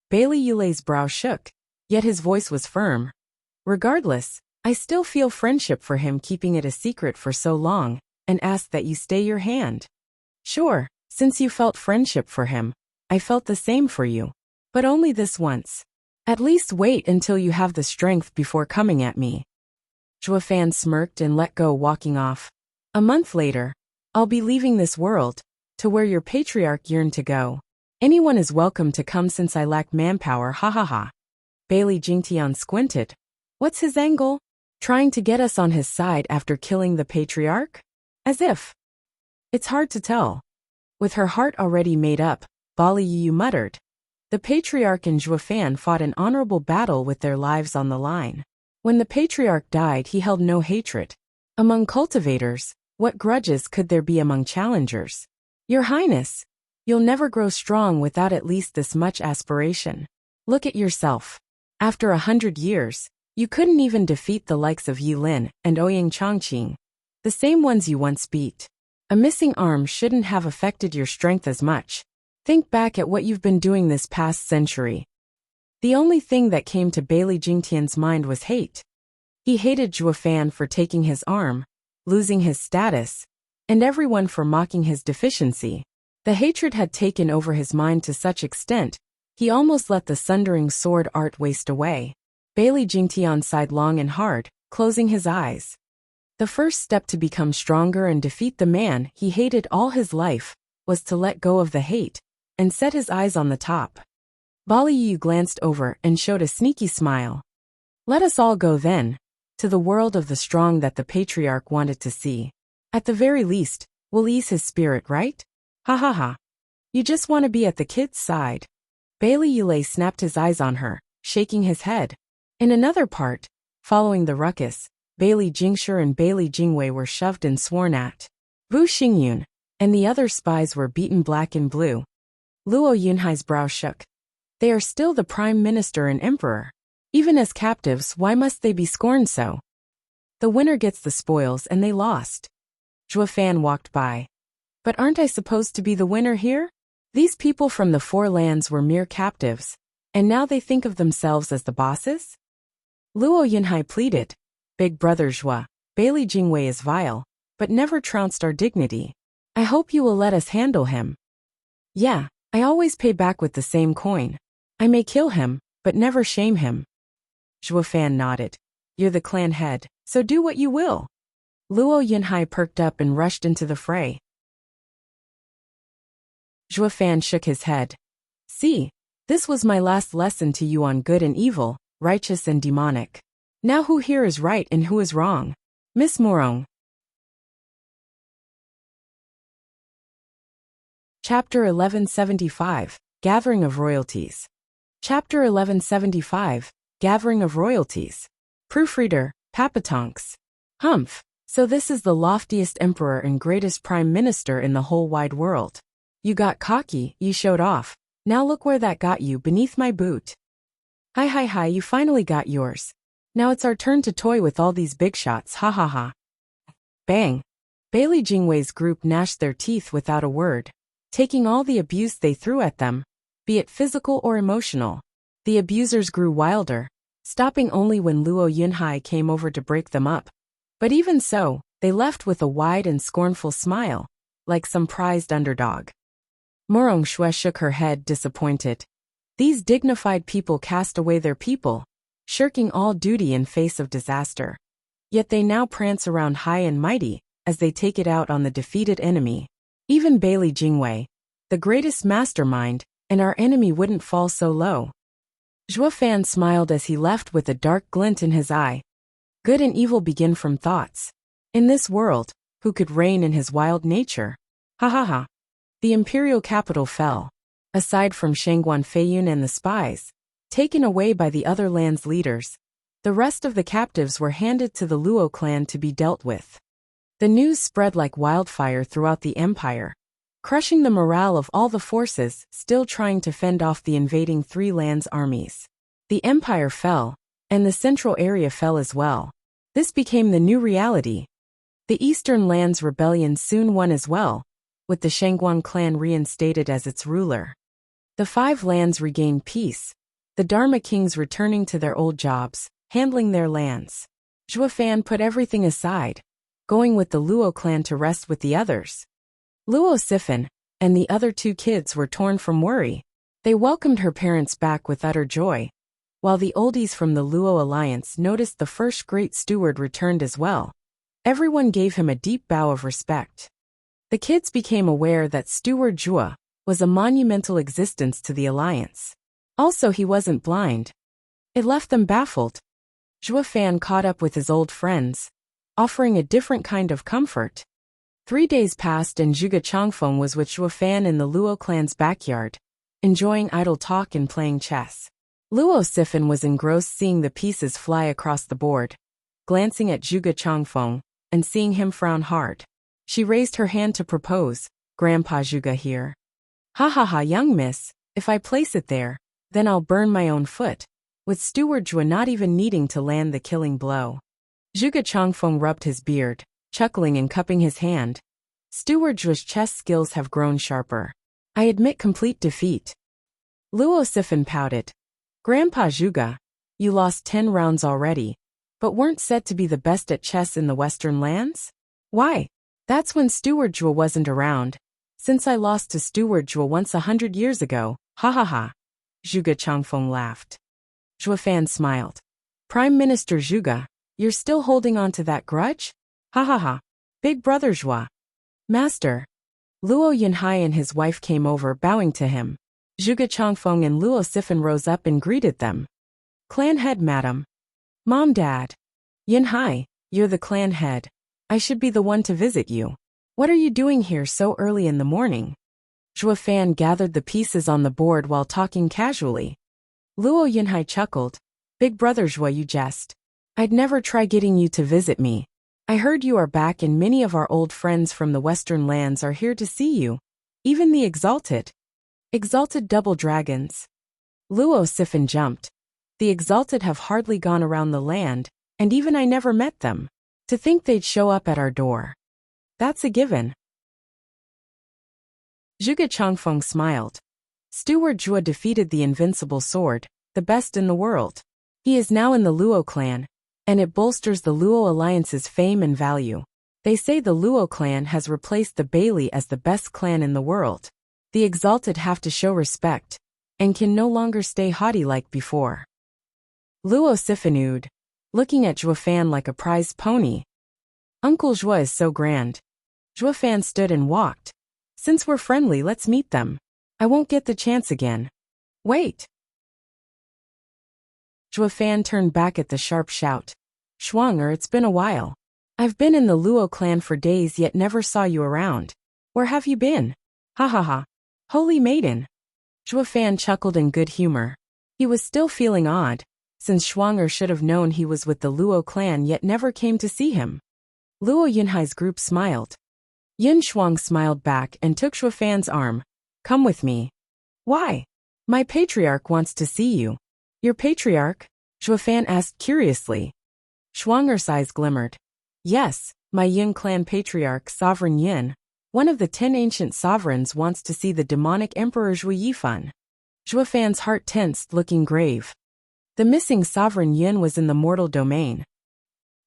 Bailey Yulei's brow shook, yet his voice was firm. Regardless, I still feel friendship for him keeping it a secret for so long, and ask that you stay your hand. Sure, since you felt friendship for him, I felt the same for you. But only this once. At least wait until you have the strength before coming at me. Zhuofan smirked and let go, walking off. A month later, I'll be leaving this world, to where your patriarch yearned to go. Anyone is welcome to come since I lack manpower, ha ha ha. Bailey Jingtian squinted. What's his angle? Trying to get us on his side after killing the patriarch? As if. It's hard to tell. With her heart already made up, Bali Yu muttered. The patriarch and Zhuofan fought an honorable battle with their lives on the line. When the patriarch died, he held no hatred. Among cultivators, what grudges could there be among challengers? Your Highness, you'll never grow strong without at least this much aspiration. Look at yourself. After 100 years, you couldn't even defeat the likes of Yilin and Ouyang Chongqing, the same ones you once beat. A missing arm shouldn't have affected your strength as much. Think back at what you've been doing this past century. The only thing that came to Bailey Jingtian's mind was hate. He hated Zhuofan for taking his arm, losing his status, and everyone for mocking his deficiency. The hatred had taken over his mind to such extent, he almost let the sundering sword art waste away. Bailey Jingtian sighed long and hard, closing his eyes. The first step to become stronger and defeat the man he hated all his life was to let go of the hate and set his eyes on the top. Bali Yu glanced over and showed a sneaky smile. Let us all go then, to the world of the strong that the patriarch wanted to see. At the very least, we'll ease his spirit, right? Ha ha ha. You just want to be at the kid's side. Bailey Yulei snapped his eyes on her, shaking his head. In another part, following the ruckus, Bailey Jingshi and Bailey Jingwei were shoved and sworn at. Wu Xingyun and the other spies were beaten black and blue. Luo Yunhai's brow shook. They are still the prime minister and emperor. Even as captives, why must they be scorned so? The winner gets the spoils and they lost. Zhuofan walked by. But aren't I supposed to be the winner here? These people from the Four Lands were mere captives, and now they think of themselves as the bosses? Luo Yunhai pleaded. Big brother Zhua, Bailey Jingwei is vile, but never trounced our dignity. I hope you will let us handle him. Yeah, I always pay back with the same coin. I may kill him, but never shame him. Zhuofan nodded. You're the clan head, so do what you will. Luo Yunhai perked up and rushed into the fray. Zhuofan shook his head. See, this was my last lesson to you on good and evil, righteous and demonic. Now who here is right and who is wrong? Miss Morong. Chapter 1175, Gathering of Royalties. Chapter 1175, Gathering of Royalties. Proofreader, Papatonks. Humph, so this is the loftiest emperor and greatest prime minister in the whole wide world. You got cocky, you showed off. Now look where that got you, beneath my boot. Hi, you finally got yours. Now it's our turn to toy with all these big shots, ha ha ha. Bang. Bailey Jingwei's group gnashed their teeth without a word, taking all the abuse they threw at them, be it physical or emotional. The abusers grew wilder, stopping only when Luo Yunhai came over to break them up. But even so, they left with a wide and scornful smile, like some prized underdog. Morong Shui shook her head, disappointed. These dignified people cast away their people, shirking all duty in face of disaster. Yet they now prance around high and mighty, as they take it out on the defeated enemy. Even Bailey Jingwei, the greatest mastermind, and our enemy wouldn't fall so low. Zhuo Fan smiled as he left with a dark glint in his eye. Good and evil begin from thoughts. In this world, who could reign in his wild nature? Ha ha ha. The imperial capital fell. Aside from Shangguan Feiyun and the spies, taken away by the other land's leaders, the rest of the captives were handed to the Luo clan to be dealt with. The news spread like wildfire throughout the empire, crushing the morale of all the forces still trying to fend off the invading Three Lands armies. The empire fell, and the central area fell as well. This became the new reality. The Eastern Lands rebellion soon won as well, with the Shangguan clan reinstated as its ruler. The Five Lands regained peace, the Dharma kings returning to their old jobs, handling their lands. Zhuo Fan put everything aside, going with the Luo clan to rest with the others. Luo Sifan and the other two kids were torn from worry. They welcomed her parents back with utter joy, while the oldies from the Luo alliance noticed the first great steward returned as well. Everyone gave him a deep bow of respect. The kids became aware that Steward Zhuo was a monumental existence to the alliance. Also, he wasn't blind. It left them baffled. Zhuo Fan caught up with his old friends, offering a different kind of comfort. 3 days passed and Zhuge Changfeng was with Zhuo Fan in the Luo clan's backyard, enjoying idle talk and playing chess. Luo Sifan was engrossed seeing the pieces fly across the board, glancing at Zhuge Changfeng and seeing him frown hard. She raised her hand to propose, "Grandpa Zhuge here." "Ha ha ha, young miss, if I place it there, then I'll burn my own foot," with Steward Zhuo not even needing to land the killing blow. Zhuge Changfeng rubbed his beard, chuckling and cupping his hand. "Steward Zhuo's chess skills have grown sharper. I admit complete defeat." Luo Sifan pouted. "Grandpa Zhuge, you lost 10 rounds already, but weren't said to be the best at chess in the Western Lands? Why? That's when Steward Zhuo wasn't around. Since I lost to Steward Zhuo once 100 years ago, ha ha ha." Zhuge Changfeng laughed. Zhuo Fan smiled. "Prime Minister Zhuge, you're still holding on to that grudge? Ha ha ha. Big brother Zhuo." "Master." Luo Yunhai and his wife came over bowing to him. Zhuge Changfeng and Luo Sifan rose up and greeted them. "Clan head, madam." "Mom, Dad." "Yunhai, you're the clan head. I should be the one to visit you. What are you doing here so early in the morning?" Zhuo Fan gathered the pieces on the board while talking casually. Luo Yunhai chuckled. "Big brother Zhuo, you jest. I'd never try getting you to visit me. I heard you are back and many of our old friends from the Western Lands are here to see you. Even the Exalted." "Exalted double dragons." Luo Sifan jumped. "The Exalted have hardly gone around the land, and even I never met them. To think they'd show up at our door. That's a given." Zhuge Changfeng smiled. Steward Zhuo defeated the invincible sword, the best in the world. He is now in the Luo clan, and it bolsters the Luo alliance's fame and value. They say the Luo clan has replaced the Bailey as the best clan in the world. The Exalted have to show respect, and can no longer stay haughty like before. Luo Sifanude, looking at Zhuo Fan like a prized pony. "Uncle Zhuo is so grand." Zhuo Fan stood and walked. "Since we're friendly, let's meet them. I won't get the chance again." "Wait." Zhuo Fan turned back at the sharp shout. "Shuang'er, it's been a while. I've been in the Luo clan for days yet never saw you around. Where have you been?" "Ha ha ha. Holy maiden." Zhuo Fan chuckled in good humor. He was still feeling odd, since Shuang'er should have known he was with the Luo clan yet never came to see him. Luo Yunhai's group smiled. Yun Shuang smiled back and took Zhuo Fan's arm. "Come with me." "Why?" "My patriarch wants to see you." "Your patriarch?" Zhuo Fan asked curiously. Shuang'er's eyes glimmered. "Yes, my Yun clan patriarch Sovereign Yun, one of the 10 ancient sovereigns, wants to see the demonic Emperor Zhuo Yifan." Zhuo Fan's heart tensed, looking grave. The missing Sovereign Yun was in the mortal domain.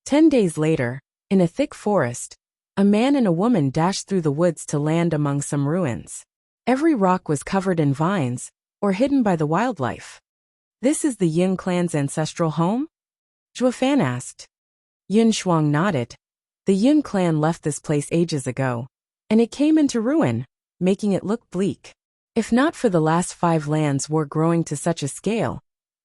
10 days later, in a thick forest, a man and a woman dashed through the woods to land among some ruins. Every rock was covered in vines, or hidden by the wildlife? This is the Yin clan's ancestral home? Zhuofan asked. Yin Shuang nodded. The Yin clan left this place ages ago, and it came into ruin, making it look bleak. If not for the last 5 lands war growing to such a scale,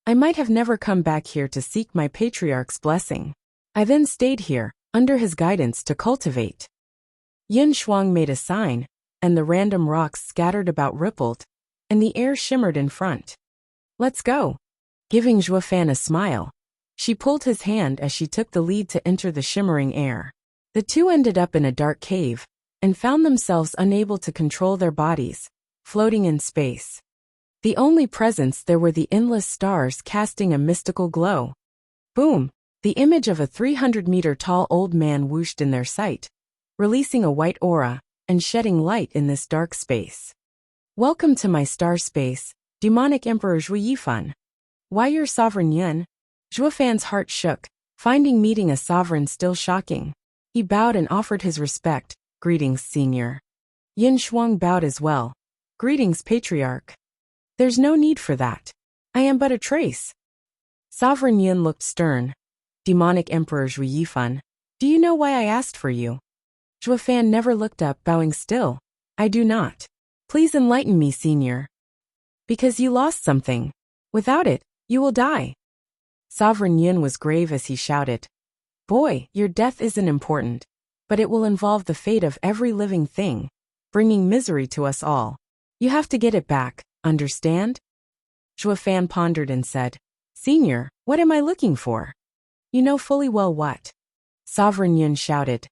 I might have never come back here to seek my patriarch's blessing. I then stayed here, under his guidance to cultivate. Yin Shuang made a sign, and the random rocks scattered about rippled, and the air shimmered in front. Let's go. Giving Zhuofan a smile, she pulled his hand as she took the lead to enter the shimmering air. The two ended up in a dark cave, and found themselves unable to control their bodies, floating in space. The only presence there were the endless stars casting a mystical glow. Boom! The image of a 300-meter-tall old man whooshed in their sight, releasing a white aura, and shedding light in this dark space. Welcome to my star space, demonic Emperor Zhui Yifan. Why your sovereign Yun? Zhuofan's heart shook, finding meeting a sovereign still shocking. He bowed and offered his respect. Greetings, senior. Yin Shuang bowed as well. Greetings, patriarch. There's no need for that. I am but a trace. Sovereign Yin looked stern. Demonic Emperor Zhui Yifan, do you know why I asked for you? Zhuofan never looked up, bowing still. I do not. Please enlighten me, senior. Because you lost something. Without it, you will die. Sovereign Yin was grave as he shouted. Boy, your death isn't important, but it will involve the fate of every living thing, bringing misery to us all. You have to get it back, understand? Zhuofan pondered and said, Senior, what am I looking for? You know fully well what. Sovereign Yin shouted.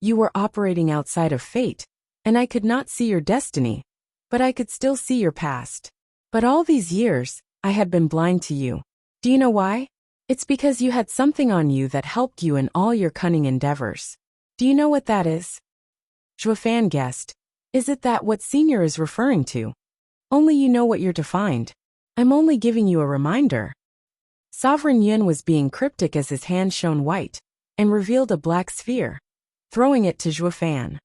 You were operating outside of fate, and I could not see your destiny, but I could still see your past. But all these years, I had been blind to you. Do you know why? It's because you had something on you that helped you in all your cunning endeavors. Do you know what that is? Zhuofan guessed. Is it that what senior is referring to? Only you know what you're to find. I'm only giving you a reminder. Sovereign Yin was being cryptic as his hand shone white, and revealed a black sphere, throwing it to Zhuofan.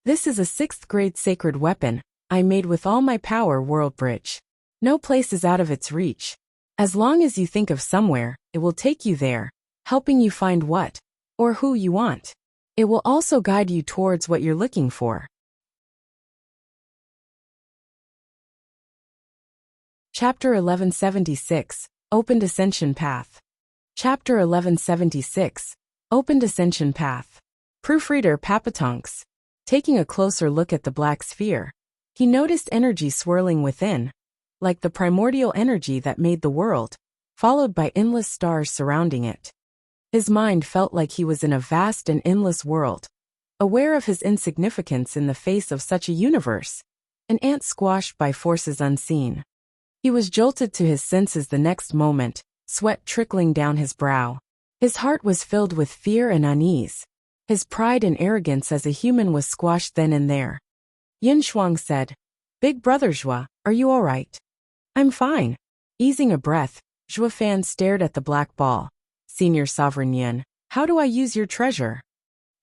This is a 6th grade sacred weapon, I made with all my power, World Bridge. No place is out of its reach. As long as you think of somewhere, it will take you there, helping you find what, or who you want. It will also guide you towards what you're looking for. Chapter 1176, Opened Ascension Path. Chapter 1176, Opened Ascension Path. Proofreader Papatonks. Taking a closer look at the black sphere, he noticed energy swirling within, like the primordial energy that made the world, followed by endless stars surrounding it. His mind felt like he was in a vast and endless world, aware of his insignificance in the face of such a universe, an ant squashed by forces unseen. He was jolted to his senses the next moment, sweat trickling down his brow. His heart was filled with fear and unease. His pride and arrogance as a human was squashed then and there. Yin Shuang said, Big brother Zhua, are you all right? I'm fine. Easing a breath, Zhuofan stared at the black ball. Senior Sovereign Yin, how do I use your treasure?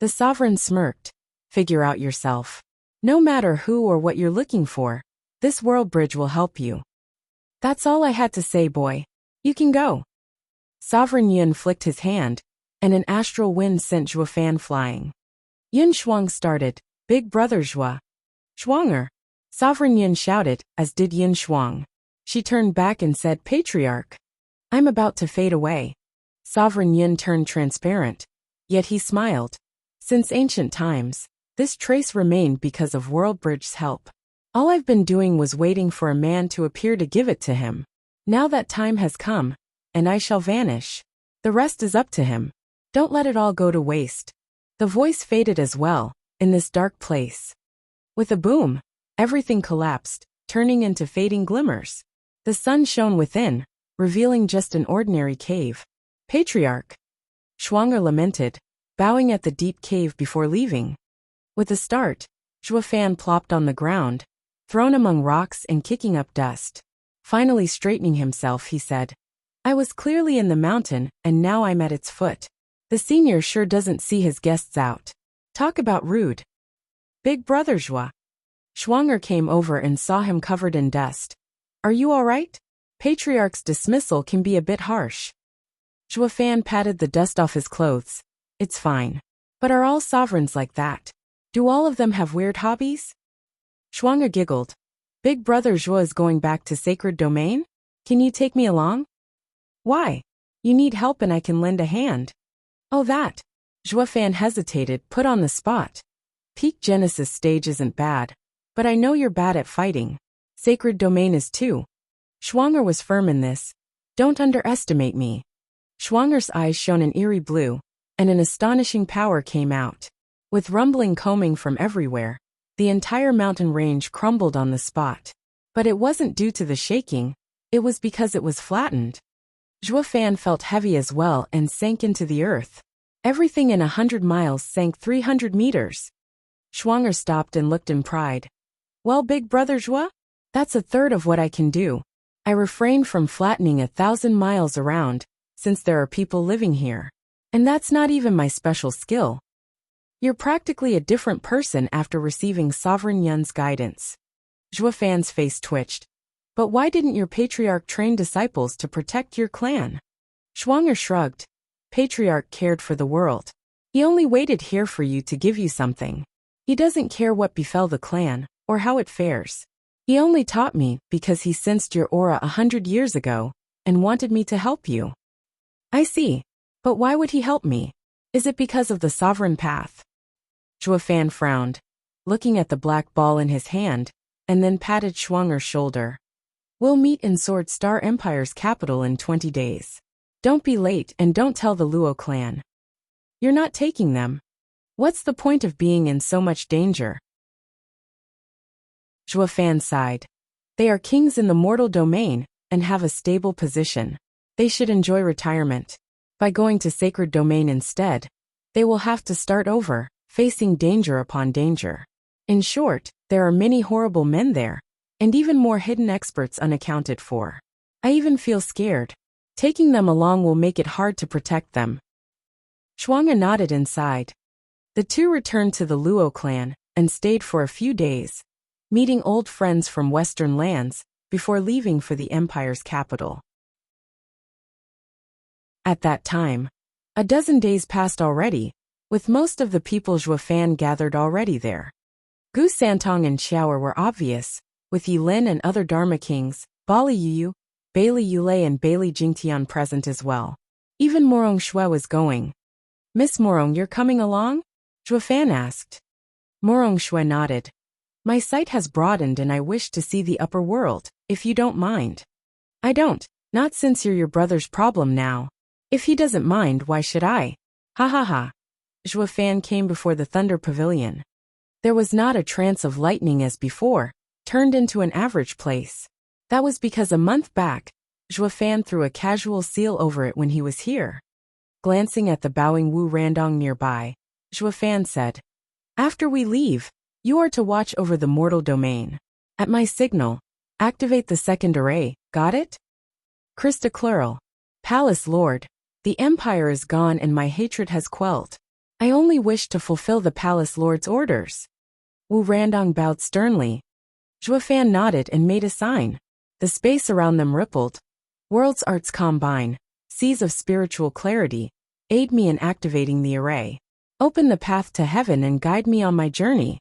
The sovereign smirked. Figure out yourself. No matter who or what you're looking for, this world bridge will help you. That's all I had to say, boy. You can go. Sovereign Yin flicked his hand, and an astral wind sent Zhuofan flying. Yin Shuang started, Big brother Zhua. Shuanger. Sovereign Yin shouted, as did Yin Shuang. She turned back and said, Patriarch. I'm about to fade away. Sovereign Yin turned transparent, yet he smiled. Since ancient times, this trace remained because of Worldbridge's help. All I've been doing was waiting for a man to appear to give it to him. Now that time has come, and I shall vanish. The rest is up to him. Don't let it all go to waste. The voice faded as well, in this dark place. With a boom, everything collapsed, turning into fading glimmers. The sun shone within, revealing just an ordinary cave. Patriarch. Shuanger lamented, bowing at the deep cave before leaving. With a start, Zhuofan plopped on the ground, thrown among rocks and kicking up dust. Finally straightening himself, he said, I was clearly in the mountain, and now I'm at its foot. The senior sure doesn't see his guests out. Talk about rude. Big brother Zhua. Shuanger came over and saw him covered in dust. Are you all right? Patriarch's dismissal can be a bit harsh. Zhuofan patted the dust off his clothes. It's fine. But are all sovereigns like that? Do all of them have weird hobbies? Shuang'er giggled. Big brother Zhuo is going back to sacred domain? Can you take me along? Why? You need help and I can lend a hand. Oh that. Zhuofan hesitated, put on the spot. Peak Genesis stage isn't bad. But I know you're bad at fighting. Sacred domain is too. Shuang'er was firm in this. Don't underestimate me. Shuang'er's eyes shone an eerie blue, and an astonishing power came out. With rumbling combing from everywhere, the entire mountain range crumbled on the spot. But it wasn't due to the shaking, it was because it was flattened. Zhuofan felt heavy as well and sank into the earth. Everything in 100 miles sank 300 meters. Shuang'er stopped and looked in pride. Well, big brother Zhuo? That's a third of what I can do. I refrain from flattening 1,000 miles around, since there are people living here. And that's not even my special skill. You're practically a different person after receiving Sovereign Yun's guidance. Zhuofan's face twitched. But why didn't your patriarch train disciples to protect your clan? Shuang'er shrugged. Patriarch cared for the world. He only waited here for you to give you something. He doesn't care what befell the clan, or how it fares. He only taught me because he sensed your aura 100 years ago, and wanted me to help you. I see. But why would he help me? Is it because of the sovereign path? Zhuofan frowned, looking at the black ball in his hand, and then patted Shuang'er's shoulder. We'll meet in Sword Star Empire's capital in 20 days. Don't be late and don't tell the Luo clan. You're not taking them. What's the point of being in so much danger? Zhuofan sighed. They are kings in the mortal domain, and have a stable position. They should enjoy retirement. By going to sacred domain instead, they will have to start over, facing danger upon danger. In short, there are many horrible men there, and even more hidden experts unaccounted for. I even feel scared. Taking them along will make it hard to protect them. Shuang'er nodded and sighed. The two returned to the Luo clan, and stayed for a few days, meeting old friends from western lands, before leaving for the empire's capital. At that time, a dozen days passed already, with most of the people Zhuofan gathered already there. Gu Santong and Xiaoer were obvious, with Yilin and other Dharma kings, Bali Yu, Bailey Yulei and Bailey Jingtian present as well. Even Morong Shui was going. Miss Morong, you're coming along? Zhuofan asked. Morong Shui nodded. My sight has broadened and I wish to see the upper world, if you don't mind. I don't, not since you're your brother's problem now. If he doesn't mind, why should I? Ha ha ha. Zhuofan came before the Thunder Pavilion. There was not a trance of lightning as before, turned into an average place. That was because a month back, Zhuofan threw a casual seal over it when he was here. Glancing at the bowing Wu Randong nearby, Zhuofan said, After we leave, you are to watch over the mortal domain. At my signal, activate the second array, got it? Krista Clurl. Palace Lord. The Empire is gone and my hatred has quelled. I only wish to fulfill the Palace Lord's orders. Wu Randong bowed sternly. Zhuofan nodded and made a sign. The space around them rippled. Worlds arts combine, seas of spiritual clarity, aid me in activating the array. Open the path to heaven and guide me on my journey.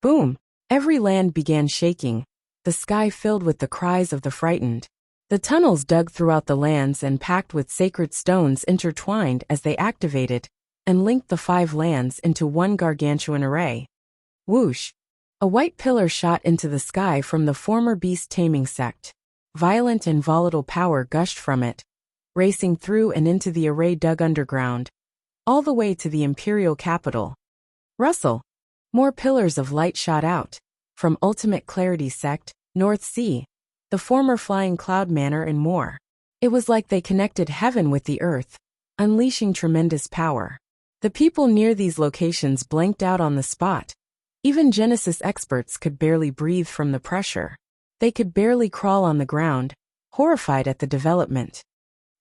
Boom! Every land began shaking, the sky filled with the cries of the frightened. The tunnels dug throughout the lands and packed with sacred stones intertwined as they activated, and linked the 5 lands into one gargantuan array. Whoosh! A white pillar shot into the sky from the former beast-taming sect. Violent and volatile power gushed from it, racing through and into the array dug underground, all the way to the imperial capital. Rustle! More pillars of light shot out, from Ultimate Clarity sect, North Sea, the former Flying Cloud Manor and more. It was like they connected heaven with the earth, unleashing tremendous power. The people near these locations blanked out on the spot. Even Genesis experts could barely breathe from the pressure. They could barely crawl on the ground, horrified at the development.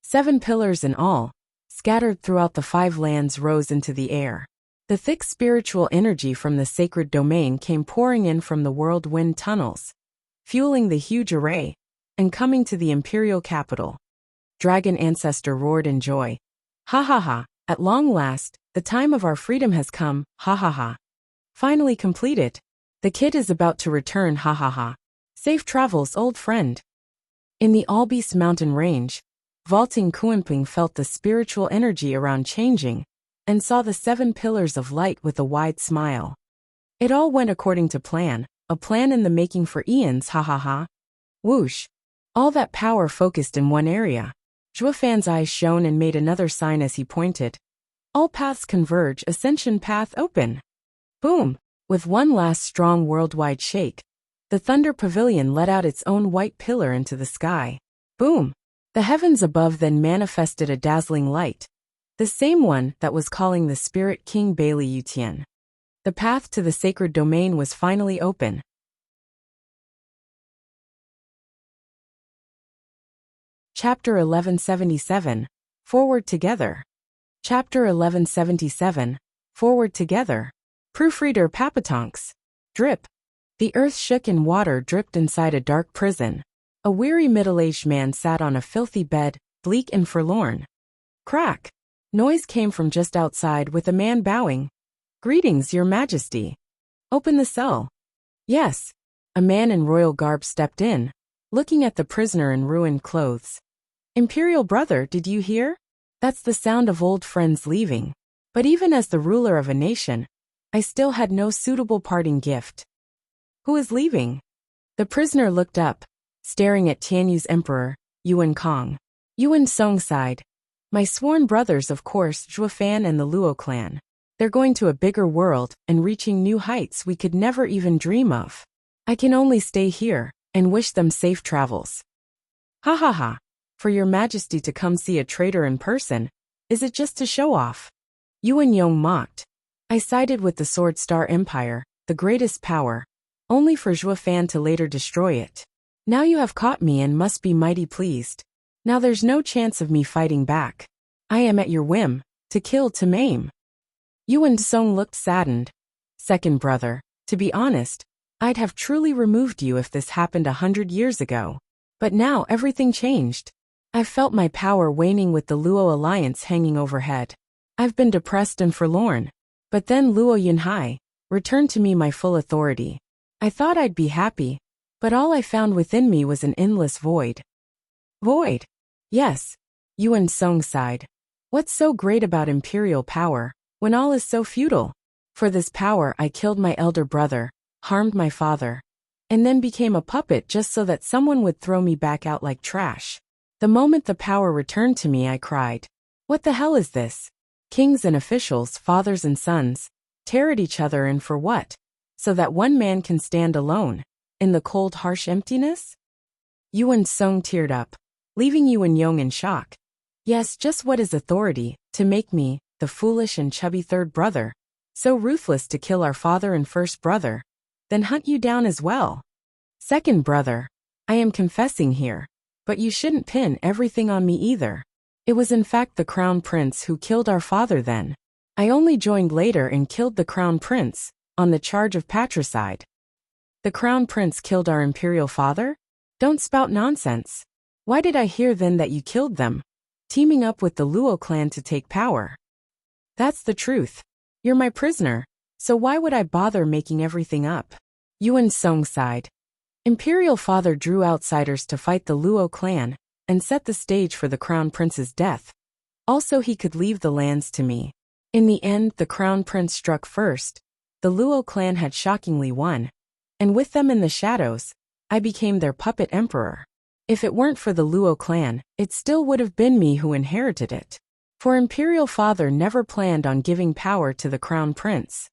7 pillars in all, scattered throughout the 5 lands, rose into the air. The thick spiritual energy from the sacred domain came pouring in from the whirlwind tunnels, fueling the huge array, and coming to the imperial capital. Dragon ancestor roared in joy. Ha ha ha, at long last, the time of our freedom has come, ha ha ha. Finally completed. The kid is about to return, ha ha ha. Safe travels, old friend. In the Albice mountain range, vaulting Kuanping felt the spiritual energy around changing, and saw the 7 pillars of light with a wide smile. It all went according to plan, a plan in the making for eons, ha ha ha. Whoosh. All that power focused in one area. Zhuo Fan's eyes shone and made another sign as he pointed. All paths converge, ascension path open. Boom! With one last strong worldwide shake, the Thunder Pavilion let out its own white pillar into the sky. Boom! The heavens above then manifested a dazzling light. The same one that was calling the Spirit King Bailey Yutian. The path to the sacred domain was finally open. Chapter 1177. Forward Together. Chapter 1177. Forward Together. Proofreader Papatonks. Drip. The earth shook and water dripped inside a dark prison. A weary middle-aged man sat on a filthy bed, bleak and forlorn. Crack. Noise came from just outside with a man bowing. Greetings, your majesty. Open the cell. Yes. A man in royal garb stepped in, looking at the prisoner in ruined clothes. Imperial brother, did you hear? That's the sound of old friends leaving. But even as the ruler of a nation, I still had no suitable parting gift. Who is leaving? The prisoner looked up, staring at Tianyu's emperor, Yuan Kong. Yuan Song sighed. My sworn brothers, of course, Zhuo Fan and the Luo clan. They're going to a bigger world and reaching new heights we could never even dream of. I can only stay here and wish them safe travels. Ha ha ha. For your majesty to come see a traitor in person, is it just to show off? Yuan Yong mocked. I sided with the Sword Star Empire, the greatest power, only for Zhuo Fan to later destroy it. Now you have caught me and must be mighty pleased. Now there's no chance of me fighting back. I am at your whim, to kill, to maim. Yuan Song looked saddened. Second brother, to be honest, I'd have truly removed you if this happened 100 years ago. But now everything changed. I've felt my power waning with the Luo alliance hanging overhead. I've been depressed and forlorn. But then Luo Yunhai returned to me my full authority. I thought I'd be happy, but all I found within me was an endless void. Void? Yes. Yuan Song sighed. What's so great about imperial power, when all is so futile? For this power I killed my elder brother, harmed my father, and then became a puppet just so that someone would throw me back out like trash. The moment the power returned to me, I cried. What the hell is this? Kings and officials, fathers and sons, tear at each other, and for what? So that one man can stand alone, in the cold harsh emptiness? Yuan Song teared up, leaving Yuan Yong in shock. Yes, just what is authority, to make me, the foolish and chubby third brother, so ruthless to kill our father and first brother, then hunt you down as well? Second brother, I am confessing here, but you shouldn't pin everything on me either. It was in fact the Crown Prince who killed our father then. I only joined later and killed the Crown Prince, on the charge of patricide. The Crown Prince killed our imperial father? Don't spout nonsense. Why did I hear then that you killed them, teaming up with the Luo clan to take power? That's the truth. You're my prisoner, so why would I bother making everything up? Yuan Song sighed. Imperial father drew outsiders to fight the Luo clan, and set the stage for the Crown Prince's death. Also he could leave the lands to me. In the end the Crown Prince struck first. The Luo clan had shockingly won. And with them in the shadows, I became their puppet emperor. If it weren't for the Luo clan, it still would have been me who inherited it. For Imperial father never planned on giving power to the Crown Prince.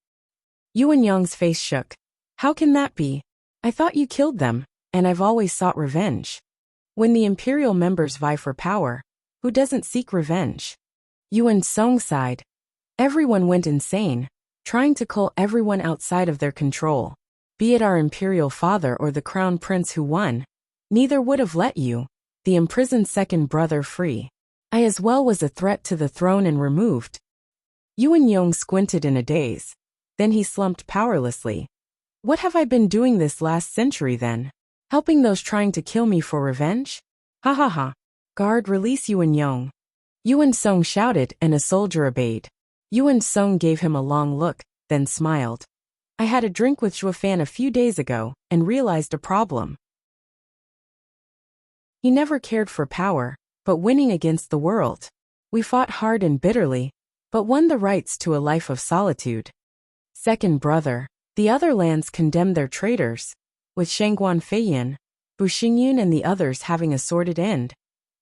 Yuan Yong's face shook. How can that be? I thought you killed them, and I've always sought revenge. When the imperial members vie for power, who doesn't seek revenge? Yuan Song sighed. Everyone went insane, trying to cull everyone outside of their control. Be it our imperial father or the Crown Prince who won, neither would have let you, the imprisoned second brother, free. I as well was a threat to the throne and removed. Yuan Yong squinted in a daze. Then he slumped powerlessly. What have I been doing this last century then? Helping those trying to kill me for revenge? Ha ha ha. Guard, release Yuan Yong. Yuan Song shouted and a soldier obeyed. Yuan Song gave him a long look, then smiled. I had a drink with Zhuofan a few days ago and realized a problem. He never cared for power, but winning against the world. We fought hard and bitterly, but won the rights to a life of solitude. Second brother, the other lands condemned their traitors, with Shangguan Feiyin, Bu Xingyun and the others having a sordid end.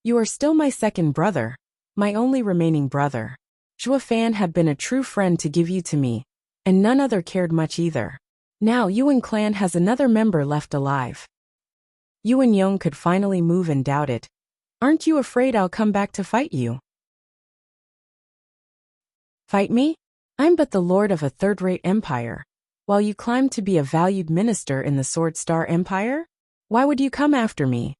You are still my second brother, my only remaining brother. Zhuofan had been a true friend to give you to me, and none other cared much either. Now Yuan clan has another member left alive. Yuan Yong could finally move and doubted. Aren't you afraid I'll come back to fight you? Fight me? I'm but the lord of a third-rate empire, while you climb to be a valued minister in the Sword Star Empire? Why would you come after me?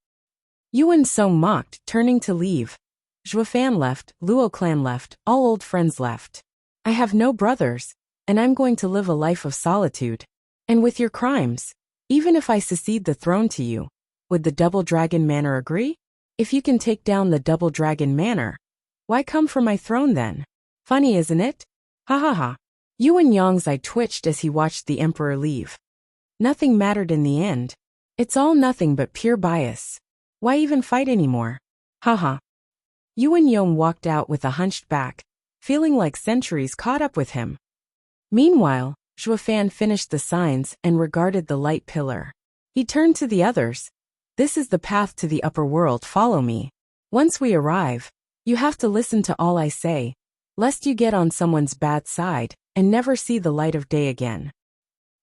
Yuan Song mocked, turning to leave. Zhuofan left, Luo clan left, all old friends left. I have no brothers, and I'm going to live a life of solitude. And with your crimes, even if I succeed the throne to you, would the Double Dragon Manor agree? If you can take down the Double Dragon Manor, why come for my throne then? Funny, isn't it? Ha ha ha. Yuan Yong's eye twitched as he watched the emperor leave. Nothing mattered in the end. It's all nothing but pure bias. Why even fight anymore? Ha ha. Yuan Yong walked out with a hunched back, feeling like centuries caught up with him. Meanwhile, Zhuofan finished the signs and regarded the light pillar. He turned to the others. This is the path to the upper world, follow me. Once we arrive, you have to listen to all I say, lest you get on someone's bad side and never see the light of day again.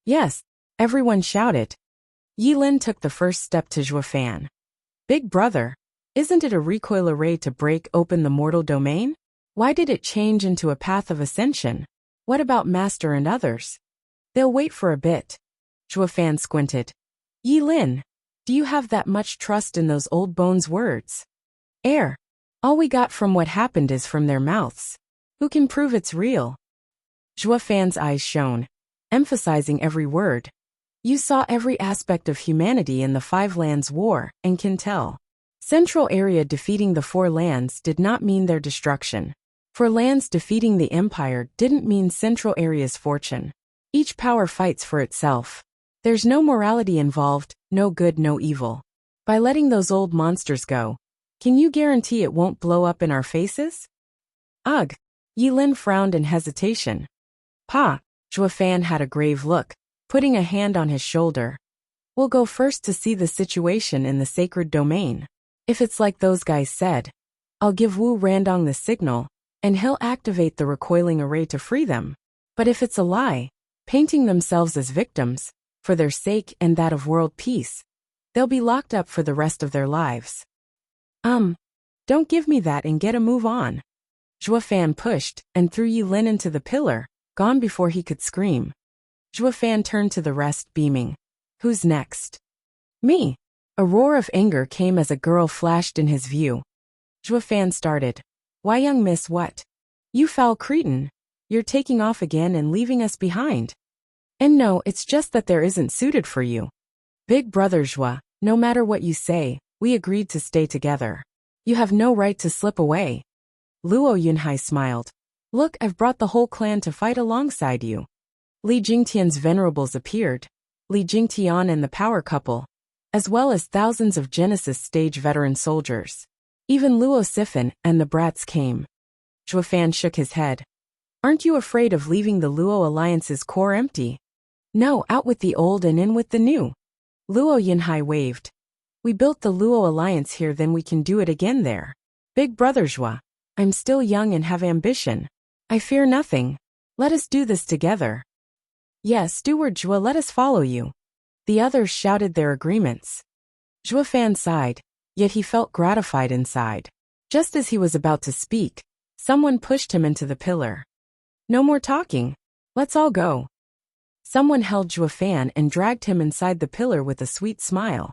Yes, everyone shouted. Yilin took the first step to Zhuofan. Big brother, isn't it a recoil array to break open the mortal domain? Why did it change into a path of ascension? What about master and others? They'll wait for a bit. Zhuofan squinted. Yilin, do you have that much trust in those old bones' words? All we got from what happened is from their mouths. Who can prove it's real? Zhuofan's eyes shone, emphasizing every word. You saw every aspect of humanity in the Five Lands War and can tell. Central Area defeating the Four Lands did not mean their destruction. Four Lands defeating the Empire didn't mean Central Area's fortune. Each power fights for itself. There's no morality involved, no good, no evil. By letting those old monsters go, can you guarantee it won't blow up in our faces? Ugh. Yilin frowned in hesitation. Pa, Zhuofan had a grave look, putting a hand on his shoulder. We'll go first to see the situation in the sacred domain. If it's like those guys said, I'll give Wu Randong the signal, and he'll activate the recoiling array to free them. But if it's a lie, painting themselves as victims, for their sake and that of world peace, they'll be locked up for the rest of their lives. Don't give me that and get a move on. Zhuofan pushed and threw Yilin into the pillar, gone before he could scream. Zhuofan turned to the rest, beaming. Who's next? Me. A roar of anger came as a girl flashed in his view. Zhuofan started. Why, young miss, what? You foul cretin. You're taking off again and leaving us behind. And no, it's just that there isn't suited for you. Big brother Zhua, no matter what you say, we agreed to stay together. You have no right to slip away. Luo Yunhai smiled. Look, I've brought the whole clan to fight alongside you. Li Jingtian's venerables appeared. Li Jingtian and the power couple, as well as thousands of Genesis stage veteran soldiers. Even Luo Sifan and the brats came. Zhuofan shook his head. Aren't you afraid of leaving the Luo Alliance's core empty? No, out with the old and in with the new. Luo Yunhai waved. We built the Luo Alliance here, then we can do it again there. Big brother Zhua, I'm still young and have ambition. I fear nothing. Let us do this together. Yes, Steward Zhua, let us follow you. The others shouted their agreements. Zhuofan sighed, yet he felt gratified inside. Just as he was about to speak, someone pushed him into the pillar. No more talking. Let's all go. Someone held Zhuofan and dragged him inside the pillar with a sweet smile.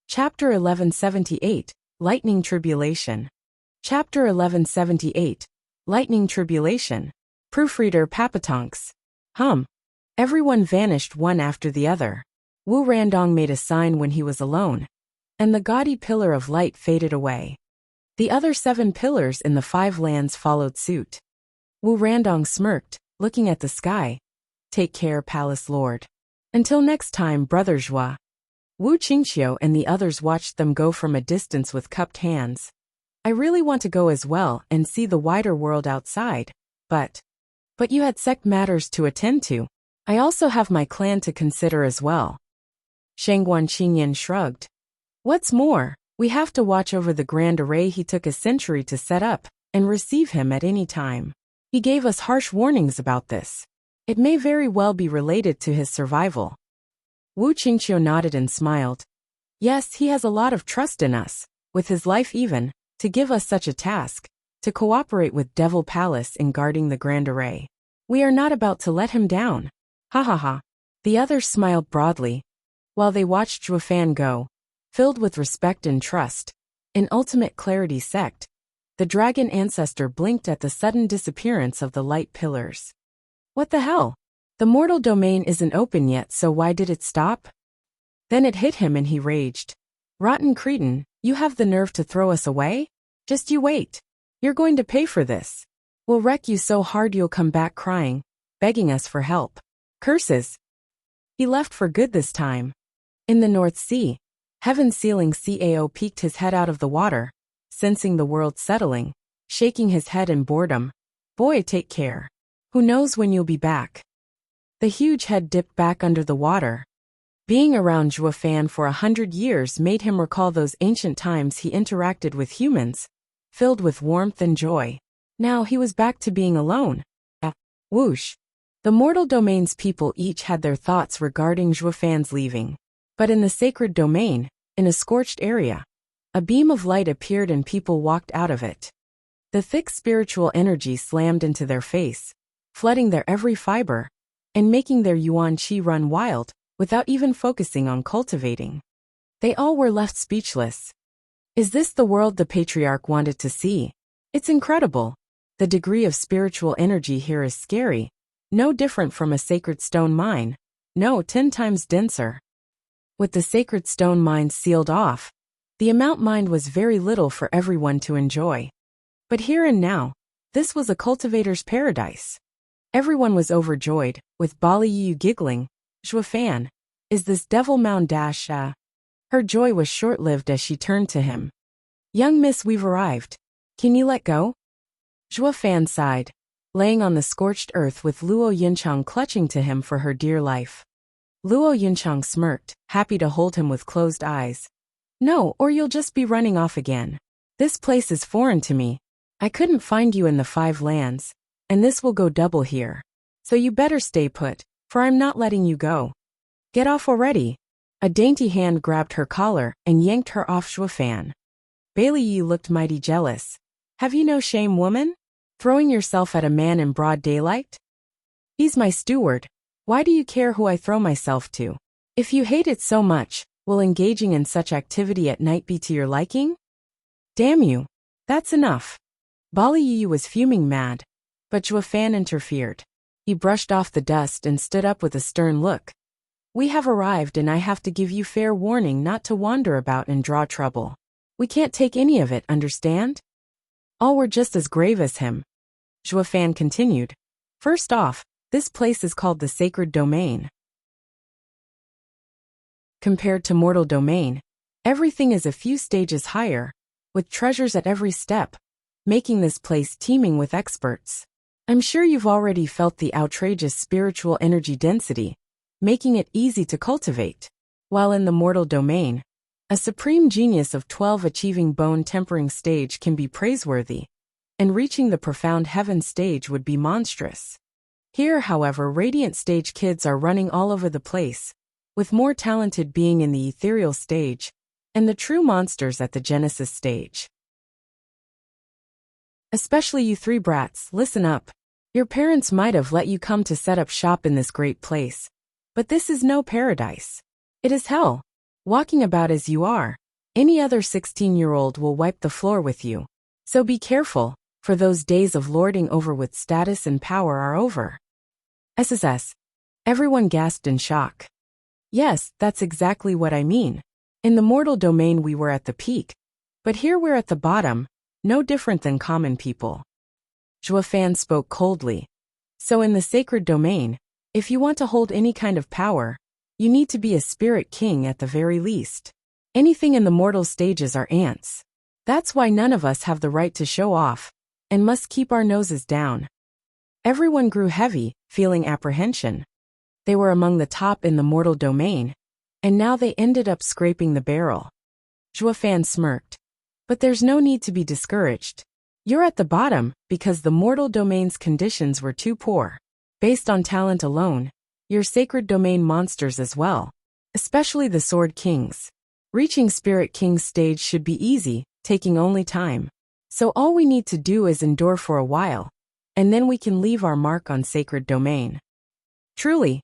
Chapter 1178, Lightning Tribulation. Chapter 1178, Lightning Tribulation. Proofreader Papatonks. Everyone vanished one after the other. Wu Randong made a sign when he was alone, and the gaudy pillar of light faded away. The other 7 pillars in the 5 lands followed suit. Wu Randong smirked, looking at the sky. Take care, Palace Lord. Until next time, Brother Zhua. Wu Qingqiu and the others watched them go from a distance with cupped hands. I really want to go as well and see the wider world outside, but you had sect matters to attend to. I also have my clan to consider as well. Shangguan Qingyan shrugged. What's more, we have to watch over the grand array he took a century to set up, and receive him at any time. He gave us harsh warnings about this. It may very well be related to his survival. Wu Qingqiu nodded and smiled. Yes, he has a lot of trust in us, with his life even, to give us such a task, to cooperate with Devil Palace in guarding the grand array. We are not about to let him down. Ha ha ha. The others smiled broadly, while they watched Zhuofan go, filled with respect and trust. In Ultimate Clarity sect, the dragon ancestor blinked at the sudden disappearance of the light pillars. What the hell? The mortal domain isn't open yet, so why did it stop? Then it hit him and he raged. Rotten cretin, you have the nerve to throw us away? Just you wait. You're going to pay for this. We'll wreck you so hard you'll come back crying, begging us for help. Curses. He left for good this time. In the North Sea, heaven-sealing Cao peeked his head out of the water, sensing the world settling, shaking his head in boredom. Boy, take care. Who knows when you'll be back? The huge head dipped back under the water. Being around Zhuofan for 100 years made him recall those ancient times he interacted with humans, filled with warmth and joy. Now he was back to being alone. Whoosh. The mortal domain's people each had their thoughts regarding Zhuofan's leaving. But in the sacred domain, in a scorched area, a beam of light appeared and people walked out of it. The thick spiritual energy slammed into their face, flooding their every fiber, and making their yuan qi run wild, without even focusing on cultivating. They all were left speechless. Is this the world the patriarch wanted to see? It's incredible. The degree of spiritual energy here is scary, no different from a sacred stone mine, no 10 times denser. With the sacred stone mines sealed off, the amount mined was very little for everyone to enjoy. But here and now, this was a cultivator's paradise. Everyone was overjoyed, with Bali Yu giggling. Zhuofan, is this devil mound dash? Her joy was short-lived as she turned to him. Young miss, we've arrived. Can you let go? Zhuofan sighed, laying on the scorched earth with Luo Yinchang clutching to him for her dear life. Luo Yinchang smirked, happy to hold him with closed eyes. No, or you'll just be running off again. This place is foreign to me. I couldn't find you in the 5 lands, and this will go double here. So you better stay put, for I'm not letting you go. Get off already. A dainty hand grabbed her collar and yanked her off Zhuofan. Bailey Yi looked mighty jealous. Have you no shame, woman? Throwing yourself at a man in broad daylight? He's my steward. Why do you care who I throw myself to? If you hate it so much, will engaging in such activity at night be to your liking? Damn you. That's enough. Bali Yi was fuming mad, but Zhuofan interfered. He brushed off the dust and stood up with a stern look. We have arrived and I have to give you fair warning not to wander about and draw trouble. We can't take any of it, understand? All were just as grave as him. Zhuofan continued. First off, this place is called the Sacred Domain. Compared to mortal domain, everything is a few stages higher, with treasures at every step, making this place teeming with experts. I'm sure you've already felt the outrageous spiritual energy density, making it easy to cultivate. While in the mortal domain, a supreme genius of 12 achieving bone tempering stage can be praiseworthy, and reaching the profound heaven stage would be monstrous. Here, however, radiant stage kids are running all over the place, with more talented being in the ethereal stage, and the true monsters at the Genesis stage. Especially you 3 brats, listen up. Your parents might have let you come to set up shop in this great place, but this is no paradise. It is hell. Walking about as you are, any other 16-year-old will wipe the floor with you. So be careful, for those days of lording over with status and power are over. SSS. Everyone gasped in shock. Yes, that's exactly what I mean. In the mortal domain we were at the peak, but here we're at the bottom, no different than common people. Zhuo Fan spoke coldly. So in the sacred domain, if you want to hold any kind of power, you need to be a spirit king at the very least. Anything in the mortal stages are ants. That's why none of us have the right to show off, and must keep our noses down. Everyone grew heavy, feeling apprehension. They were among the top in the mortal domain, and now they ended up scraping the barrel. Zhuo Fan smirked. But there's no need to be discouraged. You're at the bottom because the mortal domain's conditions were too poor. Based on talent alone, you're sacred domain monsters as well, especially the Sword Kings. Reaching Spirit King's stage should be easy, taking only time. So all we need to do is endure for a while, and then we can leave our mark on sacred domain. Truly,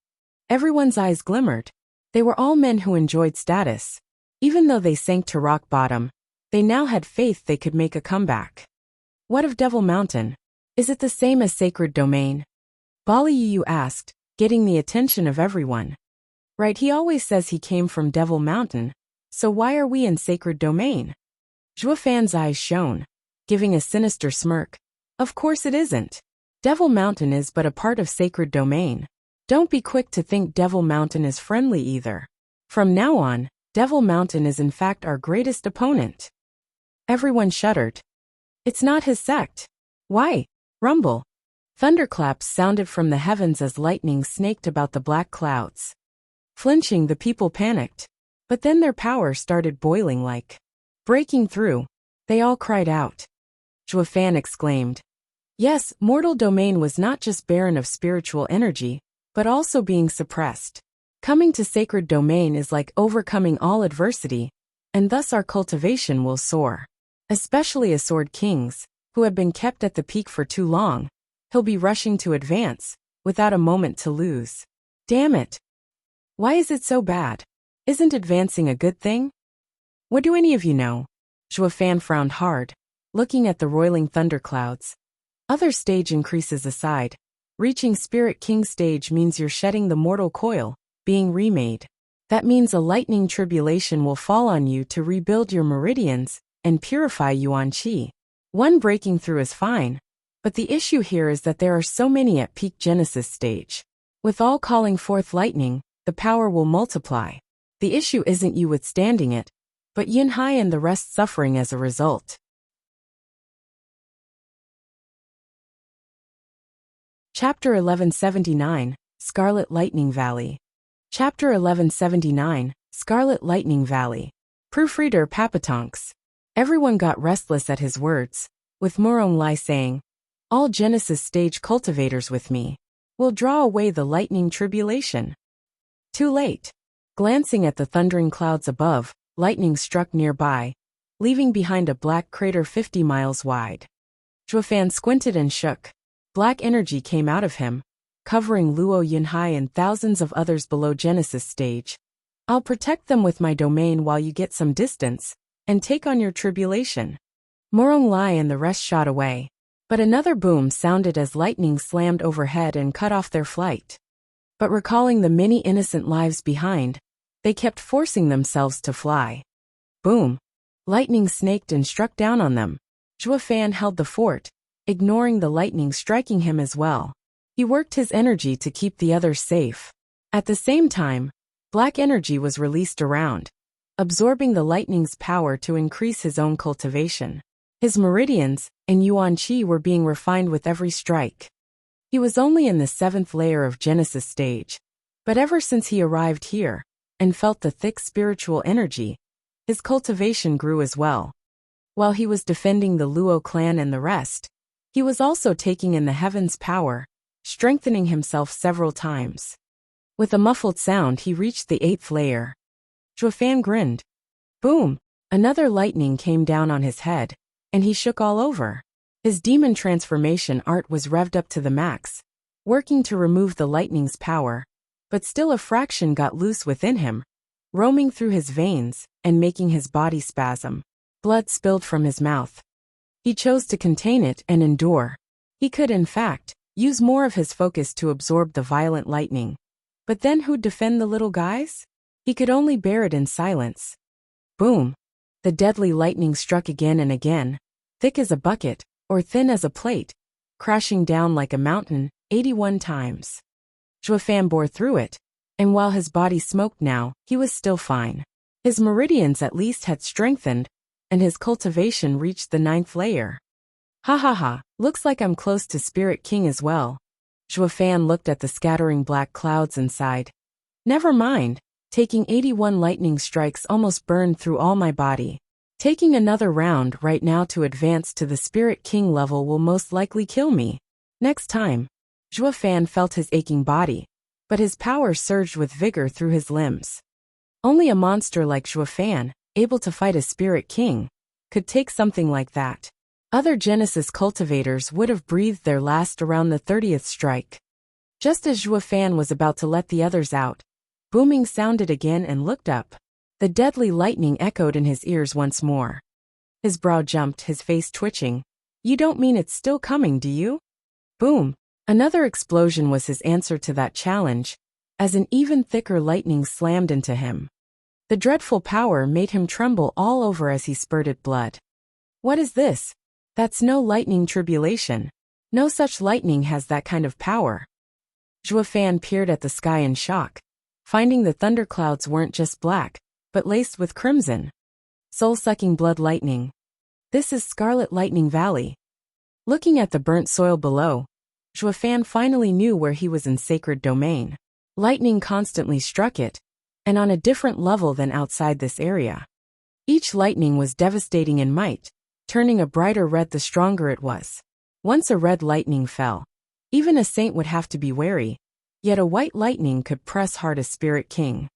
everyone's eyes glimmered. They were all men who enjoyed status. Even though they sank to rock bottom, they now had faith they could make a comeback. What of Devil Mountain? Is it the same as sacred domain? Bali Yu asked, getting the attention of everyone. Right, he always says he came from Devil Mountain, so why are we in sacred domain? Zhuo Fan's eyes shone, giving a sinister smirk. Of course it isn't. Devil Mountain is but a part of sacred domain. Don't be quick to think Devil Mountain is friendly either. From now on, Devil Mountain is in fact our greatest opponent. Everyone shuddered. It's not his sect. Why? Rumble. Thunderclaps sounded from the heavens as lightning snaked about the black clouds. Flinching, the people panicked. But then their power started boiling like breaking through. They all cried out. Zhuo Fan exclaimed. Yes, mortal domain was not just barren of spiritual energy, but also being suppressed. Coming to sacred domain is like overcoming all adversity, and thus our cultivation will soar. Especially as Sword Kings, who have been kept at the peak for too long, he'll be rushing to advance, without a moment to lose. Damn it! Why is it so bad? Isn't advancing a good thing? What do any of you know? Zhuo Fan frowned hard, looking at the roiling thunderclouds. Other stage increases aside, reaching Spirit King stage means you're shedding the mortal coil, being remade. That means a lightning tribulation will fall on you to rebuild your meridians, and purify yuan qi. One breaking through is fine, but the issue here is that there are so many at peak Genesis stage. With all calling forth lightning, the power will multiply. The issue isn't you withstanding it, but Yunhai and the rest suffering as a result. Chapter 1179, Scarlet Lightning Valley. Chapter 1179, Scarlet Lightning Valley. Proofreader Papatonks. Everyone got restless at his words, with Murong Lai saying, all Genesis stage cultivators with me. Will draw away the lightning tribulation. Too late. Glancing at the thundering clouds above, lightning struck nearby, leaving behind a black crater 50 miles wide. Zhuo Fan squinted and shook. Black energy came out of him, covering Luo Yunhai and thousands of others below Genesis stage. I'll protect them with my domain while you get some distance, and take on your tribulation. Murong Lai and the rest shot away, but another boom sounded as lightning slammed overhead and cut off their flight. But recalling the many innocent lives behind, they kept forcing themselves to fly. Boom! Lightning snaked and struck down on them. Zhuo Fan held the fort, ignoring the lightning striking him as well. He worked his energy to keep the others safe. At the same time, black energy was released around, absorbing the lightning's power to increase his own cultivation. His meridians and yuan qi were being refined with every strike. He was only in the 7th layer of Genesis stage, but ever since he arrived here and felt the thick spiritual energy, his cultivation grew as well. While he was defending the Luo clan and the rest, he was also taking in the heavens' power, strengthening himself several times. With a muffled sound he reached the 8th layer. Zhuo Fan grinned. Boom! Another lightning came down on his head, and he shook all over. His demon transformation art was revved up to the max, working to remove the lightning's power, but still a fraction got loose within him, roaming through his veins and making his body spasm. Blood spilled from his mouth. He chose to contain it and endure. He could, in fact, use more of his focus to absorb the violent lightning. But then who'd defend the little guys? He could only bear it in silence. Boom! The deadly lightning struck again and again, thick as a bucket, or thin as a plate, crashing down like a mountain, 81 times. Zhuo Fan bore through it, and while his body smoked now, he was still fine. His meridians at least had strengthened, and his cultivation reached the 9th layer. Ha ha ha, looks like I'm close to Spirit King as well. Zhuo Fan looked at the scattering black clouds and sighed. Never mind, taking 81 lightning strikes almost burned through all my body. Taking another round right now to advance to the Spirit King level will most likely kill me. Next time. Zhuo Fan felt his aching body, but his power surged with vigor through his limbs. Only a monster like Zhuo Fan, able to fight a Spirit King, could take something like that. Other Genesis cultivators would have breathed their last around the 30th strike. Just as Zhuo Fan was about to let the others out, booming sounded again and looked up. The deadly lightning echoed in his ears once more. His brow jumped, his face twitching. You don't mean it's still coming, do you? Boom! Another explosion was his answer to that challenge, as an even thicker lightning slammed into him. The dreadful power made him tremble all over as he spurted blood. What is this? That's no lightning tribulation. No such lightning has that kind of power. Zhuo Fan peered at the sky in shock, finding the thunderclouds weren't just black, but laced with crimson. Soul-sucking blood lightning. This is Scarlet Lightning Valley. Looking at the burnt soil below, Zhuo Fan finally knew where he was in sacred domain. Lightning constantly struck it, and on a different level than outside this area. Each lightning was devastating in might, turning a brighter red the stronger it was. Once a red lightning fell, even a saint would have to be wary, yet a white lightning could press hard a Spirit King.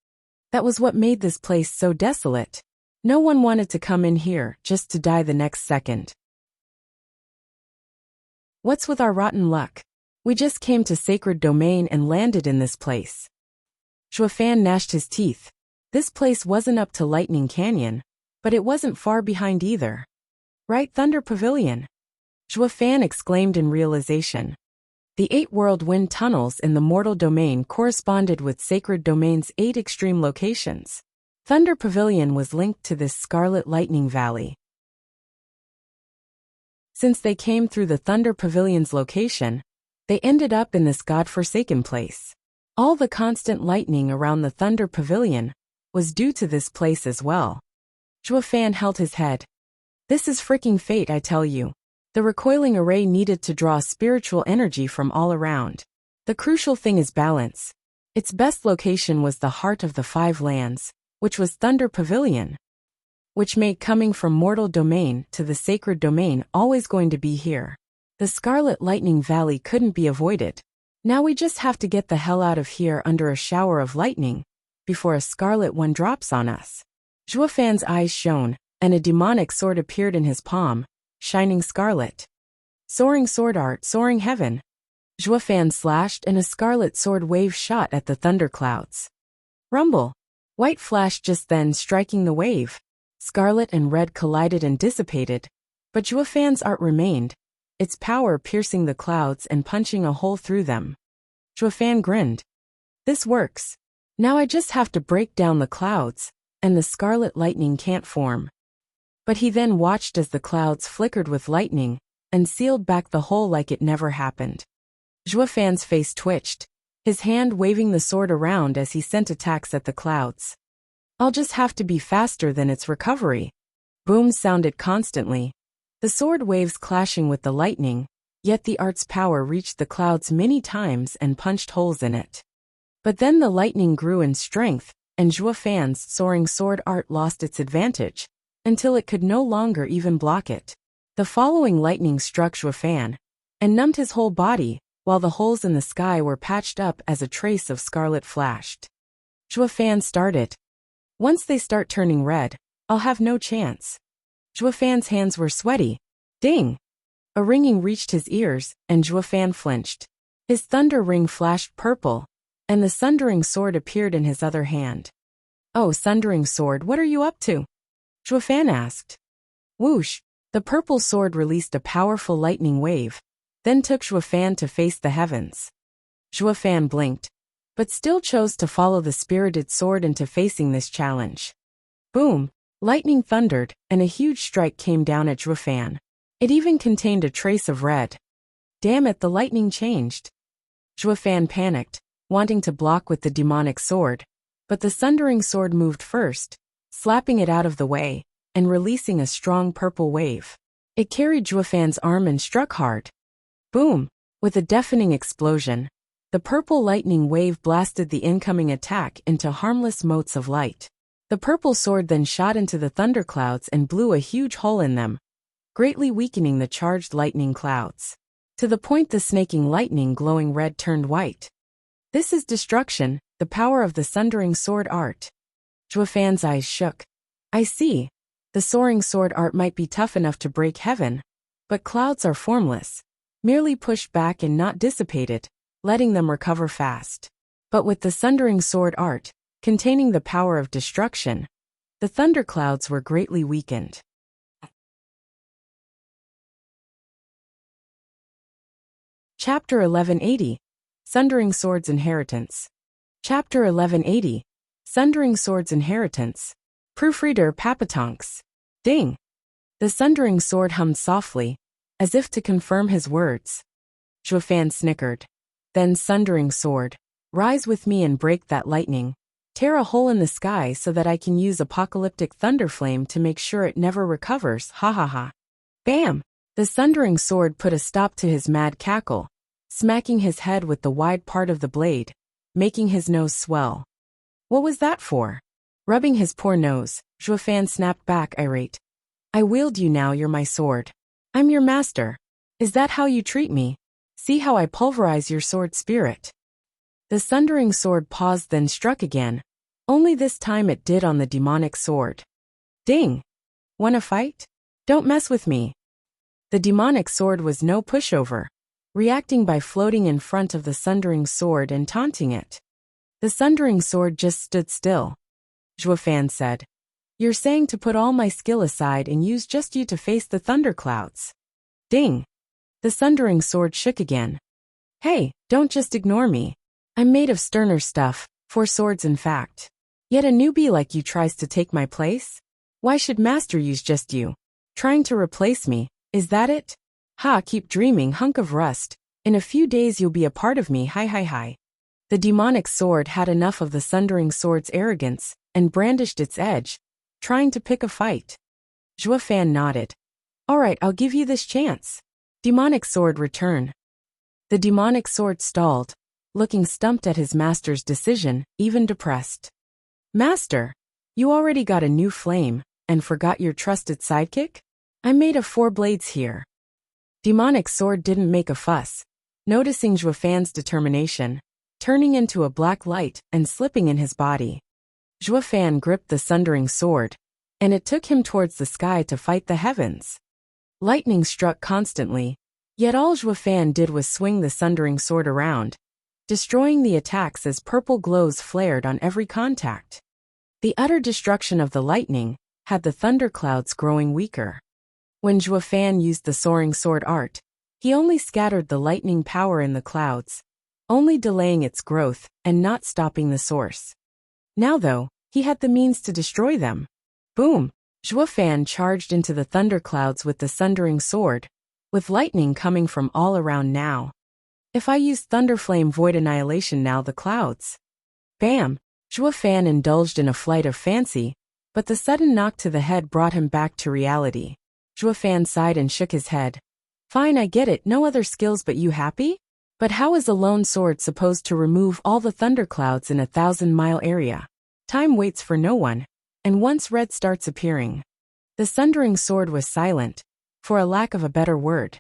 That was what made this place so desolate. No one wanted to come in here just to die the next second. What's with our rotten luck? We just came to sacred domain and landed in this place. Zhuo Fan gnashed his teeth. This place wasn't up to Lightning Canyon, but it wasn't far behind either. Right, Thunder Pavilion? Zhuo Fan exclaimed in realization. The 8 whirlwind tunnels in the mortal domain corresponded with Sacred Domain's 8 extreme locations. Thunder Pavilion was linked to this Scarlet Lightning Valley. Since they came through the Thunder Pavilion's location, they ended up in this godforsaken place. All the constant lightning around the Thunder Pavilion was due to this place as well. Zhuo Fan held his head. This is freaking fate, I tell you. The recoiling array needed to draw spiritual energy from all around. The crucial thing is balance. Its best location was the heart of the 5 lands, which was Thunder Pavilion, which made coming from mortal domain to the sacred domain always going to be here. The Scarlet Lightning Valley couldn't be avoided. Now we just have to get the hell out of here under a shower of lightning, before a scarlet one drops on us. Zhuo Fan's eyes shone, and a demonic sword appeared in his palm, shining scarlet. Soaring sword art, soaring heaven. Zhuo Fan slashed and a scarlet sword wave shot at the thunderclouds. Rumble. White flashed just then, striking the wave. Scarlet and red collided and dissipated, but Zhuo Fan's art remained, its power piercing the clouds and punching a hole through them. Zhuo Fan grinned. This works. Now I just have to break down the clouds, and the scarlet lightning can't form. But he then watched as the clouds flickered with lightning, and sealed back the hole like it never happened. Zhuo Fan's face twitched, his hand waving the sword around as he sent attacks at the clouds. I'll just have to be faster than its recovery. Booms sounded constantly, the sword waves clashing with the lightning, yet the art's power reached the clouds many times and punched holes in it. But then the lightning grew in strength, and Zhuo Fan's soaring sword art lost its advantage, until it could no longer even block it. The following lightning struck Zhuo Fan, and numbed his whole body, while the holes in the sky were patched up as a trace of scarlet flashed. Zhuo Fan started. Once they start turning red, I'll have no chance. Zhuo Fan's hands were sweaty. Ding! A ringing reached his ears, and Zhuo Fan flinched. His thunder ring flashed purple, and the sundering sword appeared in his other hand. Oh, sundering sword, what are you up to? Zhuo Fan asked. Whoosh! The purple sword released a powerful lightning wave, then took Zhuo Fan to face the heavens. Zhuo Fan blinked. but still chose to follow the spirited sword into facing this challenge. Boom! Lightning thundered, and a huge strike came down at Zhuofan. It even contained a trace of red. Damn it, the lightning changed. Zhuofan panicked, wanting to block with the demonic sword, but the sundering sword moved first, slapping it out of the way, and releasing a strong purple wave. It carried Zhuofan's arm and struck hard. Boom! With a deafening explosion, the purple lightning wave blasted the incoming attack into harmless motes of light. The purple sword then shot into the thunderclouds and blew a huge hole in them, greatly weakening the charged lightning clouds, to the point the snaking lightning glowing red turned white. This is destruction, the power of the sundering sword art. Zhuofan's eyes shook. I see. The soaring sword art might be tough enough to break heaven, but clouds are formless, merely pushed back and not dissipated, letting them recover fast. But with the sundering sword art, containing the power of destruction, the thunderclouds were greatly weakened. Chapter 1180. Sundering Sword's Inheritance. Chapter 1180. Sundering Sword's Inheritance. Proofreader Papatonks. Ding! The sundering sword hummed softly, as if to confirm his words. Zhuofan snickered. Then sundering sword, rise with me and break that lightning. Tear a hole in the sky so that I can use apocalyptic thunderflame to make sure it never recovers, ha ha ha. Bam! The sundering sword put a stop to his mad cackle, smacking his head with the wide part of the blade, making his nose swell. What was that for? Rubbing his poor nose, Zhuofan snapped back irate. I wield you now, you're my sword. I'm your master. Is that how you treat me? See how I pulverize your sword spirit. The sundering sword paused then struck again, only this time it did on the demonic sword. Ding! Wanna fight? Don't mess with me. The demonic sword was no pushover, reacting by floating in front of the sundering sword and taunting it. The sundering sword just stood still. Zhuofan said, You're saying to put all my skill aside and use just you to face the thunderclouds. Ding! The sundering sword shook again. Hey, don't just ignore me. I'm made of sterner stuff, 4 swords in fact. Yet a newbie like you tries to take my place? Why should master use just you? Trying to replace me, is that it? Ha, keep dreaming, hunk of rust. In a few days you'll be a part of me, hi hi hi. The demonic sword had enough of the sundering sword's arrogance, and brandished its edge, trying to pick a fight. Zhuofan nodded. Alright, I'll give you this chance. Demonic sword return. The demonic sword stalled, looking stumped at his master's decision, even depressed. Master, you already got a new flame, and forgot your trusted sidekick? I made of 4 blades here. Demonic sword didn't make a fuss, noticing Zhuofan's determination, turning into a black light and slipping in his body. Zhuofan gripped the sundering sword, and it took him towards the sky to fight the heavens. Lightning struck constantly, yet all Zhuofan did was swing the sundering sword around, destroying the attacks as purple glows flared on every contact. The utter destruction of the lightning had the thunderclouds growing weaker. When Zhuofan used the soaring sword art, he only scattered the lightning power in the clouds, only delaying its growth and not stopping the source. Now though, he had the means to destroy them. Boom! Zhuofan charged into the thunderclouds with the sundering sword, with lightning coming from all around now. If I use Thunderflame Void Annihilation now the clouds. Bam! Zhuofan indulged in a flight of fancy, but the sudden knock to the head brought him back to reality. Zhuofan sighed and shook his head. Fine, I get it, no other skills but you happy? But how is a lone sword supposed to remove all the thunderclouds in a 1,000-mile area? Time waits for no one, and once red starts appearing. The sundering sword was silent, for a lack of a better word.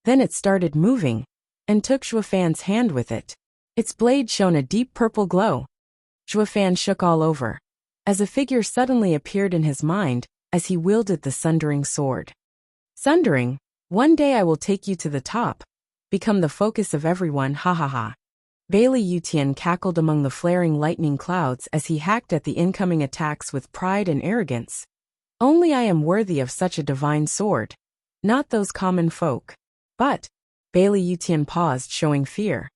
Then it started moving, and took Zhuofan's hand with it. Its blade shone a deep purple glow. Zhuofan shook all over, as a figure suddenly appeared in his mind as he wielded the sundering sword. Sundering, one day I will take you to the top, become the focus of everyone, ha ha ha. Bailey Yutian cackled among the flaring lightning clouds as he hacked at the incoming attacks with pride and arrogance. Only I am worthy of such a divine sword, not those common folk. But, Bailey Yutian paused, showing fear.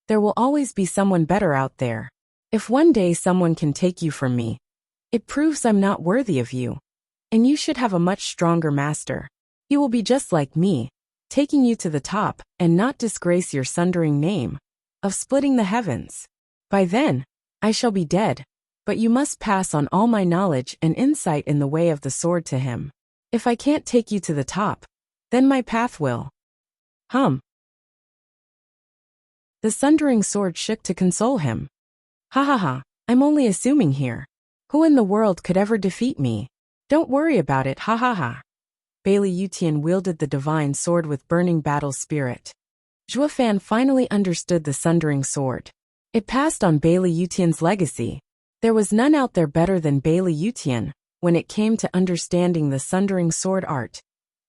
There will always be someone better out there. If one day someone can take you from me, it proves I'm not worthy of you. And you should have a much stronger master. He will be just like me, taking you to the top and not disgrace your sundering name of splitting the heavens. By then, I shall be dead, but you must pass on all my knowledge and insight in the way of the sword to him. If I can't take you to the top, then my path will. The sundering sword shook to console him. Ha ha ha, I'm only assuming here. Who in the world could ever defeat me? Don't worry about it, ha ha ha. Bailey Yutian wielded the divine sword with burning battle spirit. Zhuo Fan finally understood the sundering sword. It passed on Bailey Yutian's legacy. There was none out there better than Bailey Yutian when it came to understanding the sundering sword art.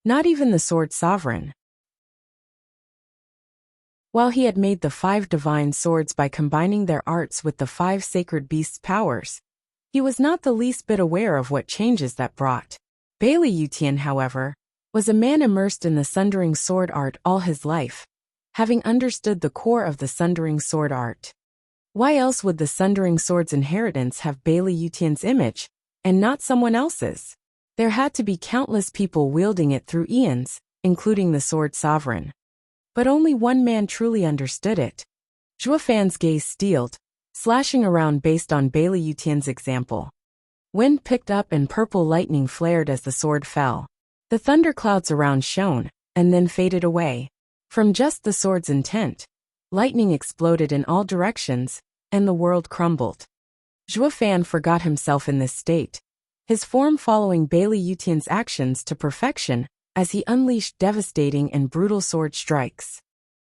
Not even the sword sovereign. While he had made the 5 divine swords by combining their arts with the 5 sacred beasts' powers, he was not the least bit aware of what changes that brought. Bailey Yutian, however, was a man immersed in the sundering sword art all his life, having understood the core of the sundering sword art. Why else would the sundering sword's inheritance have Bailey Yutian's image, and not someone else's? There had to be countless people wielding it through eons, including the sword sovereign. But only one man truly understood it. Zhuo Fan's gaze steeled, slashing around based on Bailey Yutian's example. Wind picked up and purple lightning flared as the sword fell. The thunderclouds around shone, and then faded away. From just the sword's intent, lightning exploded in all directions, and the world crumbled. Zhuo Fan forgot himself in this state, his form following Bailey Yutian's actions to perfection as he unleashed devastating and brutal sword strikes.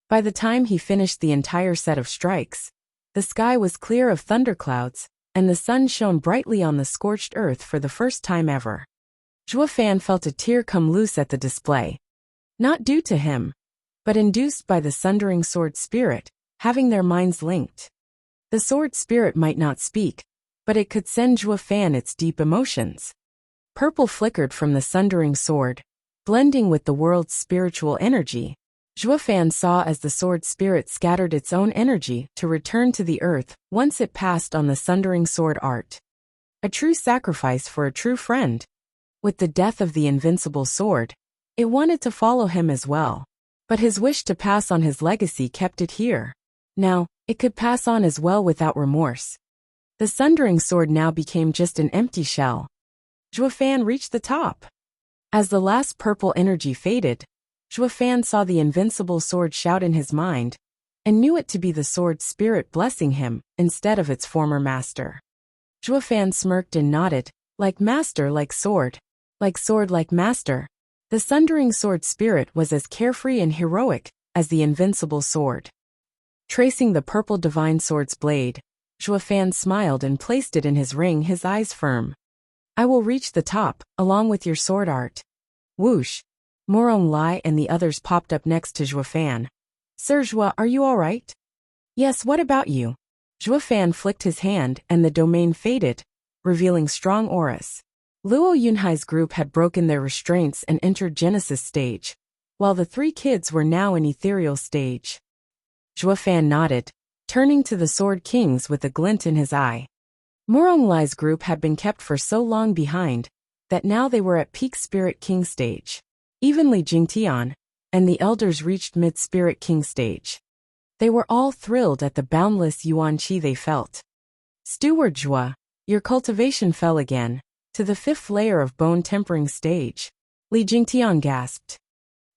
By the time he finished the entire set of strikes, the sky was clear of thunderclouds, and the sun shone brightly on the scorched earth for the first time ever. Zhuo Fan felt a tear come loose at the display. Not due to him, but induced by the sundering sword spirit, having their minds linked. The sword spirit might not speak, but it could send Zhuo Fan its deep emotions. Purple flickered from the sundering sword, blending with the world's spiritual energy. Zhuo Fan saw as the sword spirit scattered its own energy to return to the earth once it passed on the sundering sword art. A true sacrifice for a true friend. With the death of the invincible sword, it wanted to follow him as well. But his wish to pass on his legacy kept it here. Now, it could pass on as well without remorse. The sundering sword now became just an empty shell. Zhuo Fan reached the top. As the last purple energy faded, Zhuo Fan saw the invincible sword shout in his mind, and knew it to be the sword spirit blessing him instead of its former master. Zhuo Fan smirked and nodded, like master like sword like master. The sundering sword spirit was as carefree and heroic as the invincible sword. Tracing the purple divine sword's blade, Zhuo Fan smiled and placed it in his ring, his eyes firm. I will reach the top, along with your sword art. Whoosh! Morong Lai and the others popped up next to Zhuo Fan. Sir Zhuo, are you all right? Yes, what about you? Zhuo Fan flicked his hand and the domain faded, revealing strong auras. Luo Yunhai's group had broken their restraints and entered Genesis stage, while the 3 kids were now in ethereal stage. Zhuo Fan nodded, turning to the Sword Kings with a glint in his eye. Morong Lai's group had been kept for so long behind that now they were at peak Spirit King stage. Even Li Jingtian and the elders reached mid-Spirit King stage. They were all thrilled at the boundless yuan qi they felt. Steward Zhuo, your cultivation fell again, to the 5th layer of bone tempering stage. Li Jingtian gasped.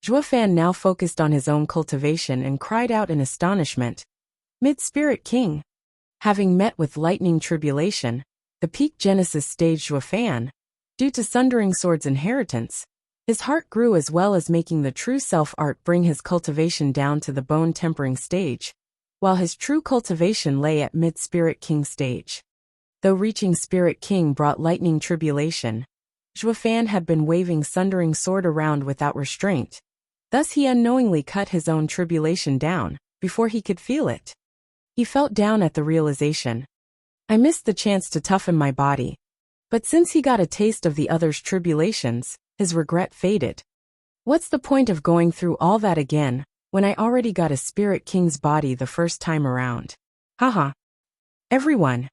Zhuo Fan now focused on his own cultivation and cried out in astonishment. Mid-Spirit King. Having met with lightning tribulation, the peak Genesis stage Zhuo Fan, due to Sundering Sword's inheritance, his heart grew as well as making the true self art bring his cultivation down to the bone tempering stage, while his true cultivation lay at mid-Spirit King stage. Though reaching Spirit King brought lightning tribulation, Zhuo Fan had been waving Sundering Sword around without restraint. Thus he unknowingly cut his own tribulation down, before he could feel it. He felt down at the realization. I missed the chance to toughen my body. But since he got a taste of the others' tribulations, his regret faded. What's the point of going through all that again, when I already got a Spirit King's body the first time around? Haha. Everyone.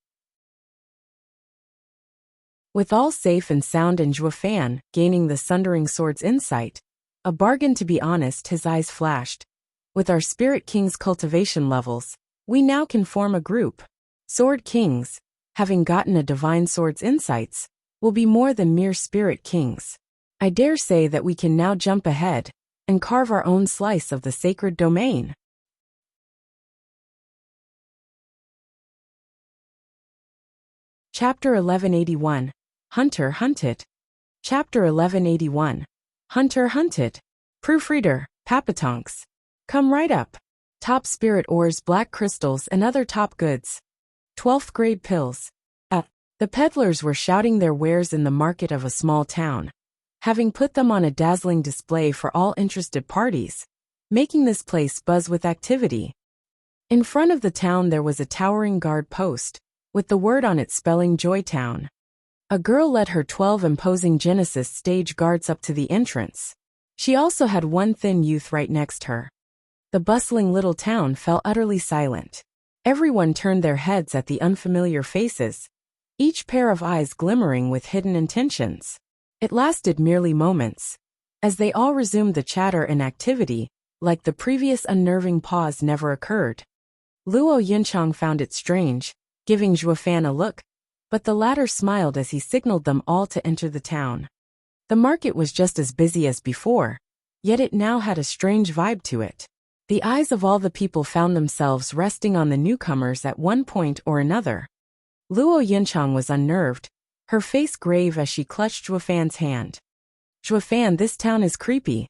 With all safe and sound and Zhuofan gaining the Sundering Sword's insight, a bargain to be honest, his eyes flashed. With our Spirit King's cultivation levels, we now can form a group. Sword Kings, having gotten a Divine Sword's insights, will be more than mere Spirit Kings. I dare say that we can now jump ahead and carve our own slice of the sacred domain. Chapter 1181. Hunter Hunted. Chapter 1181. Hunter Hunted. Proofreader, Papatonks. Come right up. Top spirit ores, black crystals, and other top goods. 12th grade pills. The peddlers were shouting their wares in the market of a small town, having put them on a dazzling display for all interested parties, making this place buzz with activity. In front of the town there was a towering guard post, with the word on it spelling Joytown. A girl led her 12 imposing Genesis stage guards up to the entrance. She also had one thin youth right next her. The bustling little town fell utterly silent. Everyone turned their heads at the unfamiliar faces, each pair of eyes glimmering with hidden intentions. It lasted merely moments, as they all resumed the chatter and activity, like the previous unnerving pause never occurred. Luo Yunchang found it strange, giving Zhuofan a look, but the latter smiled as he signaled them all to enter the town. The market was just as busy as before, yet it now had a strange vibe to it. The eyes of all the people found themselves resting on the newcomers at one point or another. Luo Yunchang was unnerved, her face grave as she clutched Zhuofan's hand. Zhuofan, this town is creepy.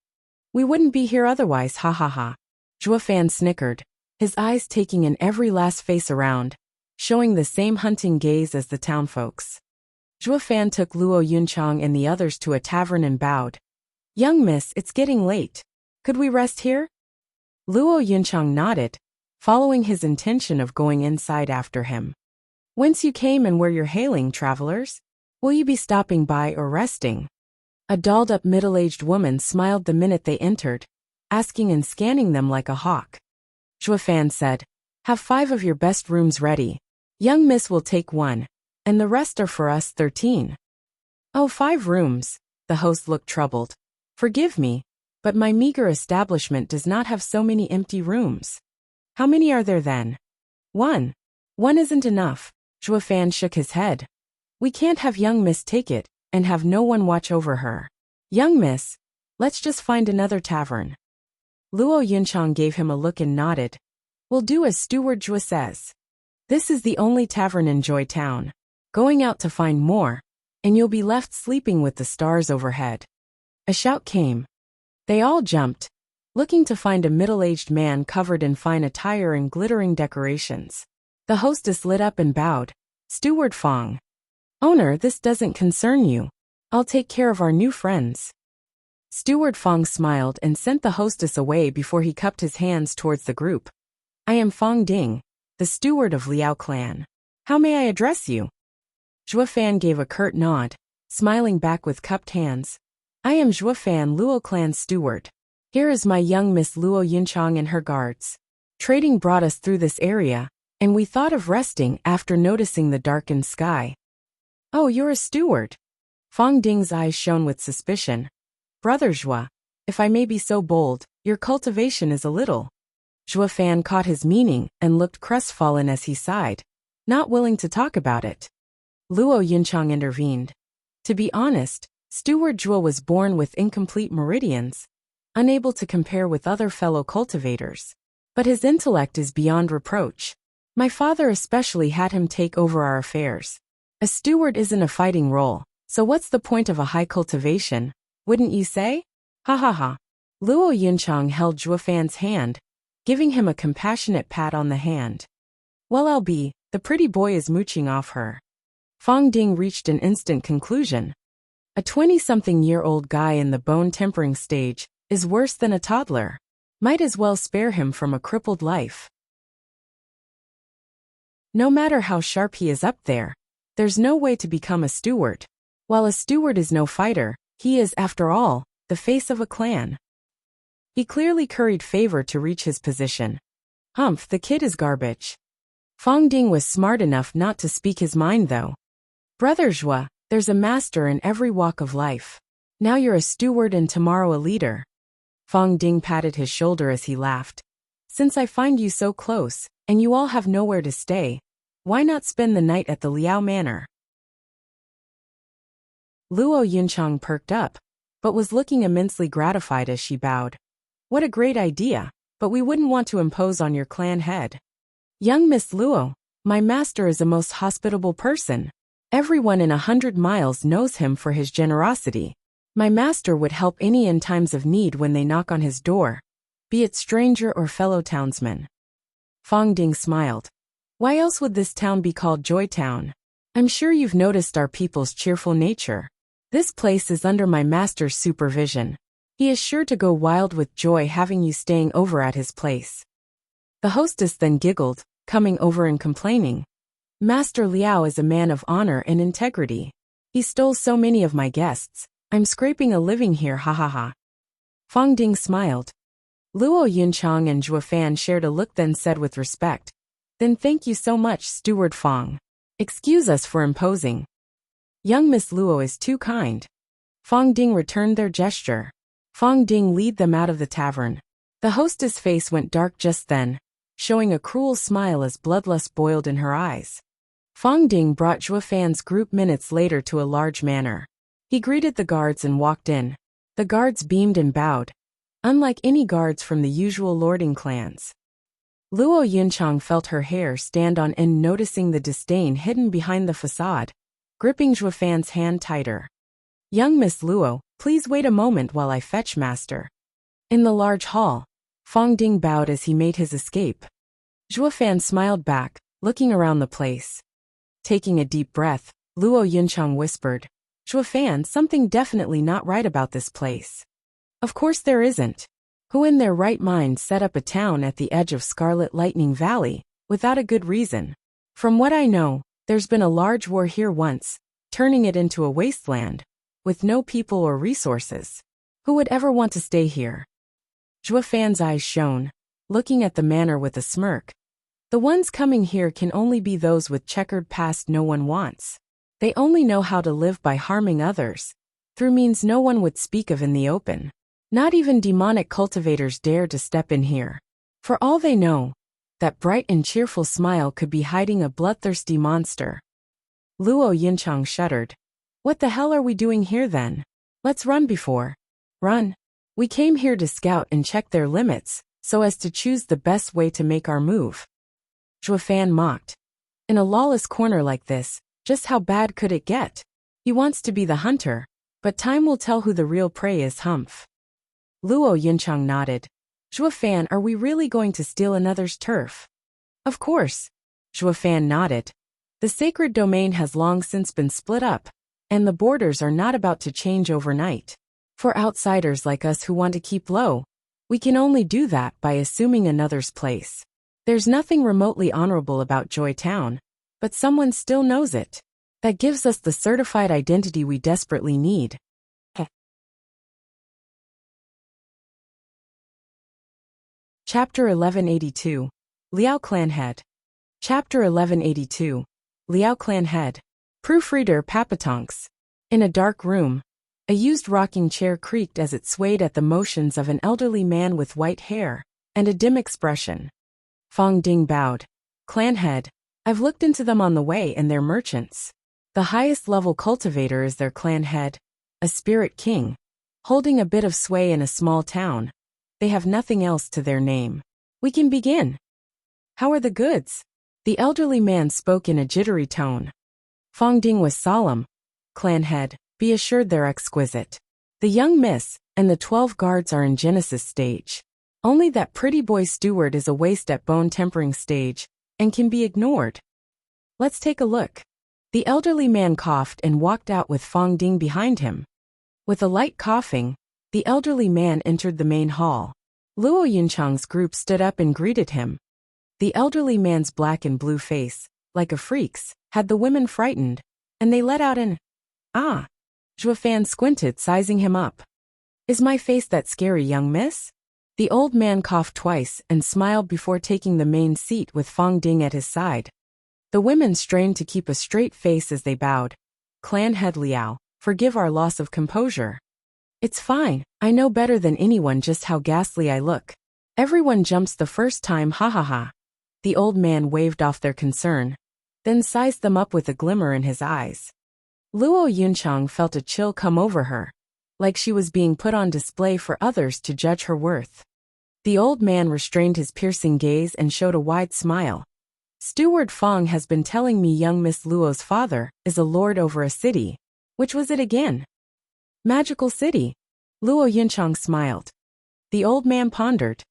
We wouldn't be here otherwise, ha ha ha. Zhuofan snickered, his eyes taking in every last face around, showing the same hunting gaze as the townfolks. Zhuofan took Luo Yunchang and the others to a tavern and bowed. Young miss, it's getting late. Could we rest here? Luo Yunchang nodded, following his intention of going inside after him. Whence you came and where you're hailing, travelers? Will you be stopping by or resting? A dolled-up middle-aged woman smiled the minute they entered, asking and scanning them like a hawk. Zhuofan said, have 5 of your best rooms ready. Young miss will take 1, and the rest are for us 13. Oh, 5 rooms, the host looked troubled. Forgive me, but my meager establishment does not have so many empty rooms. How many are there then? 1. 1 isn't enough. Zhuofan shook his head. We can't have young miss take it, and have no one watch over her. Young miss, let's just find another tavern. Luo Yunchang gave him a look and nodded. We'll do as Steward Zhuo says. This is the only tavern in Joy Town. Going out to find more, and you'll be left sleeping with the stars overhead. A shout came. They all jumped, looking to find a middle-aged man covered in fine attire and glittering decorations. The hostess lit up and bowed. Steward Fong. Owner, this doesn't concern you. I'll take care of our new friends. Steward Fong smiled and sent the hostess away before he cupped his hands towards the group. I am Fong Ding, the steward of Liao clan. How may I address you? Zhuofan gave a curt nod, smiling back with cupped hands. I am Zhuofan, Luo clan's steward. Here is my young Miss Luo Yunchang and her guards. Trading brought us through this area, and we thought of resting after noticing the darkened sky. Oh, you're a steward. Fong Ding's eyes shone with suspicion. Brother Zhuo, if I may be so bold, your cultivation is a little. Zhuofan caught his meaning and looked crestfallen as he sighed, not willing to talk about it. Luo Yunchang intervened. To be honest, Steward Zhuo was born with incomplete meridians, unable to compare with other fellow cultivators. But his intellect is beyond reproach. My father especially had him take over our affairs. A steward isn't a fighting role, so what's the point of a high cultivation, wouldn't you say? Ha ha ha. Luo Yunchang held Zhuofan's hand, giving him a compassionate pat on the hand. Well, LB, the pretty boy is mooching off her. Fong Ding reached an instant conclusion. A 20-something-year-old guy in the bone-tempering stage is worse than a toddler. Might as well spare him from a crippled life. No matter how sharp he is up there, there's no way to become a steward. While a steward is no fighter, he is, after all, the face of a clan. He clearly curried favor to reach his position. Humph, the kid is garbage. Fong Ding was smart enough not to speak his mind though. Brother Zhua, there's a master in every walk of life. Now you're a steward and tomorrow a leader. Fong Ding patted his shoulder as he laughed. Since I find you so close, and you all have nowhere to stay, why not spend the night at the Liao Manor? Luo Yunchang perked up, but was looking immensely gratified as she bowed. What a great idea, but we wouldn't want to impose on your clan head. Young Miss Luo, my master is a most hospitable person. Everyone in 100 miles knows him for his generosity. My master would help any in times of need when they knock on his door, be it stranger or fellow townsman. Fong Ding smiled. Why else would this town be called Joy Town? I'm sure you've noticed our people's cheerful nature. This place is under my master's supervision. He is sure to go wild with joy having you staying over at his place. The hostess then giggled, coming over and complaining. Master Liao is a man of honor and integrity. He stole so many of my guests. I'm scraping a living here, ha ha ha. Fong Ding smiled. Luo Yunchang and Zhua Fan shared a look then said with respect. Then thank you so much, Steward Fong. Excuse us for imposing. Young Miss Luo is too kind. Fong Ding returned their gesture. Fong Ding lead them out of the tavern. The hostess' face went dark just then, showing a cruel smile as bloodlust boiled in her eyes. Fong Ding brought Zhua Fan's group minutes later to a large manor. He greeted the guards and walked in. The guards beamed and bowed, unlike any guards from the usual lording clans. Luo Yunchang felt her hair stand on end noticing the disdain hidden behind the facade, gripping Zhua Fan's hand tighter. Young Miss Luo, please wait a moment while I fetch master. In the large hall, Fong Ding bowed as he made his escape. Zhua Fan smiled back, looking around the place. Taking a deep breath, Luo Yunchang whispered, Zhua Fan, something definitely not right about this place. Of course there isn't. Who in their right mind set up a town at the edge of Scarlet Lightning Valley, without a good reason? From what I know, there's been a large war here once, turning it into a wasteland, with no people or resources. Who would ever want to stay here? Zhua Fan's eyes shone, looking at the manor with a smirk. The ones coming here can only be those with checkered past no one wants. They only know how to live by harming others, through means no one would speak of in the open. Not even demonic cultivators dare to step in here. For all they know, that bright and cheerful smile could be hiding a bloodthirsty monster. Luo Yunchang shuddered. What the hell are we doing here then? Let's run before. Run. We came here to scout and check their limits, so as to choose the best way to make our move. Zhua Fan mocked. In a lawless corner like this, just how bad could it get? He wants to be the hunter, but time will tell who the real prey is. Humph. Luo Yunchang nodded. Zhua Fan, are we really going to steal another's turf? Of course. Zhua Fan nodded. The sacred domain has long since been split up, and the borders are not about to change overnight. For outsiders like us who want to keep low, we can only do that by assuming another's place. There's nothing remotely honorable about Joy Town, but someone still knows it. That gives us the certified identity we desperately need. Chapter 1182. Liao Clan Head. Chapter 1182. Liao Clan Head. Proofreader Papatonks. In a dark room, a used rocking chair creaked as it swayed at the motions of an elderly man with white hair and a dim expression. Fong Ding bowed. Clan Head, I've looked into them on the way and they're merchants. The highest level cultivator is their clan head, a spirit king, holding a bit of sway in a small town. They have nothing else to their name. We can begin. How are the goods? The elderly man spoke in a jittery tone. Fong Ding was solemn. Clan head, be assured they're exquisite. The young miss and the 12 guards are in Genesis stage. Only that pretty boy Steward is a waste at bone tempering stage, and can be ignored. Let's take a look. The elderly man coughed and walked out with Fong Ding behind him. With a light coughing, the elderly man entered the main hall. Luo Yunchang's group stood up and greeted him. The elderly man's black and blue face, like a freak's, had the women frightened, and they let out an "Ah." Zhua Fan squinted, sizing him up. Is my face that scary, young miss? The old man coughed twice and smiled before taking the main seat with Fong Ding at his side. The women strained to keep a straight face as they bowed. Clan head Liao, forgive our loss of composure. It's fine, I know better than anyone just how ghastly I look. Everyone jumps the first time, ha ha ha. The old man waved off their concern, then sized them up with a glimmer in his eyes. Luo Yunchang felt a chill come over her, like she was being put on display for others to judge her worth. The old man restrained his piercing gaze and showed a wide smile. Steward Fong has been telling me young Miss Luo's father is a lord over a city. Which was it again? Magical City. Luo Yunchang smiled. The old man pondered.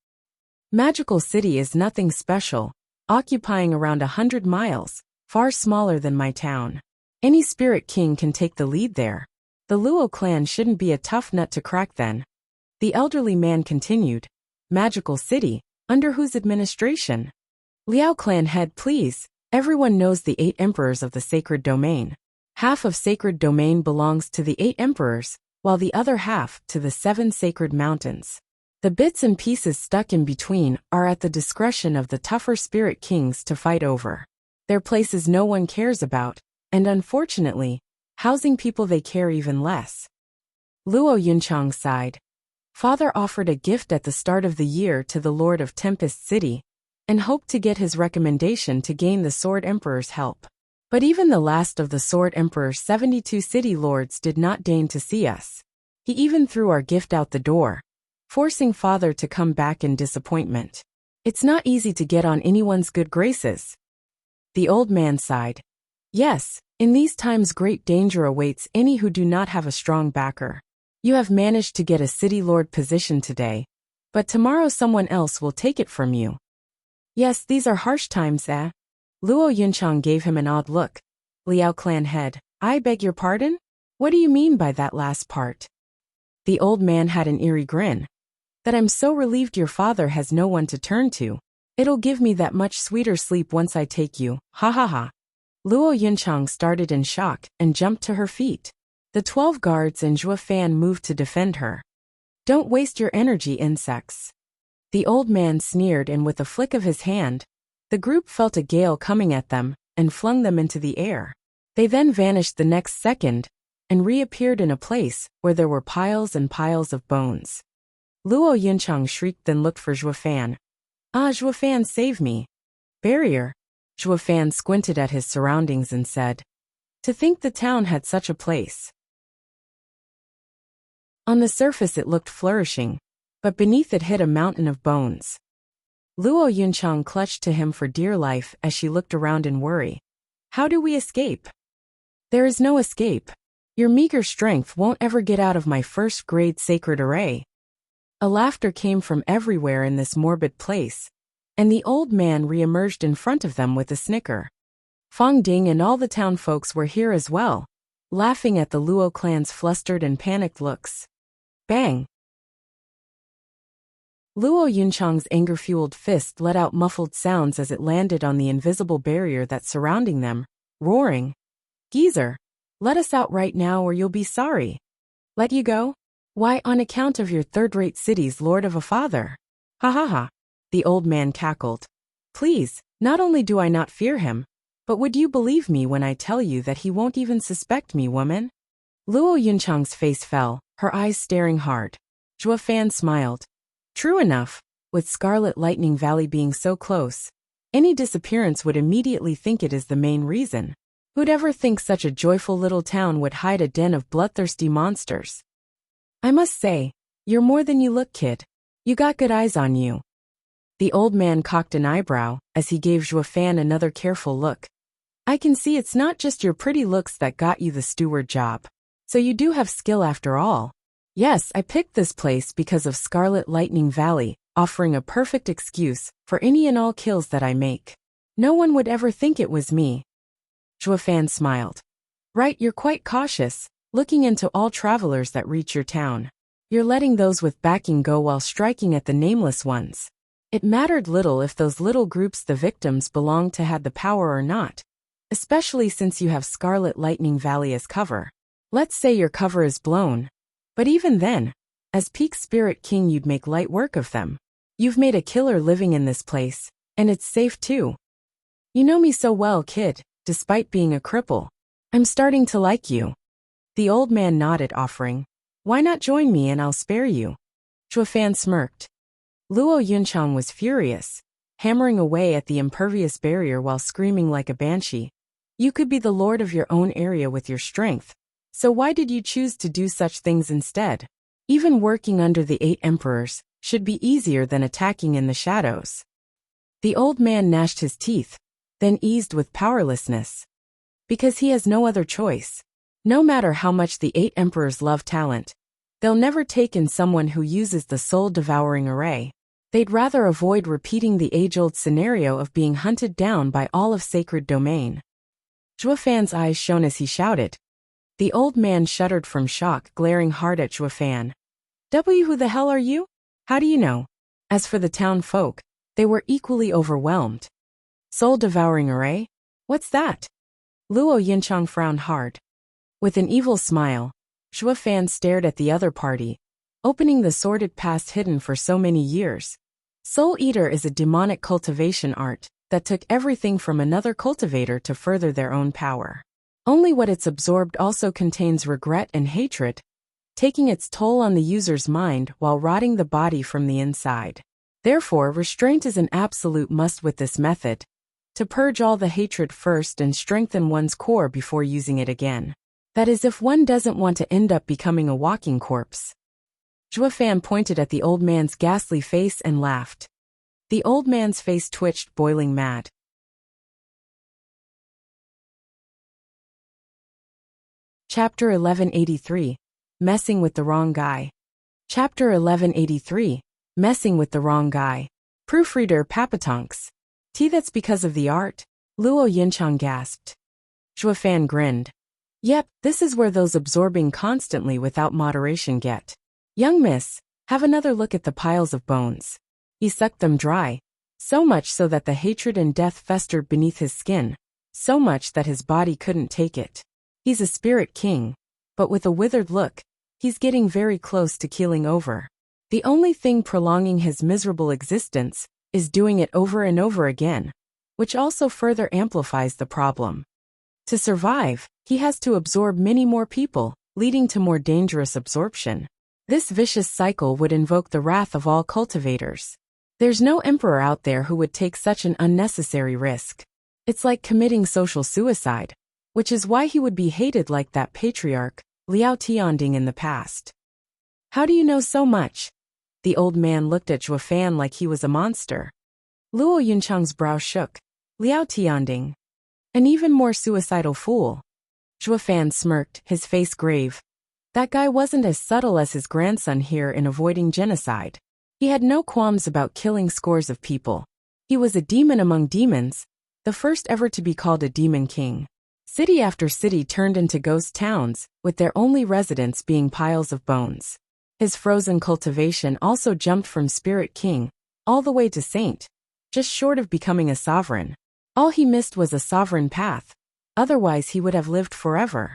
Magical City is nothing special, occupying around 100 miles, far smaller than my town. Any spirit king can take the lead there. The Luo clan shouldn't be a tough nut to crack then. The elderly man continued. Magical City, under whose administration? Liao clan head, please. Everyone knows the 8 emperors of the sacred domain. Half of sacred domain belongs to the 8 emperors, while the other half to the 7 sacred mountains. The bits and pieces stuck in between are at the discretion of the tougher spirit kings to fight over. They're places no one cares about, and unfortunately, housing people they care even less. Luo Yunchang sighed. Father offered a gift at the start of the year to the Lord of Tempest City, and hoped to get his recommendation to gain the Sword Emperor's help. But even the last of the Sword Emperor's 72 city lords did not deign to see us. He even threw our gift out the door, forcing Father to come back in disappointment. It's not easy to get on anyone's good graces. The old man sighed. Yes, in these times great danger awaits any who do not have a strong backer. You have managed to get a city lord position today, but tomorrow someone else will take it from you. Yes, these are harsh times, eh? Luo Yunchang gave him an odd look. Liao clan head, I beg your pardon? What do you mean by that last part? The old man had an eerie grin. That I'm so relieved your father has no one to turn to. It'll give me that much sweeter sleep once I take you, ha ha ha. Luo Yunchang started in shock and jumped to her feet. The 12 guards and Zhuo Fan moved to defend her. Don't waste your energy, insects. The old man sneered, and with a flick of his hand, the group felt a gale coming at them and flung them into the air. They then vanished the next second and reappeared in a place where there were piles and piles of bones. Luo Yunchang shrieked, then looked for Zhuo Fan. Ah, Zhuo Fan, save me. Barrier. Zhuo Fan squinted at his surroundings and said, to think the town had such a place. On the surface it looked flourishing, but beneath it hid a mountain of bones. Luo Yunchang clutched to him for dear life as she looked around in worry. How do we escape? There is no escape. Your meager strength won't ever get out of my first-grade sacred array. A laughter came from everywhere in this morbid place, and the old man re-emerged in front of them with a snicker. Fong Ding and all the town folks were here as well, laughing at the Luo clan's flustered and panicked looks. Bang! Luo Yunchang's anger-fueled fist let out muffled sounds as it landed on the invisible barrier that's surrounding them, roaring. Geezer, let us out right now or you'll be sorry. Let you go? Why, on account of your third-rate city's lord of a father. Ha ha ha. The old man cackled. Please, not only do I not fear him, but would you believe me when I tell you that he won't even suspect me, woman? Luo Yunchang's face fell, her eyes staring hard. Zhuo Fan smiled. True enough, with Scarlet Lightning Valley being so close, any disappearance would immediately think it is the main reason. Who'd ever think such a joyful little town would hide a den of bloodthirsty monsters? I must say, you're more than you look, kid. You got good eyes on you. The old man cocked an eyebrow as he gave Zhuo Fan another careful look. I can see it's not just your pretty looks that got you the steward job. So you do have skill after all. Yes, I picked this place because of Scarlet Lightning Valley, offering a perfect excuse for any and all kills that I make. No one would ever think it was me. Zhuo Fan smiled. Right, you're quite cautious, looking into all travelers that reach your town. You're letting those with backing go while striking at the nameless ones. It mattered little if those little groups the victims belonged to had the power or not, especially since you have Scarlet Lightning Valley as cover. Let's say your cover is blown. But even then, As peak spirit king, you'd make light work of them. You've made a killer living in this place, and it's safe too. You know me so well, kid, despite being a cripple. I'm starting to like you. The old man nodded, offering, why not join me and I'll spare you? Zhuo Fan smirked. Luo Yunchang was furious, hammering away at the impervious barrier while screaming like a banshee. You could be the lord of your own area with your strength. So why did you choose to do such things instead? Even working under the 8 emperors should be easier than attacking in the shadows. The old man gnashed his teeth, then eased with powerlessness. Because he has no other choice. No matter how much the 8 emperors love talent, they'll never take in someone who uses the soul-devouring array. They'd rather avoid repeating the age-old scenario of being hunted down by all of sacred domain. Zhuo Fan's eyes shone as he shouted. The old man shuddered from shock, glaring hard at Zhuo Fan. Who the hell are you? How do you know? As for the town folk, they were equally overwhelmed. Soul-devouring array? What's that? Luo Yinchang frowned hard. With an evil smile, Zhuo Fan stared at the other party, opening the sordid past hidden for so many years. Soul Eater is a demonic cultivation art that took everything from another cultivator to further their own power. Only what it's absorbed also contains regret and hatred, taking its toll on the user's mind while rotting the body from the inside. Therefore, restraint is an absolute must with this method, to purge all the hatred first and strengthen one's core before using it again. That is, if one doesn't want to end up becoming a walking corpse. Zhuo Fan pointed at the old man's ghastly face and laughed. The old man's face twitched, boiling mad. Chapter 1183. Messing with the Wrong Guy. Chapter 1183. Messing with the Wrong Guy. Proofreader Papatonks. That's because of the art? Luo Yinchang gasped. Zhuo Fan grinned. Yep, this is where those absorbing constantly without moderation get. Young miss, have another look at the piles of bones. He sucked them dry, so much so that the hatred and death festered beneath his skin, so much that his body couldn't take it. He's a spirit king, but with a withered look, he's getting very close to keeling over. The only thing prolonging his miserable existence is doing it over and over again, which also further amplifies the problem. To survive, he has to absorb many more people, leading to more dangerous absorption. This vicious cycle would invoke the wrath of all cultivators. There's no emperor out there who would take such an unnecessary risk. It's like committing social suicide, which is why he would be hated like that patriarch, Liao Tianding, in the past. How do you know so much? The old man looked at Zhuo Fan like he was a monster. Luo Yunchang's brow shook. Liao Tianding. An even more suicidal fool. Zhuo Fan smirked, his face grave. That guy wasn't as subtle as his grandson here in avoiding genocide. He had no qualms about killing scores of people. He was a demon among demons, the first ever to be called a demon king. City after city turned into ghost towns, with their only residents being piles of bones. His frozen cultivation also jumped from spirit king, all the way to saint, just short of becoming a sovereign. All he missed was a sovereign path, otherwise he would have lived forever.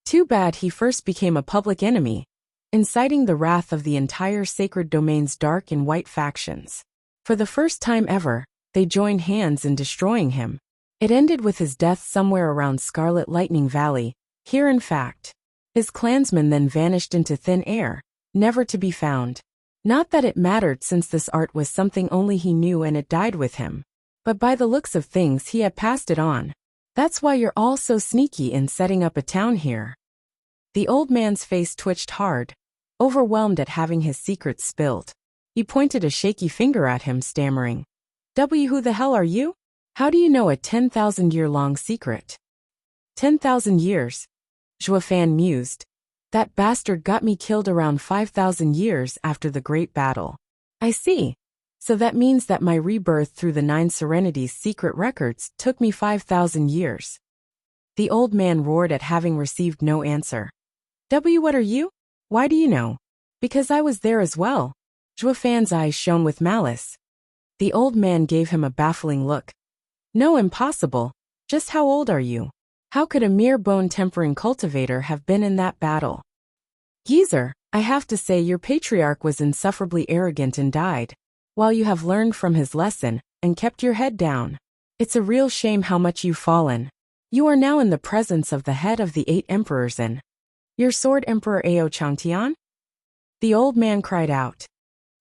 Too bad he first became a public enemy, inciting the wrath of the entire sacred domain's dark and white factions. For the first time ever, they joined hands in destroying him. It ended with his death somewhere around Scarlet Lightning Valley, here in fact. His clansmen then vanished into thin air, never to be found. Not that it mattered, since this art was something only he knew and it died with him. But by the looks of things he had passed it on. That's why you're all so sneaky in setting up a town here. The old man's face twitched hard, overwhelmed at having his secrets spilled. He pointed a shaky finger at him, stammering. Who the hell are you? How do you know a 10,000-year-long secret? 10,000 years? Zhuo Fan mused. That bastard got me killed around 5,000 years after the Great Battle. I see. So that means that my rebirth through the 9 Serenities secret records took me 5,000 years. The old man roared at having received no answer. What are you? Why do you know? Because I was there as well. Zhuo Fan's eyes shone with malice. The old man gave him a baffling look. No, impossible. Just how old are you? How could a mere bone-tempering cultivator have been in that battle? Geezer, I have to say your patriarch was insufferably arrogant and died, while you have learned from his lesson and kept your head down. It's a real shame how much you've fallen. You are now in the presence of the head of the 8 emperors and your sword Emperor Ao Changtian? The old man cried out.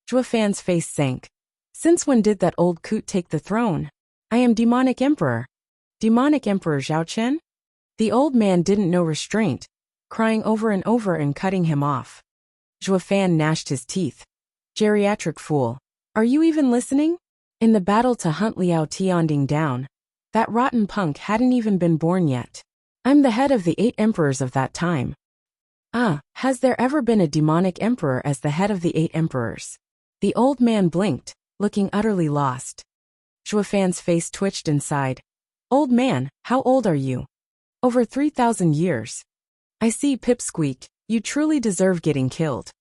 Zhuo Fan's face sank. Since when did that old coot take the throne? I am demonic emperor. Demonic Emperor Zhao Chen? The old man didn't know restraint, crying over and over and cutting him off. Zhuo Fan gnashed his teeth. Geriatric fool. Are you even listening? In the battle to hunt Liao Tianding down, that rotten punk hadn't even been born yet. I'm the head of the 8 emperors of that time. Has there ever been a demonic emperor as the head of the 8 emperors? The old man blinked, looking utterly lost. Zhuo Fan's face twitched and sighed. Old man, how old are you? Over 3,000 years. I see, Pipsqueak, you truly deserve getting killed.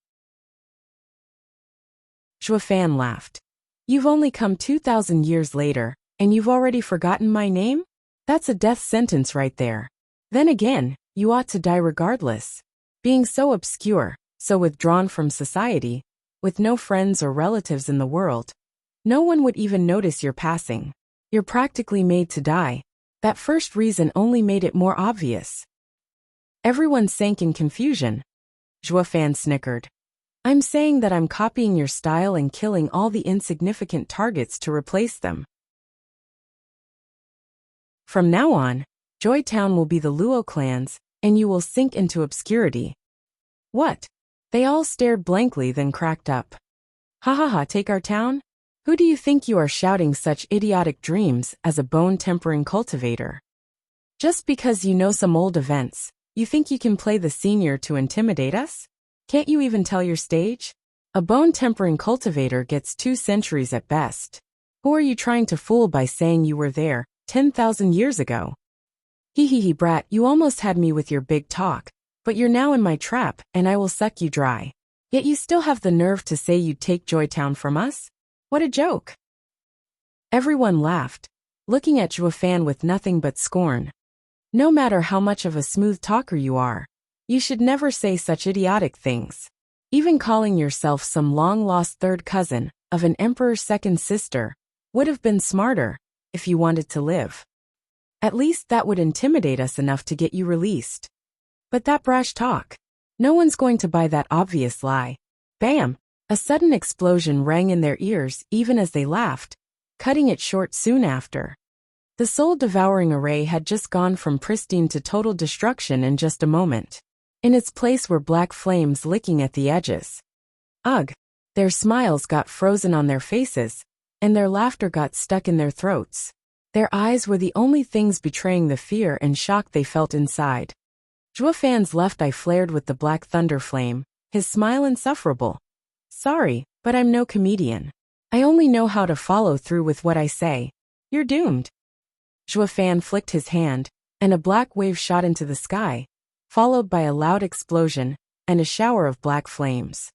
Zhuo Fan laughed. You've only come 2,000 years later, and you've already forgotten my name? That's a death sentence right there. Then again, you ought to die regardless. Being so obscure, so withdrawn from society, with no friends or relatives in the world, no one would even notice your passing. You're practically made to die. That first reason only made it more obvious. Everyone sank in confusion. Zhuo Fan snickered. I'm saying that I'm copying your style and killing all the insignificant targets to replace them. From now on, Joy Town will be the Luo clans, and you will sink into obscurity. What? They all stared blankly, then cracked up. Ha ha ha, take our town? Who do you think you are shouting such idiotic dreams as a bone-tempering cultivator? Just because you know some old events, you think you can play the senior to intimidate us? Can't you even tell your stage? A bone-tempering cultivator gets 2 centuries at best. Who are you trying to fool by saying you were there 10,000 years ago? Hee brat, you almost had me with your big talk, but you're now in my trap and I will suck you dry. Yet you still have the nerve to say you'd take Joy Town from us? What a joke! Everyone laughed, looking at Zhuo Fan with nothing but scorn. No matter how much of a smooth talker you are, you should never say such idiotic things. Even calling yourself some long-lost third cousin of an emperor's second sister would have been smarter if you wanted to live. At least that would intimidate us enough to get you released. But that brash talk, no one's going to buy that obvious lie. Bam! A sudden explosion rang in their ears even as they laughed, cutting it short soon after. The soul-devouring array had just gone from pristine to total destruction in just a moment. In its place were black flames licking at the edges. Ugh! Their smiles got frozen on their faces, and their laughter got stuck in their throats. Their eyes were the only things betraying the fear and shock they felt inside. Zhuo Fan's left eye flared with the black thunder flame, his smile insufferable. Sorry, but I'm no comedian. I only know how to follow through with what I say. You're doomed. Zhuo Fan flicked his hand, and a black wave shot into the sky, followed by a loud explosion and a shower of black flames.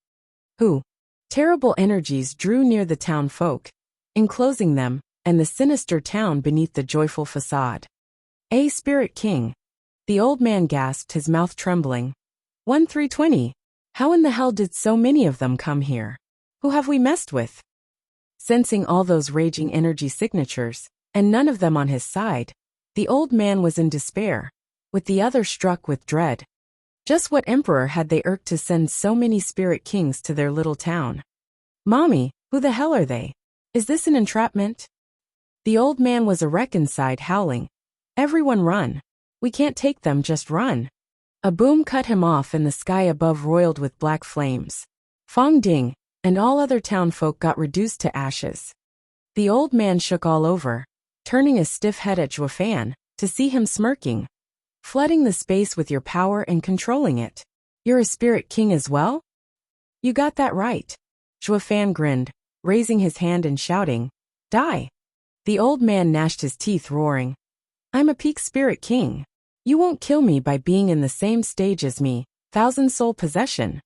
Terrible energies drew near the town folk, enclosing them and the sinister town beneath the joyful facade. A Spirit King. The old man gasped, his mouth trembling. 1320. How in the hell did so many of them come here? Who have we messed with? Sensing all those raging energy signatures, and none of them on his side, the old man was in despair, with the others struck with dread. Just what emperor had they irked to send so many spirit kings to their little town? Mommy, who the hell are they? Is this an entrapment? The old man was erect inside, howling. Everyone run. We can't take them, just run. A boom cut him off and the sky above roiled with black flames. Fong Ding and all other town folk got reduced to ashes. The old man shook all over, turning a stiff head at Zhuo Fan, to see him smirking. Flooding the space with your power and controlling it. You're a spirit king as well? You got that right. Zhuo Fan grinned, raising his hand and shouting, Die! The old man gnashed his teeth, roaring, I'm a peak spirit king. You won't kill me by being in the same stage as me, thousand soul possession.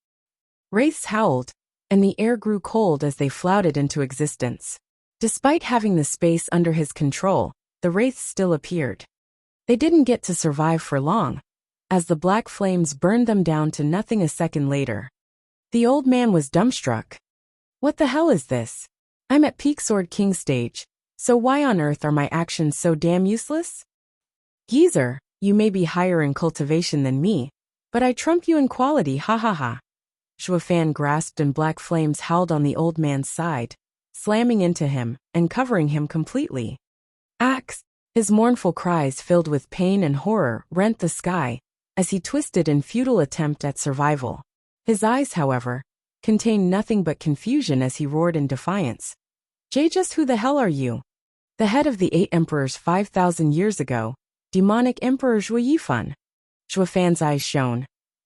Wraiths howled, and the air grew cold as they flouted into existence. Despite having the space under his control, the wraiths still appeared. They didn't get to survive for long, as the black flames burned them down to nothing a second later. The old man was dumbstruck. What the hell is this? I'm at peak Sword King stage, so why on earth are my actions so damn useless? Geezer, you may be higher in cultivation than me, but I trump you in quality, ha ha ha. Zhuofan grasped and black flames howled on the old man's side, slamming into him and covering him completely. Axe! His mournful cries filled with pain and horror rent the sky as he twisted in futile attempt at survival. His eyes, however, contained nothing but confusion as he roared in defiance. Just who the hell are you? The head of the 8 emperors 5,000 years ago, demonic Emperor Zhuo Yifan. Zhuofan's eyes shone.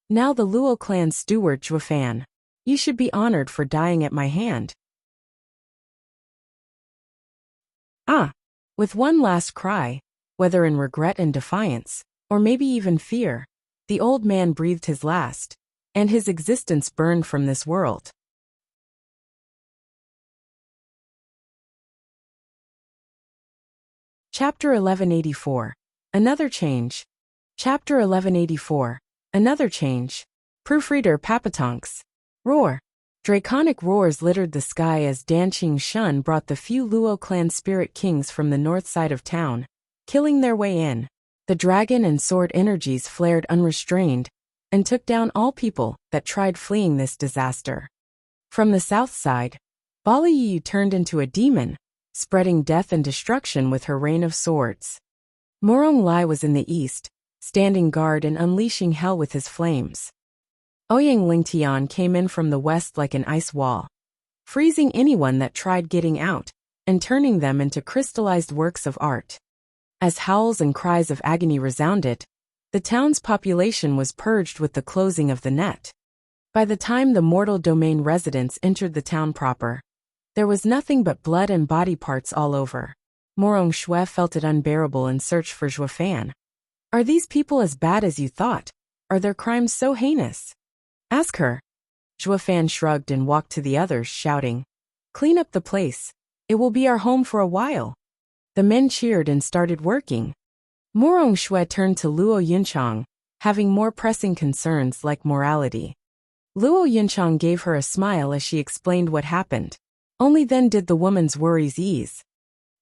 Now the Luo clan's steward Zhuofan. You should be honored for dying at my hand. Ah! With one last cry, whether in regret and defiance, or maybe even fear, the old man breathed his last, and his existence burned from this world. Chapter 1184. Another change. Chapter 1184. Another change. Proofreader Papatonks. Roar. Draconic roars littered the sky as Danqing Shun brought the few Luo clan spirit kings from the north side of town, killing their way in. The dragon and sword energies flared unrestrained and took down all people that tried fleeing this disaster. From the south side, Baliyu turned into a demon, spreading death and destruction with her rain of swords. Morong Lai was in the east, standing guard and unleashing hell with his flames. Ouyang Lingtian came in from the west like an ice wall, freezing anyone that tried getting out and turning them into crystallized works of art. As howls and cries of agony resounded, the town's population was purged with the closing of the net. By the time the mortal domain residents entered the town proper, there was nothing but blood and body parts all over. Morong Shui felt it unbearable and searched for Zhuofan. Are these people as bad as you thought? Are their crimes so heinous? Ask her. Zhuofan shrugged and walked to the others, shouting, Clean up the place. It will be our home for a while. The men cheered and started working. Morong Shui turned to Luo Yunchang, having more pressing concerns like morality. Luo Yunchang gave her a smile as she explained what happened. Only then did the woman's worries ease.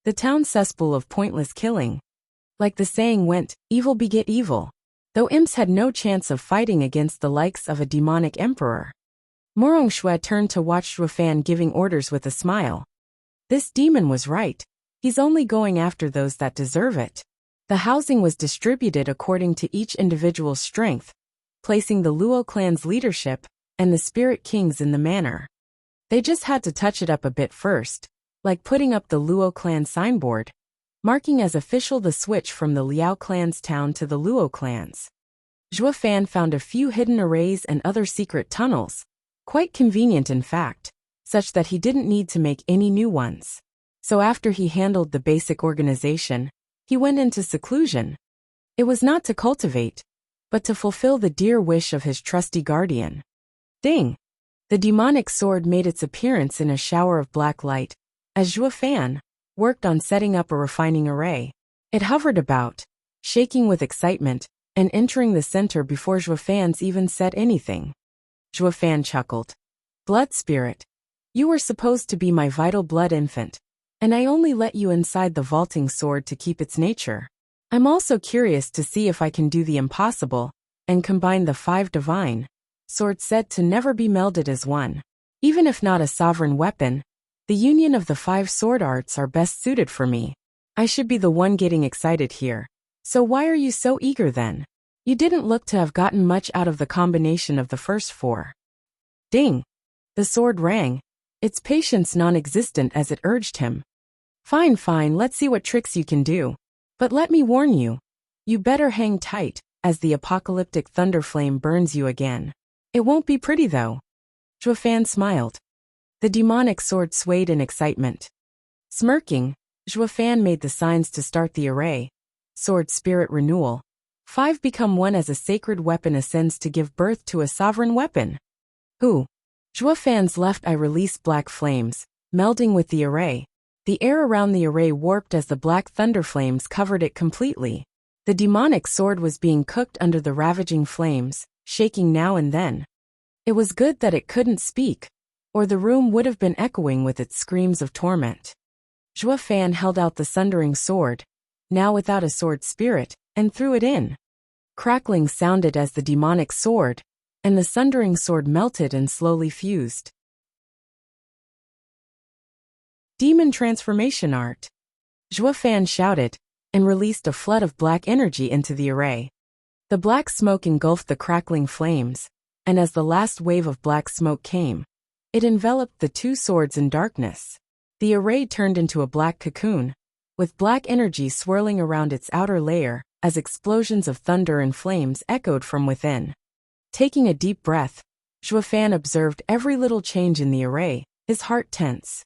The town cesspool of pointless killing. Like the saying went, evil beget evil. Though imps had no chance of fighting against the likes of a demonic emperor. Morong Shui turned to watch Zhuofan giving orders with a smile. This demon was right. He's only going after those that deserve it. The housing was distributed according to each individual's strength, placing the Luo clan's leadership and the spirit kings in the manor. They just had to touch it up a bit first, like putting up the Luo clan signboard, marking as official the switch from the Liao clan's town to the Luo clan's. Zhuofan found a few hidden arrays and other secret tunnels, quite convenient in fact, such that he didn't need to make any new ones. So after he handled the basic organization, he went into seclusion. It was not to cultivate, but to fulfill the dear wish of his trusty guardian. Ding! The demonic sword made its appearance in a shower of black light, as Zhuofan worked on setting up a refining array. It hovered about, shaking with excitement, and entering the center before Zhuofan's even said anything. Zhuofan chuckled. Blood spirit. You were supposed to be my vital blood infant, and I only let you inside the vaulting sword to keep its nature. I'm also curious to see if I can do the impossible, and combine the 5 divine swords said to never be melded as one. Even if not a sovereign weapon, the union of the 5 sword arts are best suited for me. I should be the one getting excited here. So why are you so eager then? You didn't look to have gotten much out of the combination of the first 4. Ding! The sword rang, its patience non-existent as it urged him. Fine, let's see what tricks you can do. But let me warn you. You better hang tight, as the apocalyptic thunderflame burns you again. It won't be pretty though. Zhuofan smiled. The demonic sword swayed in excitement. Smirking, Zhuofan made the signs to start the array. Sword spirit renewal. 5 become 1 as a sacred weapon ascends to give birth to a sovereign weapon. Ooh. Zhuofan's left eye released black flames, melding with the array. The air around the array warped as the black thunder flames covered it completely. The demonic sword was being cooked under the ravaging flames, shaking now and then. It was good that it couldn't speak, or the room would have been echoing with its screams of torment. Zhuo Fan held out the sundering sword, now without a sword spirit, and threw it in. Crackling sounded as the demonic sword, and the sundering sword melted and slowly fused. Demon transformation art. Zhuo Fan shouted, and released a flood of black energy into the array. The black smoke engulfed the crackling flames, and as the last wave of black smoke came, it enveloped the two swords in darkness. The array turned into a black cocoon, with black energy swirling around its outer layer as explosions of thunder and flames echoed from within. Taking a deep breath, Zhuo Fan observed every little change in the array, his heart tense.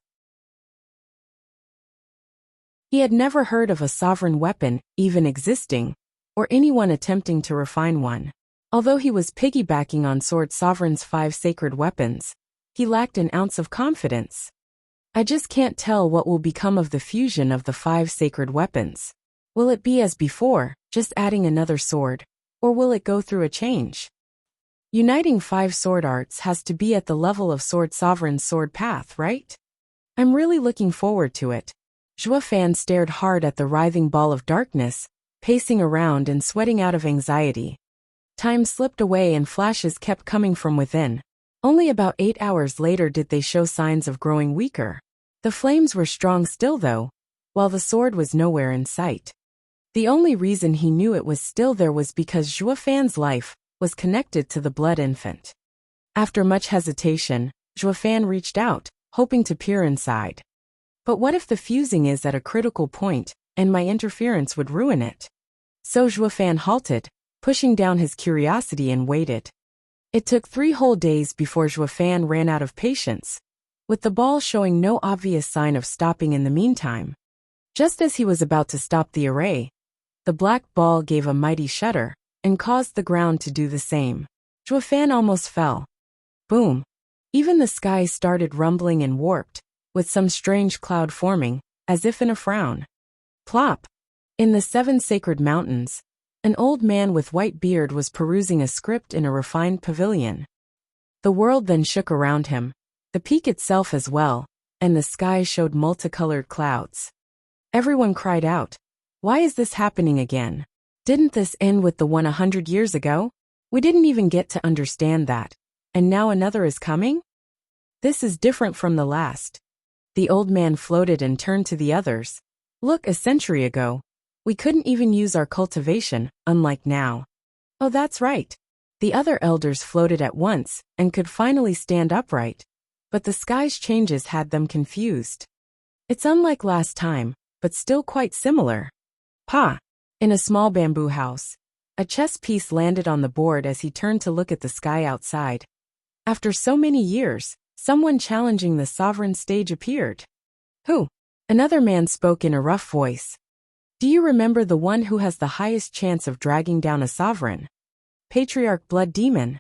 He had never heard of a sovereign weapon even existing, or anyone attempting to refine one. Although he was piggybacking on Sword Sovereign's 5 sacred weapons, he lacked an ounce of confidence. I just can't tell what will become of the fusion of the 5 sacred weapons. Will it be as before, just adding another sword, or will it go through a change? Uniting 5 sword arts has to be at the level of Sword Sovereign's sword path, right? I'm really looking forward to it. Zhuo Fan stared hard at the writhing ball of darkness, pacing around and sweating out of anxiety. Time slipped away and flashes kept coming from within. Only about 8 hours later did they show signs of growing weaker. The flames were strong still though, while the sword was nowhere in sight. The only reason he knew it was still there was because Zhuo Fan's life was connected to the blood infant. After much hesitation, Zhuo Fan reached out, hoping to peer inside. But what if the fusing is at a critical point, and my interference would ruin it? So Zhuo Fan halted, pushing down his curiosity and waited. It took 3 whole days before Zhuo Fan ran out of patience, with the ball showing no obvious sign of stopping in the meantime. Just as he was about to stop the array, the black ball gave a mighty shudder, and caused the ground to do the same. Zhuo Fan almost fell. Boom! Even the sky started rumbling and warped, with some strange cloud forming, as if in a frown. Plop! In the 7 sacred mountains, an old man with white beard was perusing a script in a refined pavilion. The world then shook around him, the peak itself as well, and the sky showed multicolored clouds. Everyone cried out, "Why is this happening again? Didn't this end with the one 100 years ago? We didn't even get to understand that, and now another is coming? This is different from the last." The old man floated and turned to the others. "Look, a century ago, we couldn't even use our cultivation, unlike now." "Oh, that's right." The other elders floated at once and could finally stand upright, but the sky's changes had them confused. "It's unlike last time, but still quite similar." Pa! In a small bamboo house, a chess piece landed on the board as he turned to look at the sky outside. After so many years, someone challenging the sovereign stage appeared. "Who?" Another man spoke in a rough voice. "Do you remember the one who has the highest chance of dragging down a sovereign? Patriarch Blood Demon."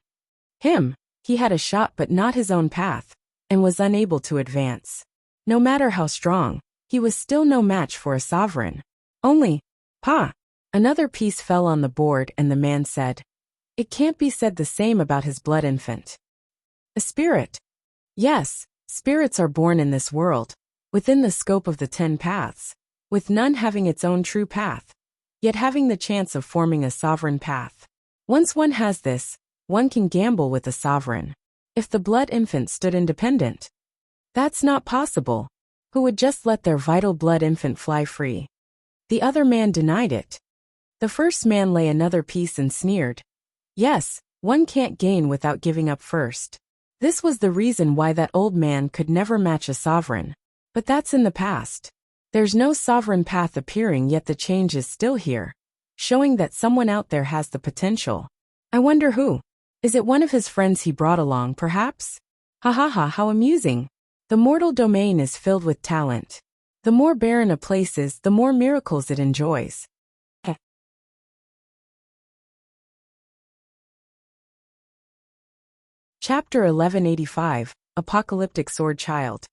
"Him. He had a shot but not his own path, and was unable to advance. No matter how strong, he was still no match for a sovereign. Only, Pa." Another piece fell on the board and the man said, "It can't be said the same about his blood infant." "A spirit." "Yes, spirits are born in this world, within the scope of the 10 paths, with none having its own true path, yet having the chance of forming a sovereign path. Once one has this, one can gamble with a sovereign. If the blood infant stood independent, that's not possible. Who would just let their vital blood infant fly free?" The other man denied it. The first man lay another piece and sneered, "Yes, one can't gain without giving up first." This was the reason why that old man could never match a sovereign. But that's in the past. There's no sovereign path appearing, yet the change is still here, showing that someone out there has the potential. I wonder who. Is it one of his friends he brought along, perhaps? Ha ha ha, how amusing. The mortal domain is filled with talent. The more barren a place is, the more miracles it enjoys. Chapter 1185, Apocalyptic Sword Child.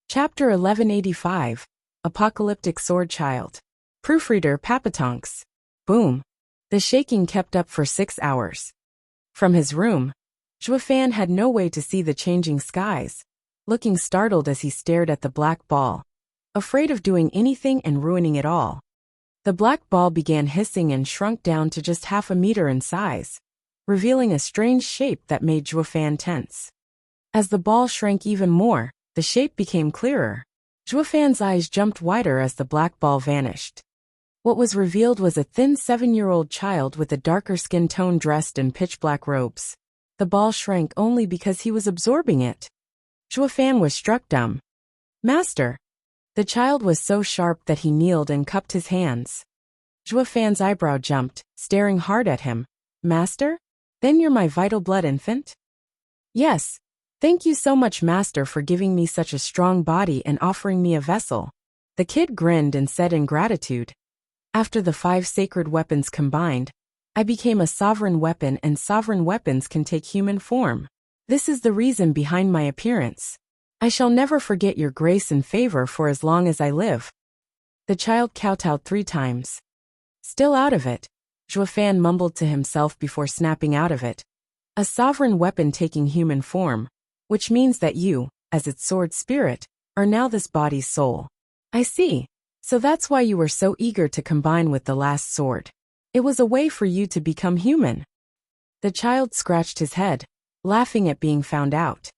Chapter 1185, Apocalyptic Sword Child. Proofreader Papatonks. Boom. The shaking kept up for 6 hours. From his room, Zhuofan had no way to see the changing skies, looking startled as he stared at the black ball, afraid of doing anything and ruining it all. The black ball began hissing and shrunk down to just half a meter in size, revealing a strange shape that made Zhuofan tense. As the ball shrank even more, the shape became clearer. Zhuofan's eyes jumped wider as the black ball vanished. What was revealed was a thin 7-year-old child with a darker skin tone dressed in pitch-black robes. The ball shrank only because he was absorbing it. Zhuofan was struck dumb. "Master!" The child was so sharp that he kneeled and cupped his hands. Zhuofan's eyebrow jumped, staring hard at him. "Master? Then you're my vital blood infant?" "Yes. Thank you so much, Master, for giving me such a strong body and offering me a vessel." The kid grinned and said in gratitude, "After the 5 sacred weapons combined, I became a sovereign weapon, and sovereign weapons can take human form. This is the reason behind my appearance. I shall never forget your grace and favor for as long as I live." The child kowtowed 3 times. "Still out of it," Zhuofan mumbled to himself before snapping out of it. "A sovereign weapon taking human form, which means that you, as its sword spirit, are now this body's soul. I see. So that's why you were so eager to combine with the last sword. It was a way for you to become human." The child scratched his head, laughing at being found out.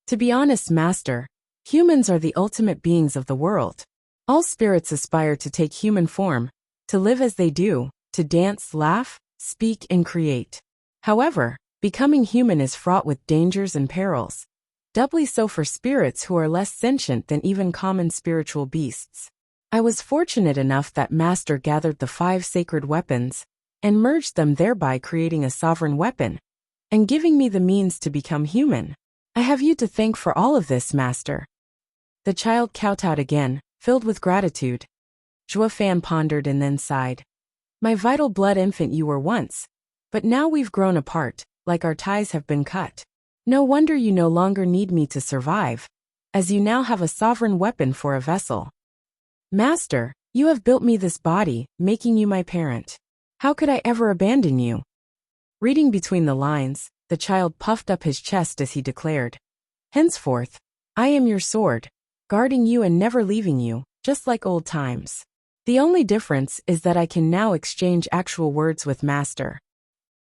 "To be honest, Master, humans are the ultimate beings of the world. All spirits aspire to take human form, to live as they do, to dance, laugh, speak, and create. However, becoming human is fraught with dangers and perils, doubly so for spirits who are less sentient than even common spiritual beasts. I was fortunate enough that Master gathered the 5 sacred weapons and merged them, thereby creating a sovereign weapon and giving me the means to become human. I have you to thank for all of this, Master." The child kowtowed again, filled with gratitude. Zhuofan pondered and then sighed. "My vital blood infant you were once, but now we've grown apart, like our ties have been cut. No wonder you no longer need me to survive, as you now have a sovereign weapon for a vessel. Master, you have built me this body, making you my parent. How could I ever abandon you?" Reading between the lines, the child puffed up his chest as he declared, "Henceforth, I am your sword, guarding you and never leaving you, just like old times. The only difference is that I can now exchange actual words with Master."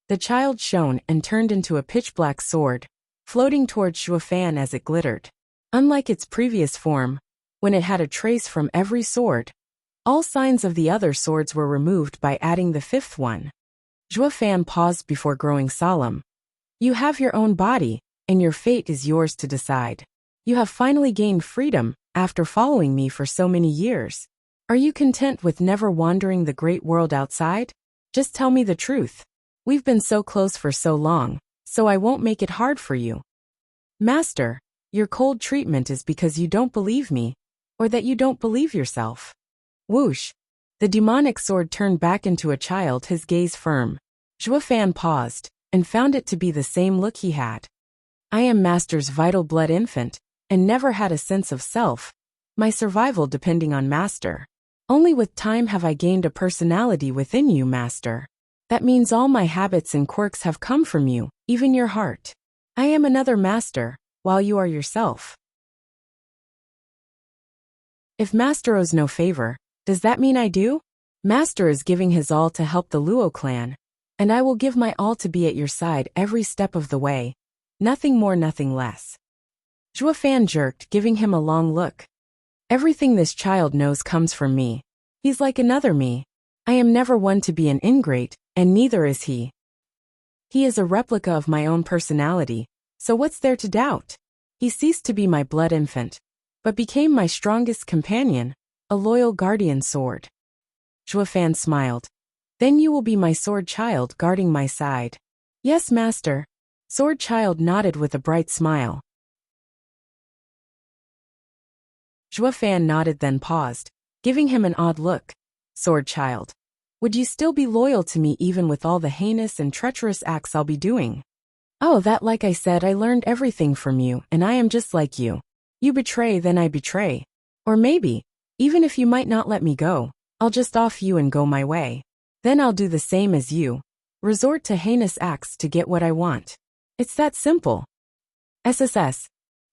The child shone and turned into a pitch-black sword, floating towards Zhuofan as it glittered. Unlike its previous form, when it had a trace from every sword, all signs of the other swords were removed by adding the 5th one. Zhuofan paused before growing solemn. "You have your own body, and your fate is yours to decide. You have finally gained freedom, after following me for so many years. Are you content with never wandering the great world outside? Just tell me the truth. We've been so close for so long, so I won't make it hard for you." "Master, your cold treatment is because you don't believe me, or that you don't believe yourself." Whoosh! The demonic sword turned back into a child, his gaze firm. Zhuofan paused, and found it to be the same look he had. "I am Master's vital blood infant, and never had a sense of self, my survival depending on Master. Only with time have I gained a personality within you, Master. That means all my habits and quirks have come from you, even your heart. I am another Master, while you are yourself. If Master owes no favor, does that mean I do? Master is giving his all to help the Luo clan, and I will give my all to be at your side every step of the way. Nothing more, nothing less." Zhuofan jerked, giving him a long look. "Everything this child knows comes from me. He's like another me. I am never one to be an ingrate, and neither is he. He is a replica of my own personality, so what's there to doubt? He ceased to be my blood infant, but became my strongest companion, a loyal guardian sword." Zhuofan smiled. "Then you will be my sword child guarding my side." "Yes, Master." Sword child nodded with a bright smile. Zhuofan nodded, then paused, giving him an odd look. "Sword child, would you still be loyal to me even with all the heinous and treacherous acts I'll be doing?" "Oh, that, like I said, I learned everything from you, and I am just like you. You betray, then I betray. Or maybe, even if you might not let me go, I'll just off you and go my way. Then I'll do the same as you, resort to heinous acts to get what I want. It's that simple. SSS.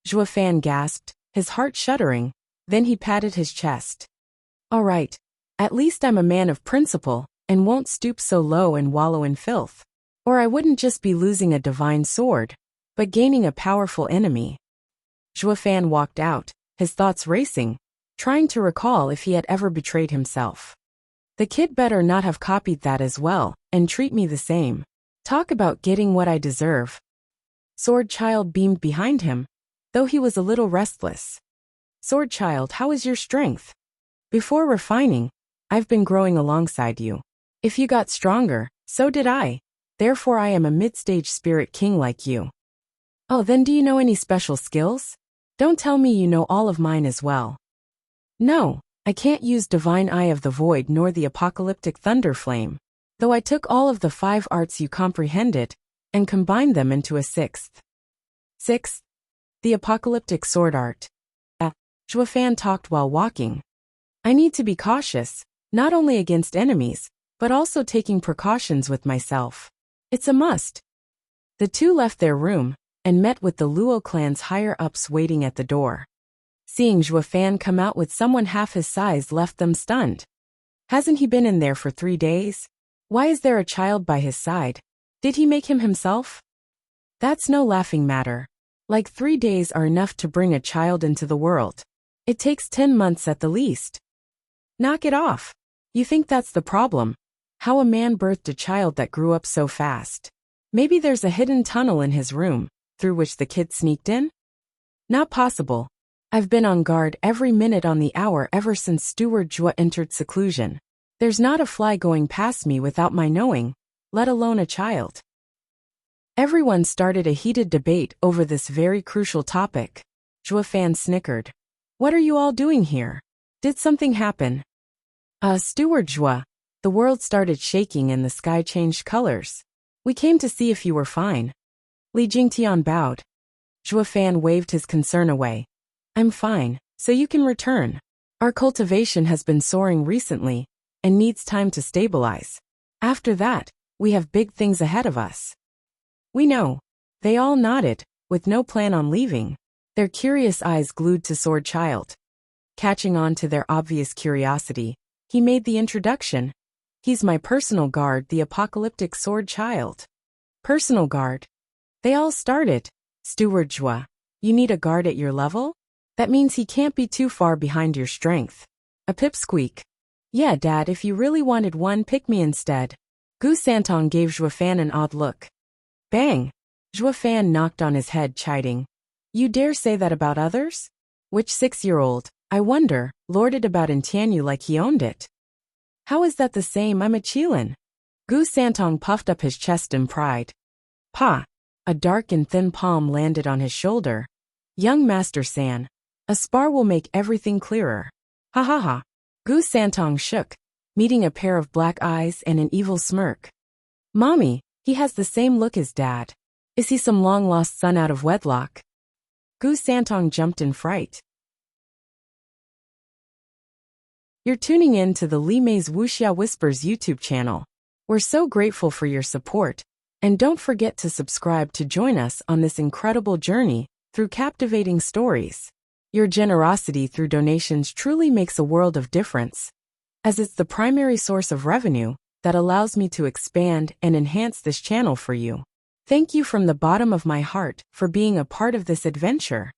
Zhua Fan gasped, his heart shuddering, then he patted his chest. All right. At least I'm a man of principle, and won't stoop so low and wallow in filth. Or I wouldn't just be losing a divine sword, but gaining a powerful enemy. Zhua Fan walked out, his thoughts racing, trying to recall if he had ever betrayed himself. The kid better not have copied that as well, and treat me the same. Talk about getting what I deserve. Sword Child beamed behind him, though he was a little restless. Sword Child, how is your strength? Before refining, I've been growing alongside you. If you got stronger, so did I. Therefore I am a mid-stage spirit king like you. Oh, then do you know any special skills? Don't tell me you know all of mine as well. No, I can't use Divine Eye of the Void nor the Apocalyptic Thunder Flame, though I took all of the 5 arts you comprehended, and combined them into a 6th. 6th? The Apocalyptic Sword Art. Zhua Fan talked while walking. I need to be cautious, not only against enemies, but also taking precautions with myself. It's a must. The two left their room, and met with the Luo clan's higher-ups waiting at the door. Seeing Zhua Fan come out with someone half his size left them stunned. Hasn't he been in there for 3 days? Why is there a child by his side? Did he make him himself? That's no laughing matter. Like 3 days are enough to bring a child into the world. It takes 10 months at the least. Knock it off. You think that's the problem? How a man birthed a child that grew up so fast. Maybe there's a hidden tunnel in his room, through which the kid sneaked in? Not possible. I've been on guard every minute on the hour ever since Steward Zhua entered seclusion. There's not a fly going past me without my knowing, let alone a child. Everyone started a heated debate over this very crucial topic. Zhua Fan snickered. What are you all doing here? Did something happen? Steward Zhua. The world started shaking and the sky changed colors. We came to see if you were fine. Li Jingtian bowed. Zhua Fan waved his concern away. I'm fine, so you can return. Our cultivation has been soaring recently, and needs time to stabilize. After that, we have big things ahead of us. We know. They all nodded, with no plan on leaving, their curious eyes glued to Sword Child. Catching on to their obvious curiosity, he made the introduction. He's my personal guard, the Apocalyptic Sword Child. Personal guard. They all started. Steward Zhua, you need a guard at your level? That means he can't be too far behind your strength. A pipsqueak. Yeah, Dad, if you really wanted one, pick me instead. Gu Santong gave Zhua Fan an odd look. Bang! Zhua Fan knocked on his head, chiding. You dare say that about others? Which 6-year-old, I wonder, lorded about in Tianyu like he owned it? How is that the same? I'm a Qilin. Gu Santong puffed up his chest in pride. Pa! A dark and thin palm landed on his shoulder. Young Master San. A spar will make everything clearer. Ha ha ha. Gu Santong shook, meeting a pair of black eyes and an evil smirk. Mommy, he has the same look as Dad. Is he some long-lost son out of wedlock? Gu Santong jumped in fright. You're tuning in to the Li Mei's Wuxia Whispers YouTube channel. We're so grateful for your support, and don't forget to subscribe to join us on this incredible journey through captivating stories. Your generosity through donations truly makes a world of difference, as it's the primary source of revenue that allows me to expand and enhance this channel for you. Thank you from the bottom of my heart for being a part of this adventure.